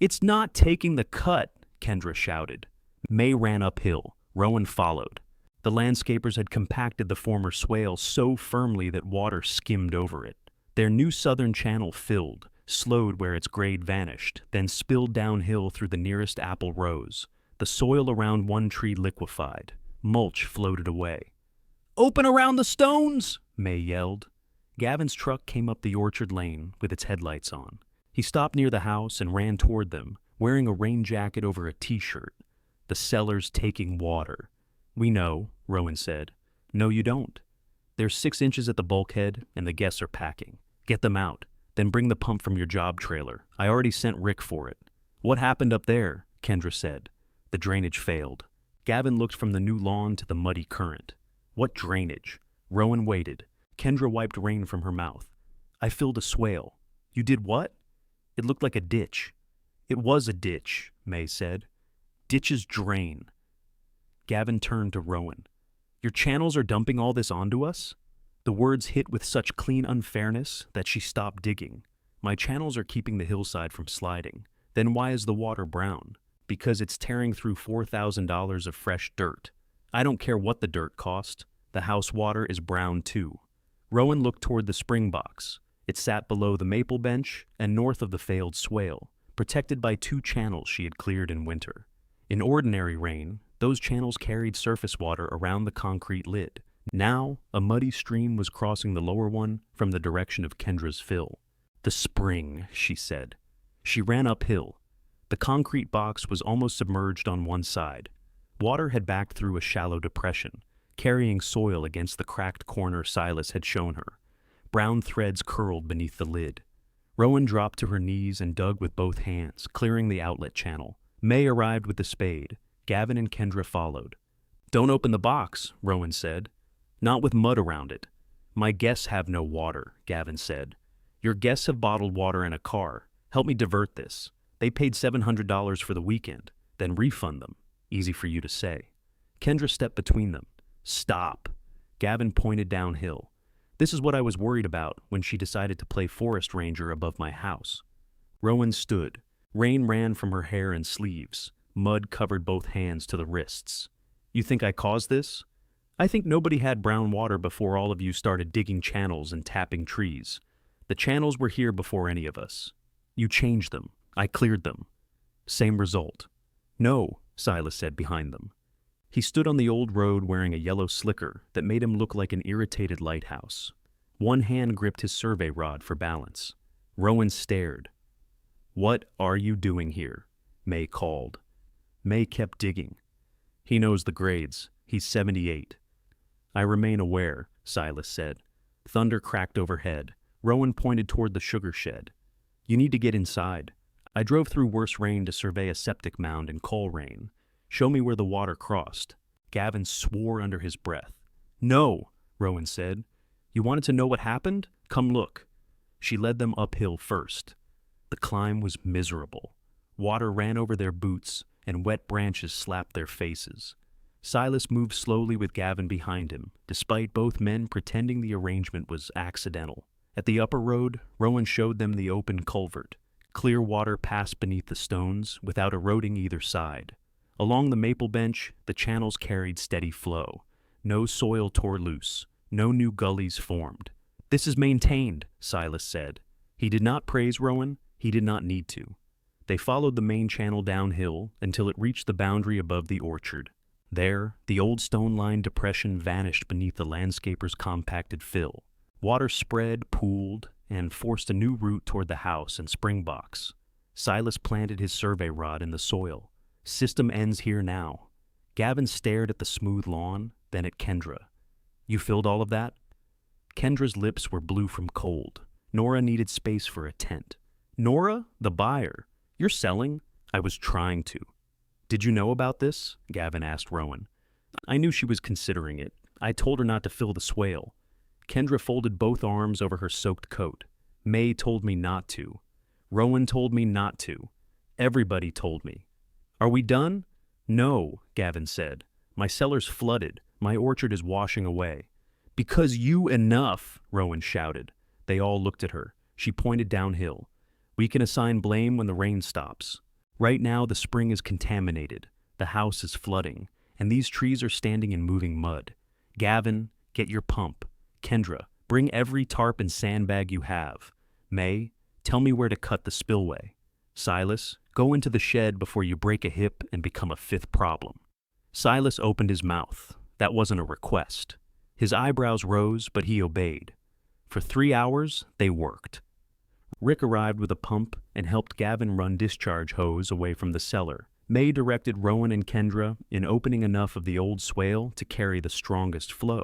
"It's not taking the cut," Kendra shouted. May ran uphill. Rowan followed. The landscapers had compacted the former swale so firmly that water skimmed over it. Their new southern channel filled, slowed where its grade vanished, then spilled downhill through the nearest apple rows. The soil around one tree liquefied. Mulch floated away. "Open around the stones!" May yelled. Gavin's truck came up the orchard lane with its headlights on. He stopped near the house and ran toward them, wearing a rain jacket over a t-shirt. "The cellar's taking water." "We know," Rowan said. "No, you don't. There's 6 inches at the bulkhead, and the guests are packing. Get them out, then bring the pump from your job trailer. I already sent Rick for it." "What happened up there?" Kendra said. "The drainage failed." Gavin looked from the new lawn to the muddy current. "What drainage?" Rowan waited. Kendra wiped rain from her mouth. "I filled a swale." "You did what?" "It looked like a ditch." "It was a ditch," May said. "Ditches drain." Gavin turned to Rowan. "Your channels are dumping all this onto us?" The words hit with such clean unfairness that she stopped digging. "My channels are keeping the hillside from sliding. Then why is the water brown?" "Because it's tearing through $4,000 of fresh dirt. I don't care what the dirt cost. The house water is brown too." Rowan looked toward the spring box. It sat below the maple bench and north of the failed swale, protected by 2 channels she had cleared in winter. In ordinary rain, those channels carried surface water around the concrete lid. Now, a muddy stream was crossing the lower one from the direction of Kendra's fill. "The spring," she said. She ran uphill. The concrete box was almost submerged on one side. Water had backed through a shallow depression, carrying soil against the cracked corner Silas had shown her. Brown threads curled beneath the lid. Rowan dropped to her knees and dug with both hands, clearing the outlet channel. May arrived with the spade. Gavin and Kendra followed. "Don't open the box," Rowan said. "Not with mud around it." "My guests have no water," Gavin said. "Your guests have bottled water in a car. Help me divert this. They paid $700 for the weekend, then refund them." Easy for you to say. Kendra stepped between them. "Stop." Gavin pointed downhill. "This is what I was worried about when she decided to play forest ranger above my house." Rowan stood. Rain ran from her hair and sleeves. Mud covered both hands to the wrists. "You think I caused this?" "I think nobody had brown water before all of you started digging channels and tapping trees. The channels were here before any of us. You changed them. I cleared them. Same result." "No," Silas said behind them. He stood on the old road wearing a yellow slicker that made him look like an irritated lighthouse. One hand gripped his survey rod for balance. Rowan stared. "What are you doing here?" May called. May kept digging. "He knows the grades. He's 78. "I remain aware," Silas said. Thunder cracked overhead. Rowan pointed toward the sugar shed. "You need to get inside. I drove through worse rain to survey a septic mound in Coleraine. Show me where the water crossed." Gavin swore under his breath. "No," Rowan said. "You wanted to know what happened? Come look." She led them uphill first. The climb was miserable. Water ran over their boots, and wet branches slapped their faces. Silas moved slowly with Gavin behind him, despite both men pretending the arrangement was accidental. At the upper road, Rowan showed them the open culvert. Clear water passed beneath the stones without eroding either side. Along the maple bench, the channels carried steady flow. No soil tore loose. No new gullies formed. "This is maintained," Silas said. He did not praise Rowan. He did not need to. They followed the main channel downhill until it reached the boundary above the orchard. There, the old stone-lined depression vanished beneath the landscaper's compacted fill. Water spread, pooled, and forced a new route toward the house and spring box. Silas planted his survey rod in the soil. System ends here now. Gavin stared at the smooth lawn, then at Kendra. You filled all of that? Kendra's lips were blue from cold. Nora needed space for a tent. Nora, the buyer. You're selling? I was trying to. Did you know about this? Gavin asked Rowan. I knew she was considering it. I told her not to fill the swale. Kendra folded both arms over her soaked coat. May told me not to. Rowan told me not to. Everybody told me. Are we done? No, Gavin said. My cellar's flooded. My orchard is washing away. Because you enough, Rowan shouted. They all looked at her. She pointed downhill. We can assign blame when the rain stops. Right now the spring is contaminated. The house is flooding. And these trees are standing in moving mud. Gavin, get your pump. Kendra, bring every tarp and sandbag you have. May, tell me where to cut the spillway. Silas, go into the shed before you break a hip and become a fifth problem. Silas opened his mouth. That wasn't a request. His eyebrows rose, but he obeyed. For 3 hours, they worked. Rick arrived with a pump and helped Gavin run discharge hose away from the cellar. May directed Rowan and Kendra in opening enough of the old swale to carry the strongest flow.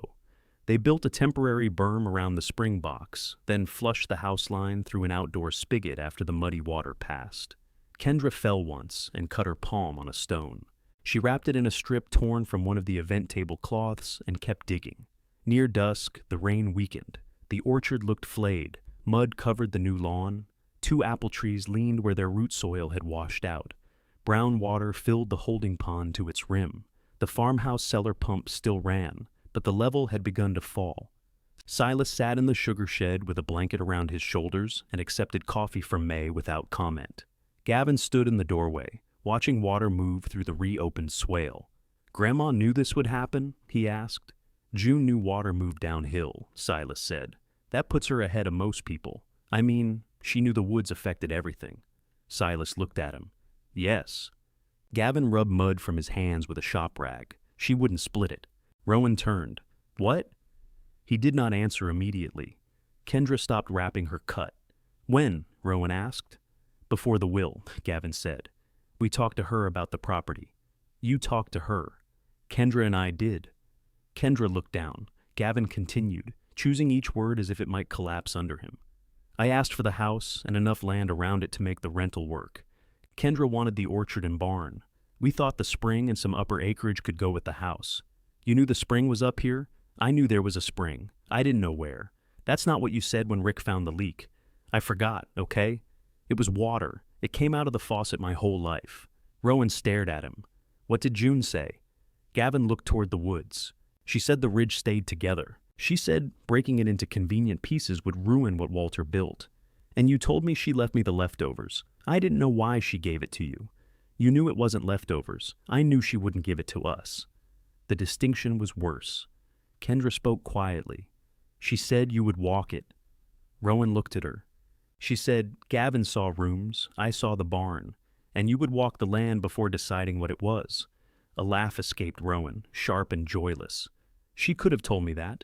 They built a temporary berm around the spring box, then flushed the house line through an outdoor spigot after the muddy water passed. Kendra fell once and cut her palm on a stone. She wrapped it in a strip torn from one of the event table cloths and kept digging. Near dusk, the rain weakened. The orchard looked flayed. Mud covered the new lawn. 2 apple trees leaned where their root soil had washed out. Brown water filled the holding pond to its rim. The farmhouse cellar pump still ran, but the level had begun to fall. Silas sat in the sugar shed with a blanket around his shoulders and accepted coffee from May without comment. Gavin stood in the doorway, watching water move through the reopened swale. Grandma knew this would happen? He asked. June knew water moved downhill, Silas said. That puts her ahead of most people. I mean, she knew the woods affected everything. Silas looked at him. Yes. Gavin rubbed mud from his hands with a shop rag. She wouldn't split it. Rowan turned. What? He did not answer immediately. Kendra stopped wrapping her cut. When? Rowan asked. Before the will, Gavin said. We talked to her about the property. You talked to her. Kendra and I did. Kendra looked down. Gavin continued, choosing each word as if it might collapse under him. I asked for the house and enough land around it to make the rental work. Kendra wanted the orchard and barn. We thought the spring and some upper acreage could go with the house. You knew the spring was up here? I knew there was a spring. I didn't know where. That's not what you said when Rick found the leak. I forgot, okay? It was water. It came out of the faucet my whole life. Rowan stared at him. What did June say? Gavin looked toward the woods. She said the ridge stayed together. She said breaking it into convenient pieces would ruin what Walter built. And you told me she left me the leftovers. I didn't know why she gave it to you. You knew it wasn't leftovers. I knew she wouldn't give it to us. The distinction was worse. Kendra spoke quietly. She said you would walk it. Rowan looked at her. She said, Gavin saw rooms, I saw the barn, and you would walk the land before deciding what it was. A laugh escaped Rowan, sharp and joyless. She could have told me that.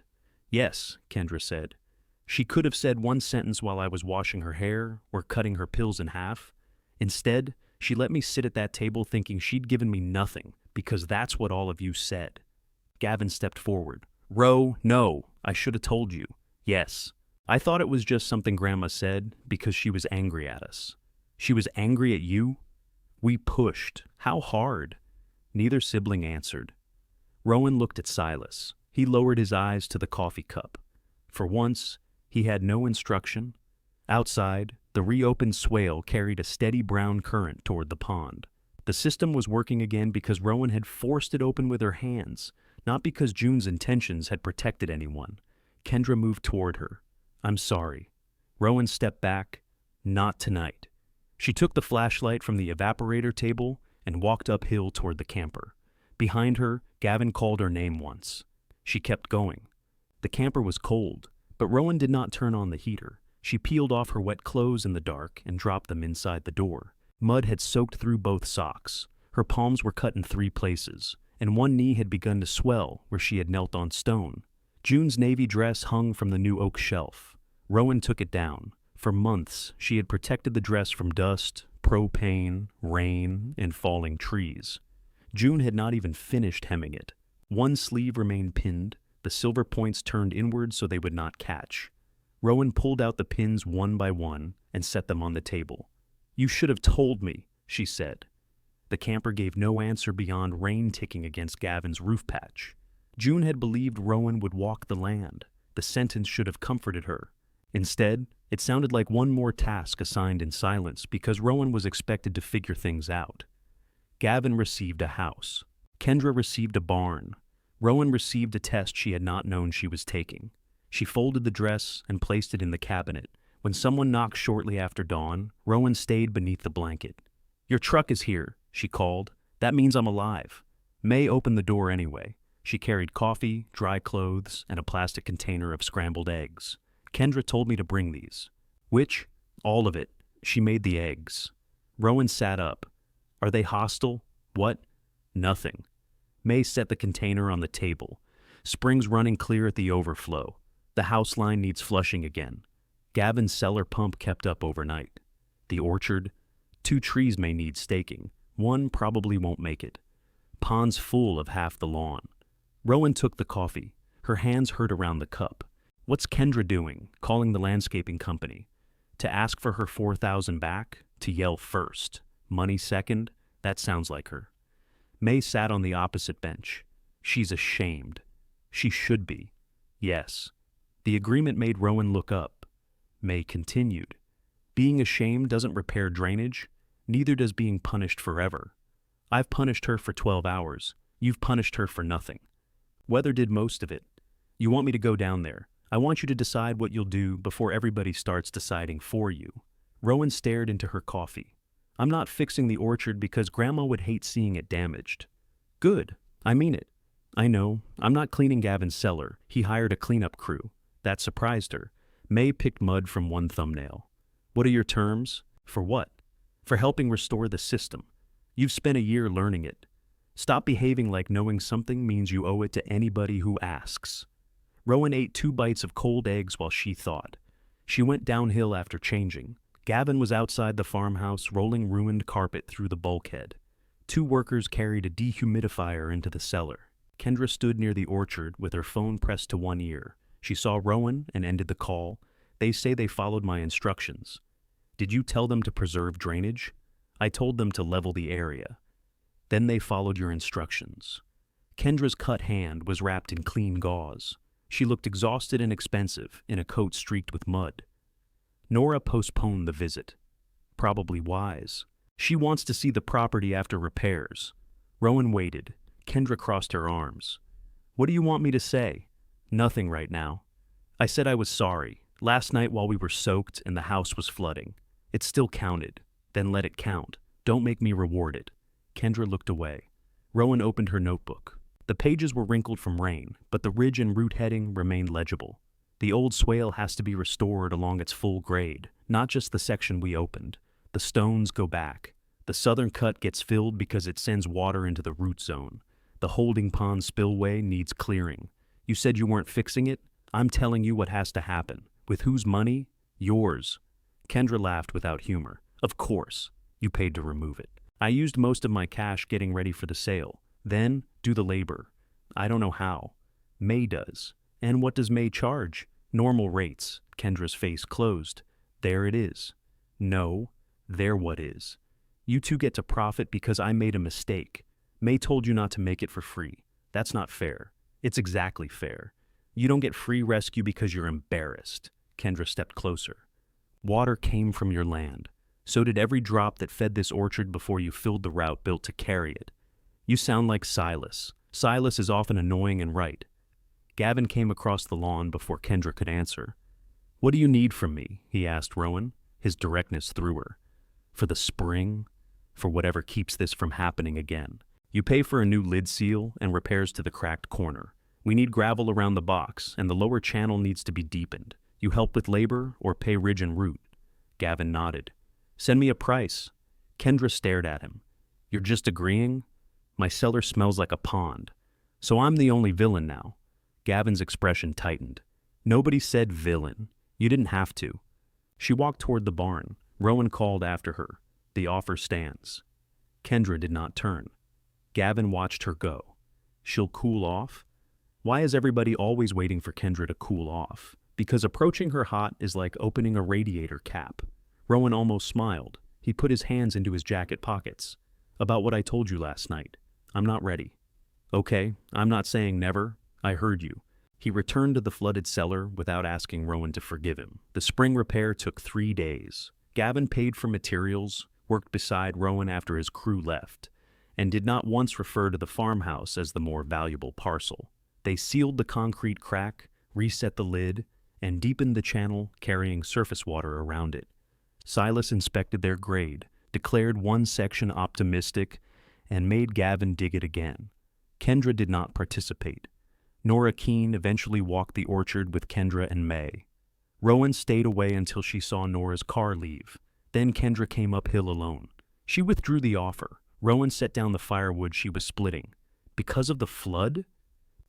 Yes, Kendra said. She could have said one sentence while I was washing her hair or cutting her pills in half. Instead, she let me sit at that table thinking she'd given me nothing, because that's what all of you said. Gavin stepped forward. Ro, no, I should have told you. Yes. I thought it was just something Grandma said because she was angry at us. She was angry at you? We pushed. How hard? Neither sibling answered. Rowan looked at Silas. He lowered his eyes to the coffee cup. For once, he had no instruction. Outside, the reopened swale carried a steady brown current toward the pond. The system was working again because Rowan had forced it open with her hands, not because June's intentions had protected anyone. Kendra moved toward her. I'm sorry. Rowan stepped back. Not tonight. She took the flashlight from the evaporator table and walked uphill toward the camper. Behind her, Gavin called her name once. She kept going. The camper was cold, but Rowan did not turn on the heater. She peeled off her wet clothes in the dark and dropped them inside the door. Mud had soaked through both socks. Her palms were cut in 3 places, and one knee had begun to swell where she had knelt on stone. June's navy dress hung from the new oak shelf. Rowan took it down. For months, she had protected the dress from dust, propane, rain, and falling trees. June had not even finished hemming it. One sleeve remained pinned, the silver points turned inward so they would not catch. Rowan pulled out the pins one by one and set them on the table. "You should have told me," she said. The camper gave no answer beyond rain ticking against Gavin's roof patch. June had believed Rowan would walk the land. The sentence should have comforted her. Instead, it sounded like one more task assigned in silence because Rowan was expected to figure things out. Gavin received a house. Kendra received a barn. Rowan received a test she had not known she was taking. She folded the dress and placed it in the cabinet. When someone knocked shortly after dawn, Rowan stayed beneath the blanket. "Your truck is here," she called. "That means I'm alive." May opened the door anyway. She carried coffee, dry clothes, and a plastic container of scrambled eggs. "Kendra told me to bring these." "Which?" "All of it. She made the eggs." Rowan sat up. "Are they hostile?" "What?" "Nothing." May set the container on the table. "Springs running clear at the overflow. The house line needs flushing again." Gavin's cellar pump kept up overnight. The orchard? 2 trees may need staking. 1 probably won't make it. Ponds full of half the lawn. Rowan took the coffee. Her hands hurt around the cup. What's Kendra doing, calling the landscaping company? To ask for her $4,000 back? To yell first? Money second? That sounds like her. May sat on the opposite bench. She's ashamed. She should be. Yes. The agreement made Rowan look up. May continued. Being ashamed doesn't repair drainage. Neither does being punished forever. I've punished her for 12 hours. You've punished her for nothing. Weather did most of it. You want me to go down there. I want you to decide what you'll do before everybody starts deciding for you. Rowan stared into her coffee. I'm not fixing the orchard because Grandma would hate seeing it damaged. Good. I mean it. I know. I'm not cleaning Gavin's cellar. He hired a cleanup crew. That surprised her. May picked mud from one thumbnail. What are your terms? For what? For helping restore the system. You've spent a year learning it. Stop behaving like knowing something means you owe it to anybody who asks. Rowan ate 2 bites of cold eggs while she thought. She went downhill after changing. Gavin was outside the farmhouse rolling ruined carpet through the bulkhead. 2 workers carried a dehumidifier into the cellar. Kendra stood near the orchard with her phone pressed to one ear. She saw Rowan and ended the call. They say they followed my instructions. Did you tell them to preserve drainage? I told them to level the area. Then they followed your instructions. Kendra's cut hand was wrapped in clean gauze. She looked exhausted and expensive in a coat streaked with mud. Nora postponed the visit. Probably wise. She wants to see the property after repairs. Rowan waited. Kendra crossed her arms. What do you want me to say? Nothing right now. I said I was sorry. Last night while we were soaked and the house was flooding. It still counted. Then let it count. Don't make me reward it. Kendra looked away. Rowan opened her notebook. The pages were wrinkled from rain, but the ridge and root heading remained legible. The old swale has to be restored along its full grade, not just the section we opened. The stones go back. The southern cut gets filled because it sends water into the root zone. The holding pond spillway needs clearing. You said you weren't fixing it? I'm telling you what has to happen. With whose money? Yours. Kendra laughed without humor. Of course. You paid to remove it. I used most of my cash getting ready for the sale. Then, do the labor. I don't know how. May does. And what does May charge? Normal rates. Kendra's face closed. There it is. No, there what is. You two get to profit because I made a mistake. May told you not to make it for free. That's not fair. It's exactly fair. You don't get free rescue because you're embarrassed. Kendra stepped closer. Water came from your land. So did every drop that fed this orchard before you filled the route built to carry it. You sound like Silas. Silas is often annoying and right. Gavin came across the lawn before Kendra could answer. What do you need from me? He asked Rowan. His directness threw her. For the spring? For whatever keeps this from happening again. You pay for a new lid seal and repairs to the cracked corner. We need gravel around the box, and the lower channel needs to be deepened. You help with labor or pay ridge and root? Gavin nodded. Send me a price. Kendra stared at him. You're just agreeing? My cellar smells like a pond. So I'm the only villain now. Gavin's expression tightened. Nobody said villain. You didn't have to. She walked toward the barn. Rowan called after her. The offer stands. Kendra did not turn. Gavin watched her go. She'll cool off? Why is everybody always waiting for Kendra to cool off? Because approaching her hot is like opening a radiator cap. Rowan almost smiled. He put his hands into his jacket pockets. About what I told you last night. I'm not ready. Okay, I'm not saying never. I heard you. He returned to the flooded cellar without asking Rowan to forgive him. The spring repair took 3 days. Gavin paid for materials, worked beside Rowan after his crew left, and did not once refer to the farmhouse as the more valuable parcel. They sealed the concrete crack, reset the lid, and deepened the channel, carrying surface water around it. Silas inspected their grade, declared one section optimistic, and made Gavin dig it again. Kendra did not participate. Nora Keene eventually walked the orchard with Kendra and May. Rowan stayed away until she saw Nora's car leave. Then Kendra came uphill alone. She withdrew the offer. Rowan set down the firewood she was splitting. Because of the flood?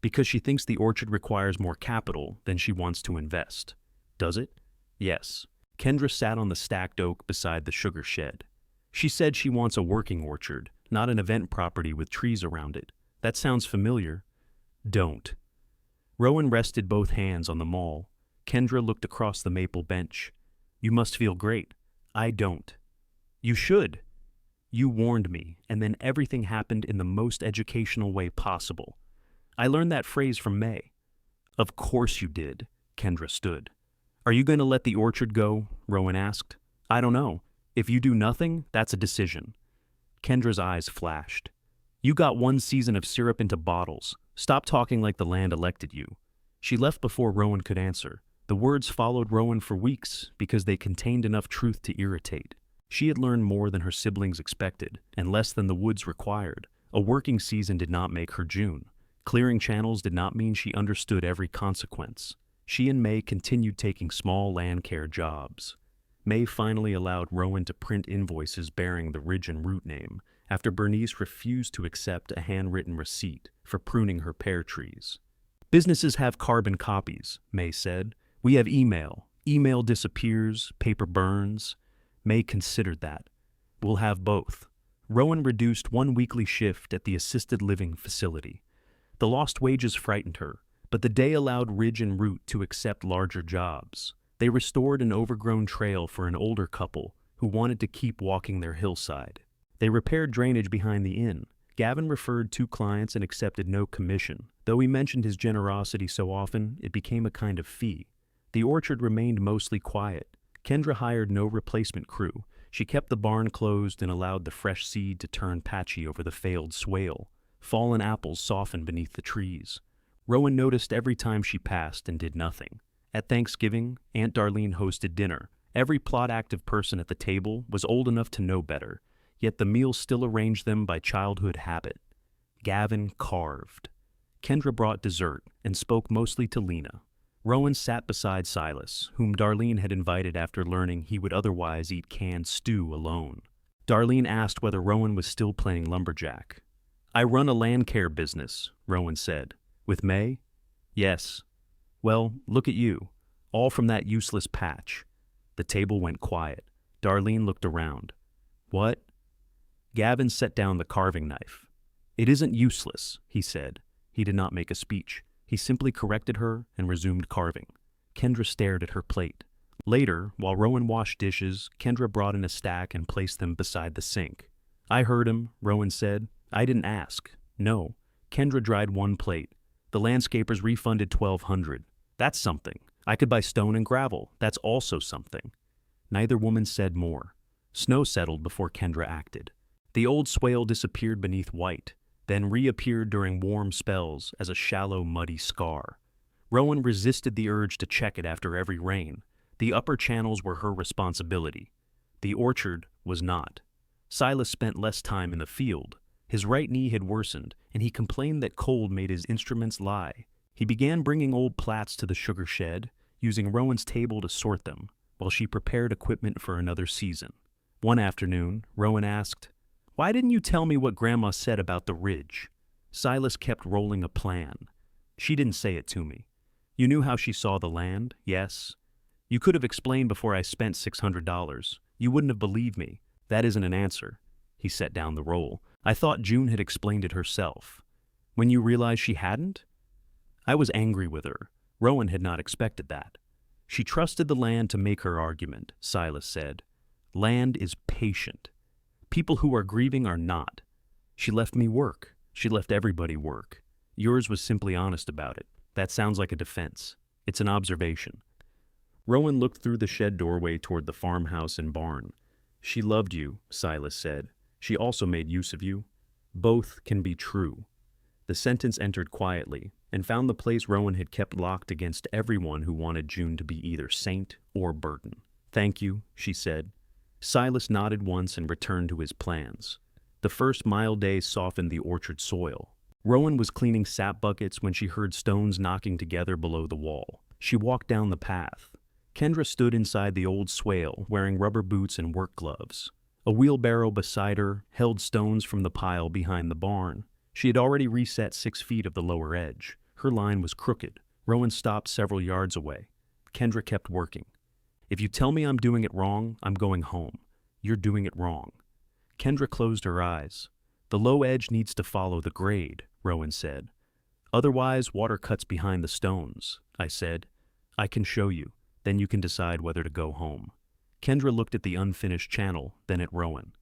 Because she thinks the orchard requires more capital than she wants to invest. Does it? Yes. Kendra sat on the stacked oak beside the sugar shed. She said she wants a working orchard, not an event property with trees around it. That sounds familiar. Don't. Rowan rested both hands on the maul. Kendra looked across the maple bench. You must feel great. I don't. You should. You warned me, and then everything happened in the most educational way possible. I learned that phrase from May. Of course you did. Kendra stood. Are you going to let the orchard go? Rowan asked. I don't know. If you do nothing, that's a decision. Kendra's eyes flashed. You got 1 season of syrup into bottles. Stop talking like the land elected you. She left before Rowan could answer. The words followed Rowan for weeks because they contained enough truth to irritate. She had learned more than her siblings expected, and less than the woods required. A working season did not make her June. Clearing channels did not mean she understood every consequence. She and May continued taking small land care jobs. May finally allowed Rowan to print invoices bearing the ridge and root name, after Bernice refused to accept a handwritten receipt for pruning her pear trees. Businesses have carbon copies, May said. We have email. Email disappears, paper burns. May considered that. We'll have both. Rowan reduced 1 weekly shift at the assisted living facility. The lost wages frightened her, but the day allowed Ridge and Root to accept larger jobs. They restored an overgrown trail for an older couple who wanted to keep walking their hillside. They repaired drainage behind the inn. Gavin referred 2 clients and accepted no commission. Though he mentioned his generosity so often, it became a kind of fee. The orchard remained mostly quiet. Kendra hired no replacement crew. She kept the barn closed and allowed the fresh seed to turn patchy over the failed swale. Fallen apples softened beneath the trees. Rowan noticed every time she passed and did nothing. At Thanksgiving, Aunt Darlene hosted dinner. Every plot-active person at the table was old enough to know better, yet the meal still arranged them by childhood habit. Gavin carved. Kendra brought dessert and spoke mostly to Lena. Rowan sat beside Silas, whom Darlene had invited after learning he would otherwise eat canned stew alone. Darlene asked whether Rowan was still playing lumberjack. I run a land care business, Rowan said. With May? Yes. Well, look at you. All from that useless patch. The table went quiet. Darlene looked around. What? Gavin set down the carving knife. It isn't useless, he said. He did not make a speech. He simply corrected her and resumed carving. Kendra stared at her plate. Later, while Rowan washed dishes, Kendra brought in a stack and placed them beside the sink. I heard him, Rowan said. I didn't ask. No. Kendra dried 1 plate. The landscapers refunded $1,200. That's something. I could buy stone and gravel. That's also something. Neither woman said more. Snow settled before Kendra acted. The old swale disappeared beneath white, then reappeared during warm spells as a shallow, muddy scar. Rowan resisted the urge to check it after every rain. The upper channels were her responsibility. The orchard was not. Silas spent less time in the field. His right knee had worsened, and he complained that cold made his instruments lie. He began bringing old plats to the sugar shed, using Rowan's table to sort them, while she prepared equipment for another season. One afternoon, Rowan asked, Why didn't you tell me what Grandma said about the ridge? Silas kept rolling a plan. She didn't say it to me. You knew how she saw the land, yes? You could have explained before I spent $600. You wouldn't have believed me. That isn't an answer. He set down the roll. I thought June had explained it herself. When you realized she hadn't? I was angry with her. Rowan had not expected that. She trusted the land to make her argument, Silas said. Land is patient. People who are grieving are not. She left me work. She left everybody work. Yours was simply honest about it. That sounds like a defense. It's an observation. Rowan looked through the shed doorway toward the farmhouse and barn. She loved you, Silas said. She also made use of you. Both can be true. The sentence entered quietly and found the place Rowan had kept locked against everyone who wanted June to be either saint or burden. Thank you, she said. Silas nodded once and returned to his plans. The first mild day softened the orchard soil. Rowan was cleaning sap buckets when she heard stones knocking together below the wall. She walked down the path. Kendra stood inside the old swale, wearing rubber boots and work gloves. A wheelbarrow beside her held stones from the pile behind the barn. She had already reset 6 feet of the lower edge. Her line was crooked. Rowan stopped several yards away. Kendra kept working. If you tell me I'm doing it wrong, I'm going home. You're doing it wrong. Kendra closed her eyes. The low edge needs to follow the grade, Rowan said. Otherwise, water cuts behind the stones, I said. I can show you. Then you can decide whether to go home. Kendra looked at the unfinished channel, then at Rowan.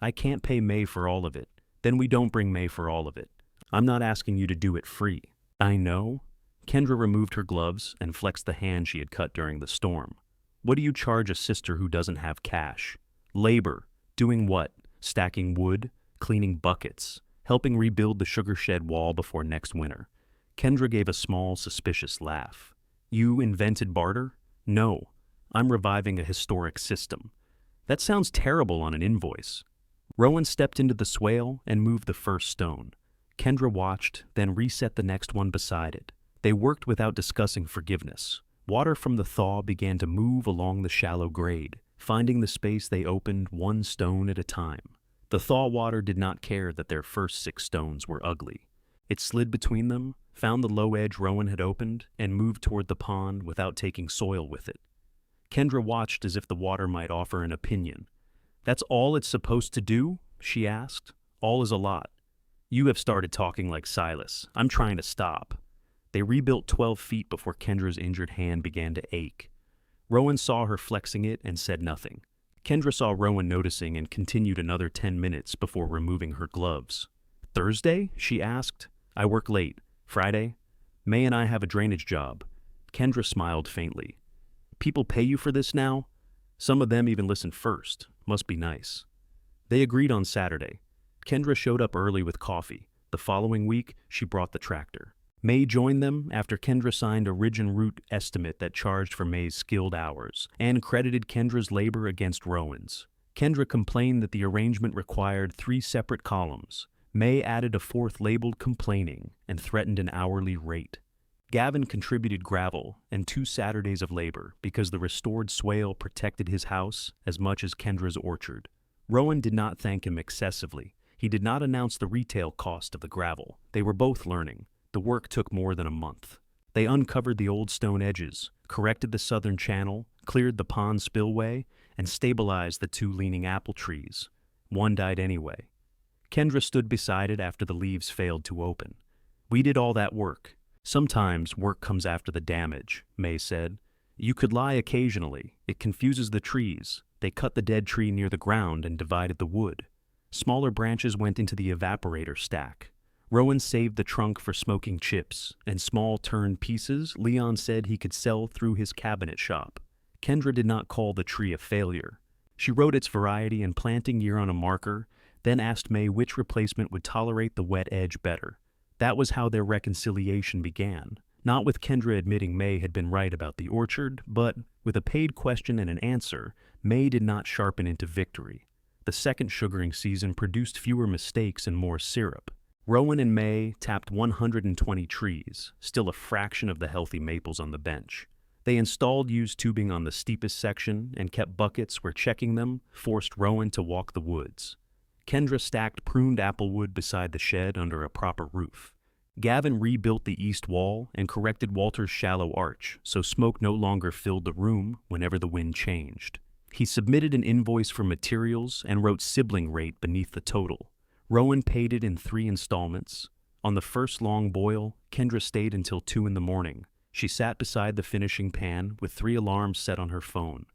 I can't pay May for all of it. Then we don't bring May for all of it. I'm not asking you to do it free. I know. Kendra removed her gloves and flexed the hand she had cut during the storm. What do you charge a sister who doesn't have cash? Labor. Doing what? Stacking wood? Cleaning buckets? Helping rebuild the sugar shed wall before next winter? Kendra gave a small, suspicious laugh. You invented barter? No. I'm reviving a historic system. That sounds terrible on an invoice. Rowan stepped into the swale and moved the first stone. Kendra watched, then reset the next one beside it. They worked without discussing forgiveness. Water from the thaw began to move along the shallow grade, finding the space they opened one stone at a time. The thaw water did not care that their first 6 stones were ugly. It slid between them, found the low edge Rowan had opened, and moved toward the pond without taking soil with it. Kendra watched as if the water might offer an opinion. That's all it's supposed to do? She asked. All is a lot. You have started talking like Silas. I'm trying to stop. They rebuilt 12 feet before Kendra's injured hand began to ache. Rowan saw her flexing it and said nothing. Kendra saw Rowan noticing and continued another 10 minutes before removing her gloves. Thursday? She asked. I work late. Friday? May and I have a drainage job. Kendra smiled faintly. People pay you for this now? Some of them even listen first. Must be nice. They agreed on Saturday. Kendra showed up early with coffee. The following week, she brought the tractor. May joined them after Kendra signed a ridge and root estimate that charged for May's skilled hours and credited Kendra's labor against Rowan's. Kendra complained that the arrangement required 3 separate columns. May added a 4th labeled complaining and threatened an hourly rate. Gavin contributed gravel and 2 Saturdays of labor because the restored swale protected his house as much as Kendra's orchard. Rowan did not thank him excessively. He did not announce the retail cost of the gravel. They were both learning. The work took more than a month. They uncovered the old stone edges, corrected the southern channel, cleared the pond spillway, and stabilized the 2 leaning apple trees. One died anyway. Kendra stood beside it after the leaves failed to open. We did all that work. Sometimes work comes after the damage, May said. You could lie occasionally. It confuses the trees. They cut the dead tree near the ground and divided the wood. Smaller branches went into the evaporator stack. Rowan saved the trunk for smoking chips, and small turned pieces Leon said he could sell through his cabinet shop. Kendra did not call the tree a failure. She wrote its variety and planting year on a marker, then asked May which replacement would tolerate the wet edge better. That was how their reconciliation began, not with Kendra admitting May had been right about the orchard, but with a paid question and an answer. May did not sharpen into victory. The second sugaring season produced fewer mistakes and more syrup. Rowan and May tapped 120 trees, still a fraction of the healthy maples on the bench. They installed used tubing on the steepest section and kept buckets where checking them forced Rowan to walk the woods. Kendra stacked pruned applewood beside the shed under a proper roof. Gavin rebuilt the east wall and corrected Walter's shallow arch so smoke no longer filled the room whenever the wind changed. He submitted an invoice for materials and wrote sibling rate beneath the total. Rowan paid it in 3 installments. On the first long boil, Kendra stayed until 2 in the morning. She sat beside the finishing pan with 3 alarms set on her phone.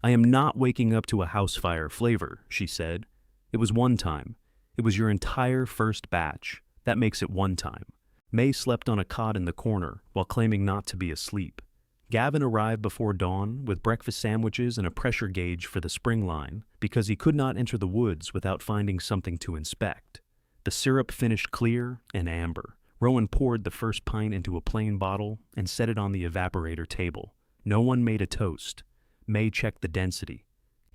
"I am not waking up to a house fire flavor," she said. "It was one time. It was your entire first batch. That makes it one time." May slept on a cot in the corner while claiming not to be asleep. Gavin arrived before dawn with breakfast sandwiches and a pressure gauge for the spring line because he could not enter the woods without finding something to inspect. The syrup finished clear and amber. Rowan poured the first pint into a plain bottle and set it on the evaporator table. No one made a toast. May checked the density.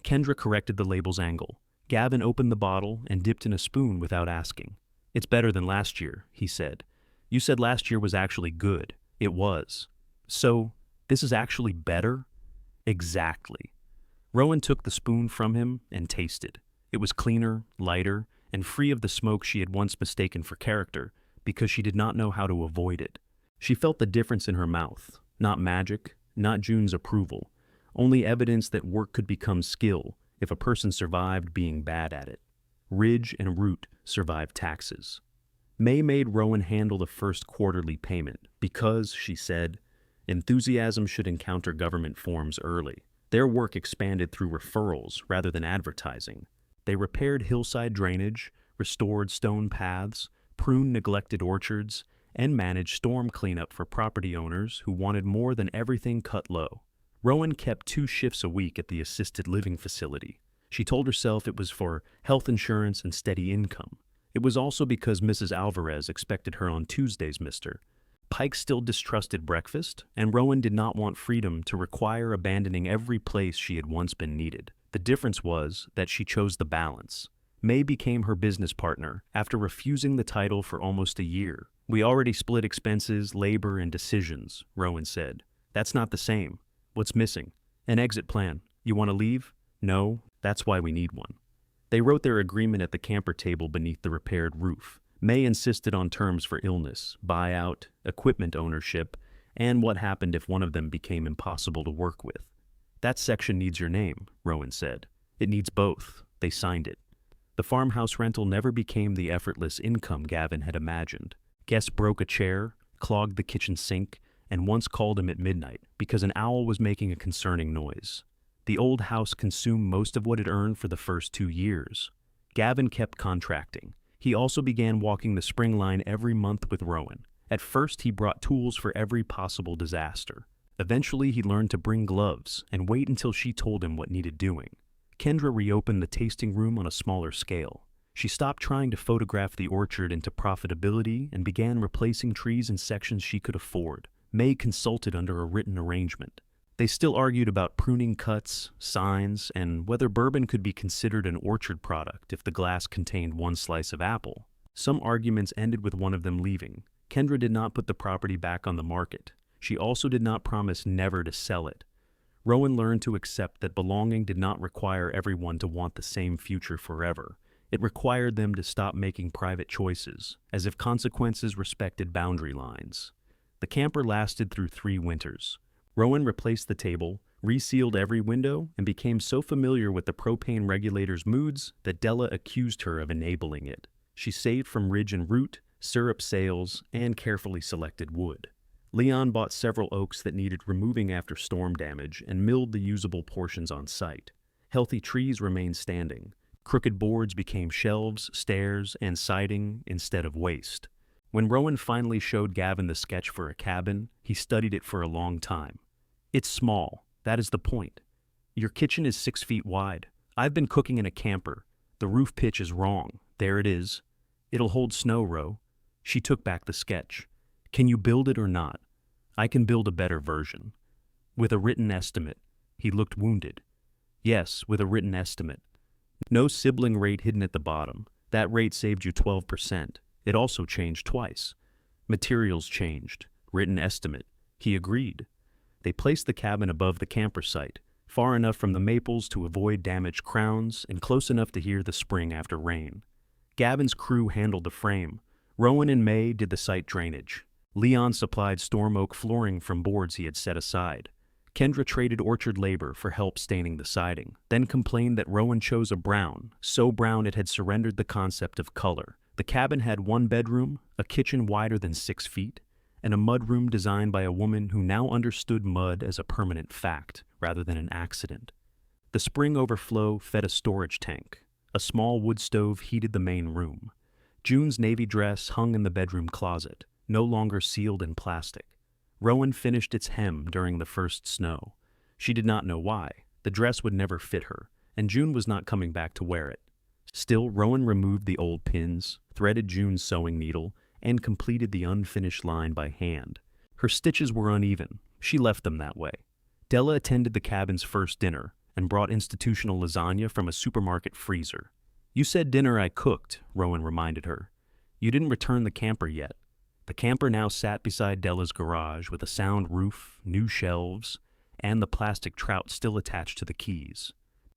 Kendra corrected the label's angle. Gavin opened the bottle and dipped in a spoon without asking. "It's better than last year," he said. "You said last year was actually good." "It was." "So, this is actually better?" "Exactly." Rowan took the spoon from him and tasted. It was cleaner, lighter, and free of the smoke she had once mistaken for character because she did not know how to avoid it. She felt the difference in her mouth. Not magic, not June's approval. Only evidence that work could become skill if a person survived being bad at it. Ridge and Root survived taxes. May made Rowan handle the first quarterly payment because, she said, enthusiasm should encounter government forms early. Their work expanded through referrals rather than advertising. They repaired hillside drainage, restored stone paths, pruned neglected orchards, and managed storm cleanup for property owners who wanted more than everything cut low. Rowan kept 2 shifts a week at the assisted living facility. She told herself it was for health insurance and steady income. It was also because Mrs. Alvarez expected her on Tuesdays, Mr. Pike still distrusted breakfast, and Rowan did not want freedom to require abandoning every place she had once been needed. The difference was that she chose the balance. May became her business partner after refusing the title for almost a year. "We already split expenses, labor, and decisions," Rowan said. "That's not the same. What's missing? An exit plan. You want to leave? No, that's why we need one." They wrote their agreement at the camper table beneath the repaired roof. May insisted on terms for illness, buyout, equipment ownership, and what happened if one of them became impossible to work with. "That section needs your name," Rowan said. "It needs both." They signed it. The farmhouse rental never became the effortless income Gavin had imagined. Guests broke a chair, clogged the kitchen sink, and once called him at midnight because an owl was making a concerning noise. The old house consumed most of what it earned for the first 2 years. Gavin kept contracting. He also began walking the spring line every month with Rowan. At first, he brought tools for every possible disaster. Eventually, he learned to bring gloves and wait until she told him what needed doing. Kendra reopened the tasting room on a smaller scale. She stopped trying to photograph the orchard into profitability and began replacing trees in sections she could afford. May consulted under a written arrangement. They still argued about pruning cuts, signs, and whether bourbon could be considered an orchard product if the glass contained 1 slice of apple. Some arguments ended with one of them leaving. Kendra did not put the property back on the market. She also did not promise never to sell it. Rowan learned to accept that belonging did not require everyone to want the same future forever. It required them to stop making private choices, as if consequences respected boundary lines. The camper lasted through 3 winters. Rowan replaced the table, resealed every window, and became so familiar with the propane regulator's moods that Della accused her of enabling it. She saved from Ridge and Root, syrup sales, and carefully selected wood. Leon bought several oaks that needed removing after storm damage and milled the usable portions on site. Healthy trees remained standing. Crooked boards became shelves, stairs, and siding instead of waste. When Rowan finally showed Gavin the sketch for a cabin, he studied it for a long time. "It's small. That is the point. Your kitchen is 6 feet wide. I've been cooking in a camper. The roof pitch is wrong. There it is. It'll hold snow, Ro." She took back the sketch. "Can you build it or not? I can build a better version." "With a written estimate." He looked wounded. "Yes, with a written estimate. No sibling rate hidden at the bottom. That rate saved you 12%. It also changed twice. Materials changed. Written estimate." He agreed. They placed the cabin above the camper site, far enough from the maples to avoid damaged crowns and close enough to hear the spring after rain. Gavin's crew handled the frame. Rowan and May did the site drainage. Leon supplied storm oak flooring from boards he had set aside. Kendra traded orchard labor for help staining the siding, then complained that Rowan chose a brown, so brown it had surrendered the concept of color. The cabin had one bedroom, a kitchen wider than 6 feet, and a mudroom designed by a woman who now understood mud as a permanent fact rather than an accident. The spring overflow fed a storage tank. A small wood stove heated the main room. June's navy dress hung in the bedroom closet, no longer sealed in plastic. Rowan finished its hem during the first snow. She did not know why. The dress would never fit her, and June was not coming back to wear it. Still, Rowan removed the old pins, threaded June's sewing needle, and completed the unfinished line by hand. Her stitches were uneven. She left them that way. Della attended the cabin's first dinner and brought institutional lasagna from a supermarket freezer. "You said dinner I cooked," Rowan reminded her. "You didn't return the camper yet." The camper now sat beside Della's garage with a sound roof, new shelves, and the plastic trout still attached to the keys.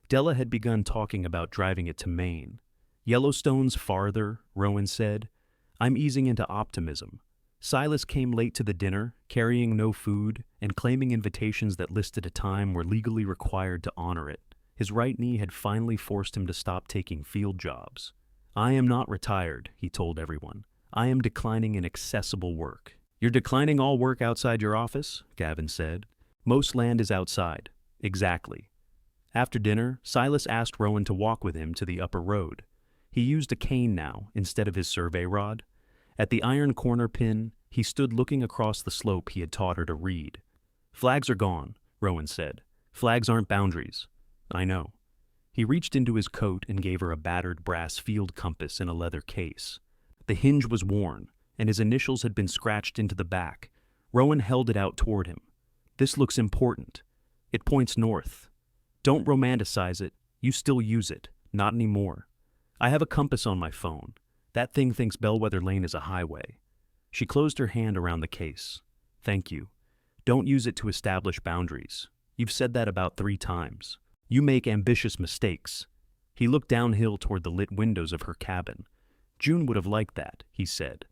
Della had begun talking about driving it to Maine. "Yellowstone's farther," Rowan said. "I'm easing into optimism." Silas came late to the dinner, carrying no food and claiming invitations that listed a time we're legally required to honor it. His right knee had finally forced him to stop taking field jobs. "I am not retired," he told everyone. "I am declining inaccessible work." "You're declining all work outside your office?" Gavin said. "Most land is outside." "Exactly." After dinner, Silas asked Rowan to walk with him to the upper road. He used a cane now instead of his survey rod. At the iron corner pin, he stood looking across the slope he had taught her to read. "Flags are gone," Rowan said. "Flags aren't boundaries." "I know." He reached into his coat and gave her a battered brass field compass in a leather case. The hinge was worn, and his initials had been scratched into the back. Rowan held it out toward him. "This looks important. It points north. Don't romanticize it. You still use it. Not anymore. I have a compass on my phone. That thing thinks Bellwether Lane is a highway." She closed her hand around the case. "Thank you. Don't use it to establish boundaries. You've said that about 3 times. You make ambitious mistakes." He looked downhill toward the lit windows of her cabin. "June would have liked that," he said.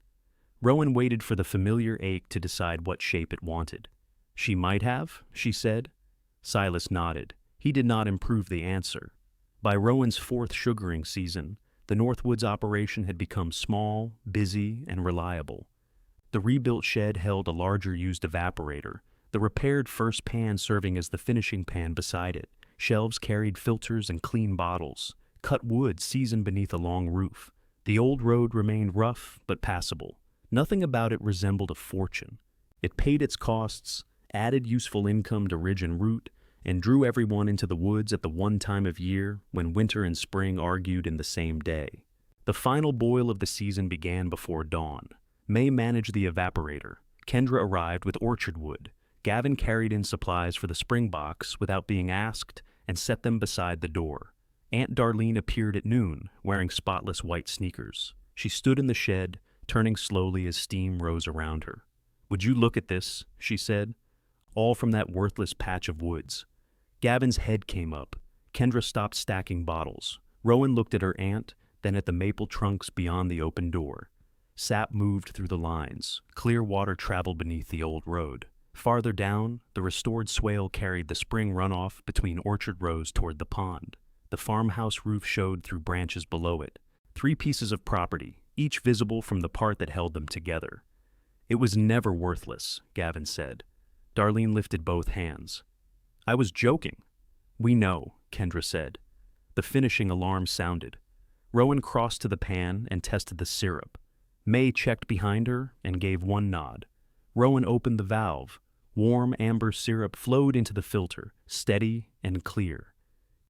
Rowan waited for the familiar ache to decide what shape it wanted. "She might have," she said. Silas nodded. He did not improve the answer. By Rowan's 4th sugaring season, the Northwoods operation had become small, busy, and reliable. The rebuilt shed held a larger used evaporator, the repaired first pan serving as the finishing pan beside it. Shelves carried filters and clean bottles. Cut wood seasoned beneath a long roof. The old road remained rough but passable. Nothing about it resembled a fortune. It paid its costs, added useful income to ridge and root, and drew everyone into the woods at the one time of year when winter and spring argued in the same day. The final boil of the season began before dawn. May managed the evaporator. Kendra arrived with orchard wood. Gavin carried in supplies for the spring box without being asked and set them beside the door. Aunt Darlene appeared at noon, wearing spotless white sneakers. She stood in the shed, turning slowly as steam rose around her. "Would you look at this?" she said. "All from that worthless patch of woods." Gavin's head came up. Kendra stopped stacking bottles. Rowan looked at her aunt, then at the maple trunks beyond the open door. Sap moved through the lines. Clear water traveled beneath the old road. Farther down, the restored swale carried the spring runoff between orchard rows toward the pond. The farmhouse roof showed through branches below it. 3 pieces of property, each visible from the part that held them together. "It was never worthless," Gavin said. Darlene lifted both hands. "I was joking." "We know," Kendra said. The finishing alarm sounded. Rowan crossed to the pan and tested the syrup. May checked behind her and gave one nod. Rowan opened the valve. Warm amber syrup flowed into the filter, steady and clear.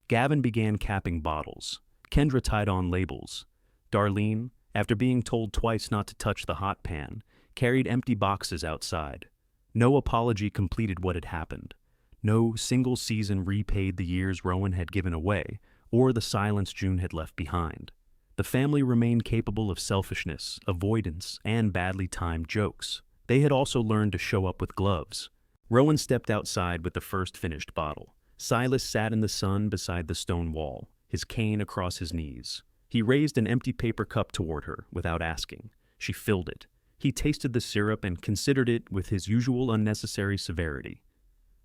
Gavin began capping bottles. Kendra tied on labels. Darlene, after being told twice not to touch the hot pan, carried empty boxes outside. No apology completed what had happened. No single season repaid the years Rowan had given away, or the silence June had left behind. The family remained capable of selfishness, avoidance, and badly timed jokes. They had also learned to show up with gloves. Rowan stepped outside with the first finished bottle. Silas sat in the sun beside the stone wall, his cane across his knees. He raised an empty paper cup toward her without asking. She filled it. He tasted the syrup and considered it with his usual unnecessary severity.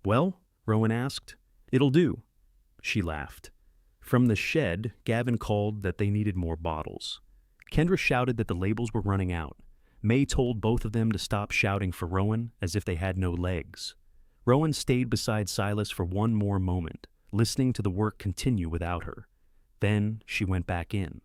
"Well?" Rowan asked. "It'll do." She laughed. From the shed, Gavin called that they needed more bottles. Kendra shouted that the labels were running out. May told both of them to stop shouting for Rowan, as if they had no legs. Rowan stayed beside Silas for one more moment, listening to the work continue without her. Then she went back in.